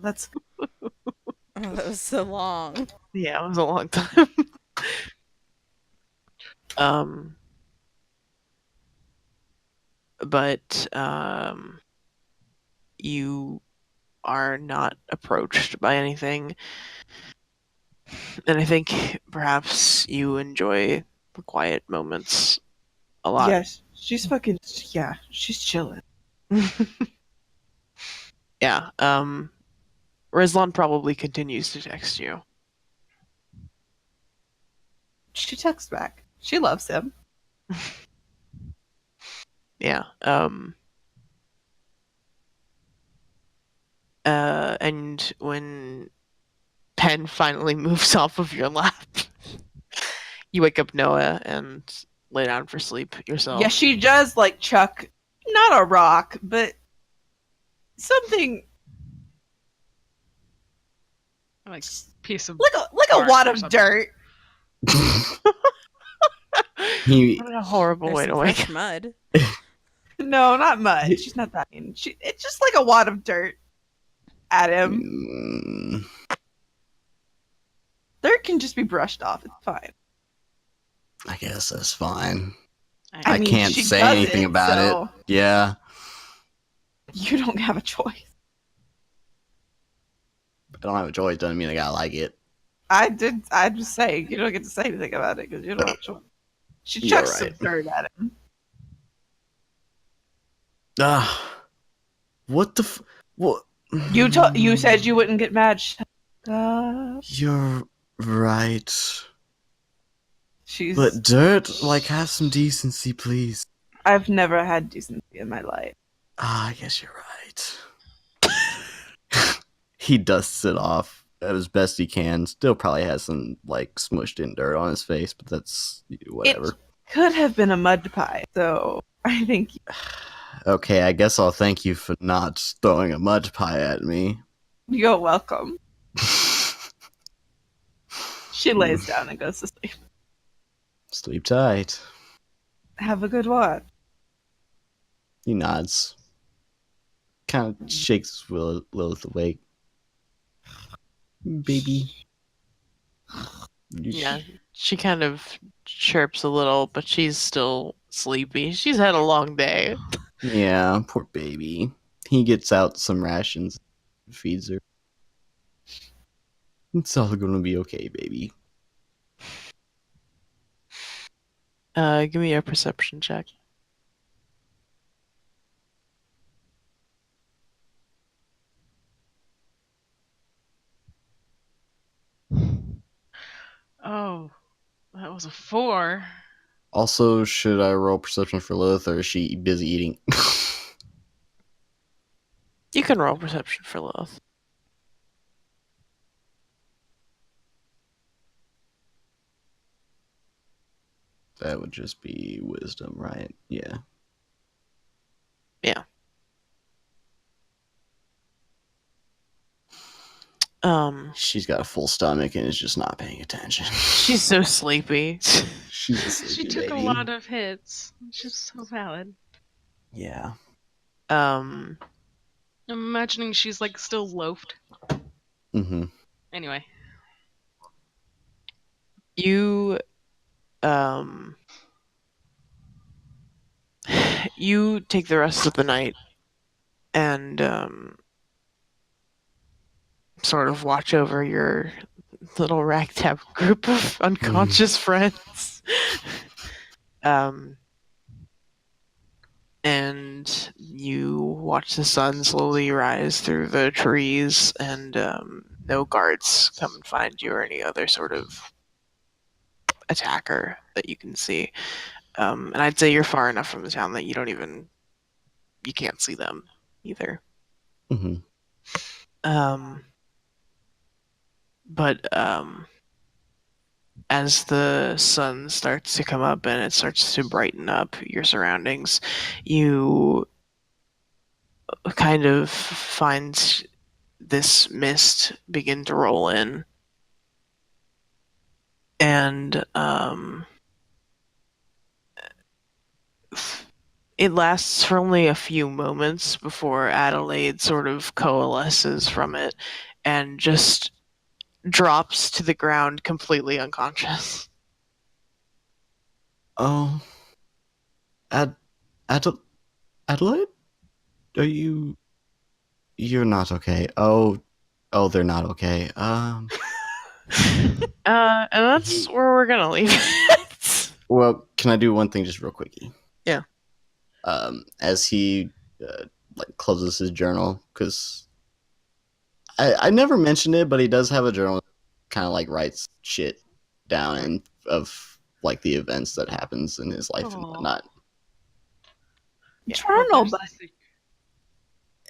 Let's. Oh, that was so long. Yeah, it was a long time. But you are not approached by anything. And I think perhaps you enjoy the quiet moments a lot. Yes, she's fucking. Yeah, she's chilling. Yeah. Rizlan probably continues to text you. She texts back. She loves him. Yeah. And when Pen finally moves off of your lap, you wake up Noah and lay down for sleep yourself. Yeah, she does like chuck, not a rock, but something like piece of like a bark wad or of something. dirt. What a horrible There's way to some wake fresh up. mud. No, not mud. She's not that mean. It's just like a wad of dirt at him. Dirt can just be brushed off. It's fine. I guess that's fine. I I mean, can't she say does anything it, about so it. Yeah. you don't have a choice. I don't have a choice, doesn't mean I gotta like it. I'm just saying, you don't get to say anything about it because you don't have a choice. She You're chucks some right. dirt at him. What the what? You said you wouldn't get mad. Shut up. You're right. She's. But dirt, like, have some decency, please. I've never had decency in my life. I guess you're right. He dusts it off as best he can. Still probably has some, like, smushed in dirt on his face, but that's whatever. It could have been a mud pie, so I think Okay, I guess I'll thank you for not throwing a mud pie at me. you're welcome. She lays down and goes to sleep. Sleep tight. Have a good watch. He nods. Kind of shakes Lilith awake. Baby. Yeah, she kind of chirps a little, but she's still sleepy. She's had a long day. Yeah, poor baby. He gets out some rations, feeds her. It's all gonna be okay, baby. Give me a perception check. That was a 4. Also, should I roll perception for Lilith, or is she busy eating? You can roll perception for Lilith. That would just be wisdom, right? Yeah. Yeah. She's got a full stomach and is just not paying attention. She's so sleepy. She's a She sleepy took lady. a lot of hits, which is so valid. Yeah. I'm imagining she's like still loafed. Mm-hmm. Anyway. You you take the rest of the night and sort of watch over your little ragtag group of unconscious friends. And you watch the sun slowly rise through the trees, and no guards come and find you or any other sort of attacker that you can see. And I'd say you're far enough from the town that you can't see them either. Mm-hmm. But as the sun starts to come up and it starts to brighten up your surroundings, you kind of find this mist begin to roll in. And it lasts for only a few moments before Adelaide sort of coalesces from it and just drops to the ground completely unconscious. Oh. Adelaide? Are you... You're not okay. Oh, they're not okay. And that's where we're gonna leave it. Well, can I do one thing just real quickie? Yeah. As he like closes his journal, because I never mentioned it, but he does have a journal, kind of like writes shit down and of like the events that happens in his life and Aw. whatnot. Journal, but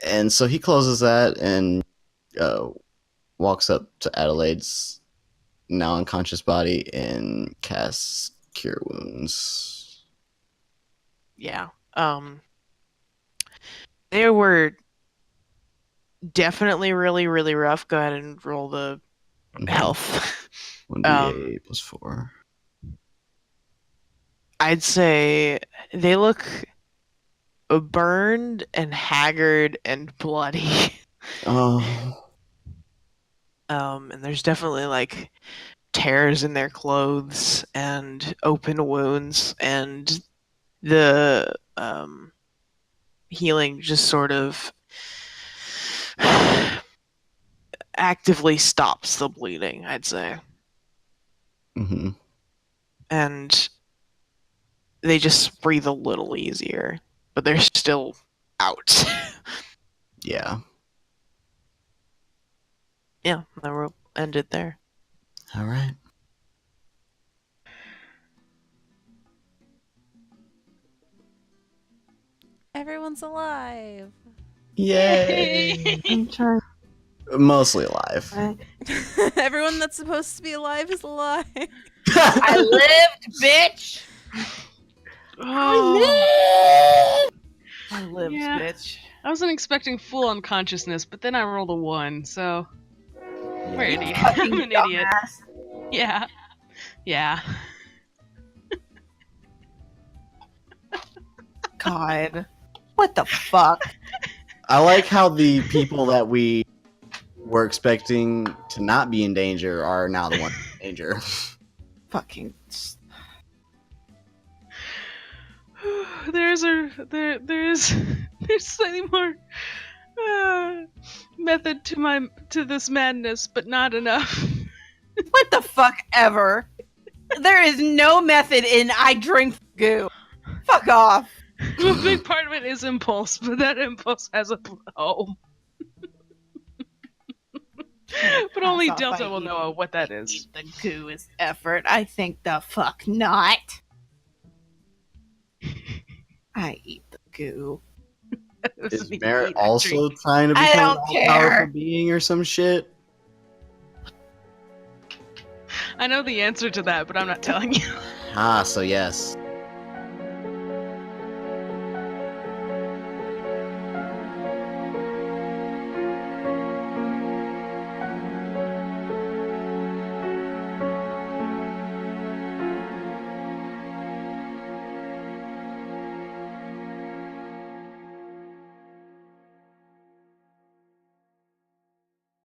And so he closes that and walks up to Adelaide's now unconscious body and casts Cure Wounds. Yeah. They were definitely really, really rough. Go ahead and roll the health. 1d8 plus 4. I'd say they look burned and haggard and bloody. Oh. And there's definitely like tears in their clothes and open wounds, and the healing just sort of actively stops the bleeding, I'd say. Mm-hmm. And they just breathe a little easier, but they're still out. Yeah. Yeah, then we'll end it there. All right. Everyone's alive. Yay! I'm trying. Mostly alive. Everyone that's supposed to be alive is alive. I lived, bitch. Oh, I lived, Yeah. bitch. I wasn't expecting full unconsciousness, but then I rolled a 1, so we're Yeah. idiots. Fucking I'm an idiot. dumbass. Yeah. Yeah. God, what the fuck? I like how the people that we were expecting to not be in danger are now the ones in danger. Fucking. There's slightly more method to this madness, but not enough. What the fuck ever? There is no method in I drink goo. Fuck off. A big part of it is impulse, but that impulse has a home. But only Pass off Delta by will know what that is. The goo is effort. I think the fuck not. I eat the goo. Is Doesn't even Merritt eat, I also drink. trying to I become an don't all-powerful care. being or some shit? I know the answer to that, but I'm not telling you. Ah, so yes.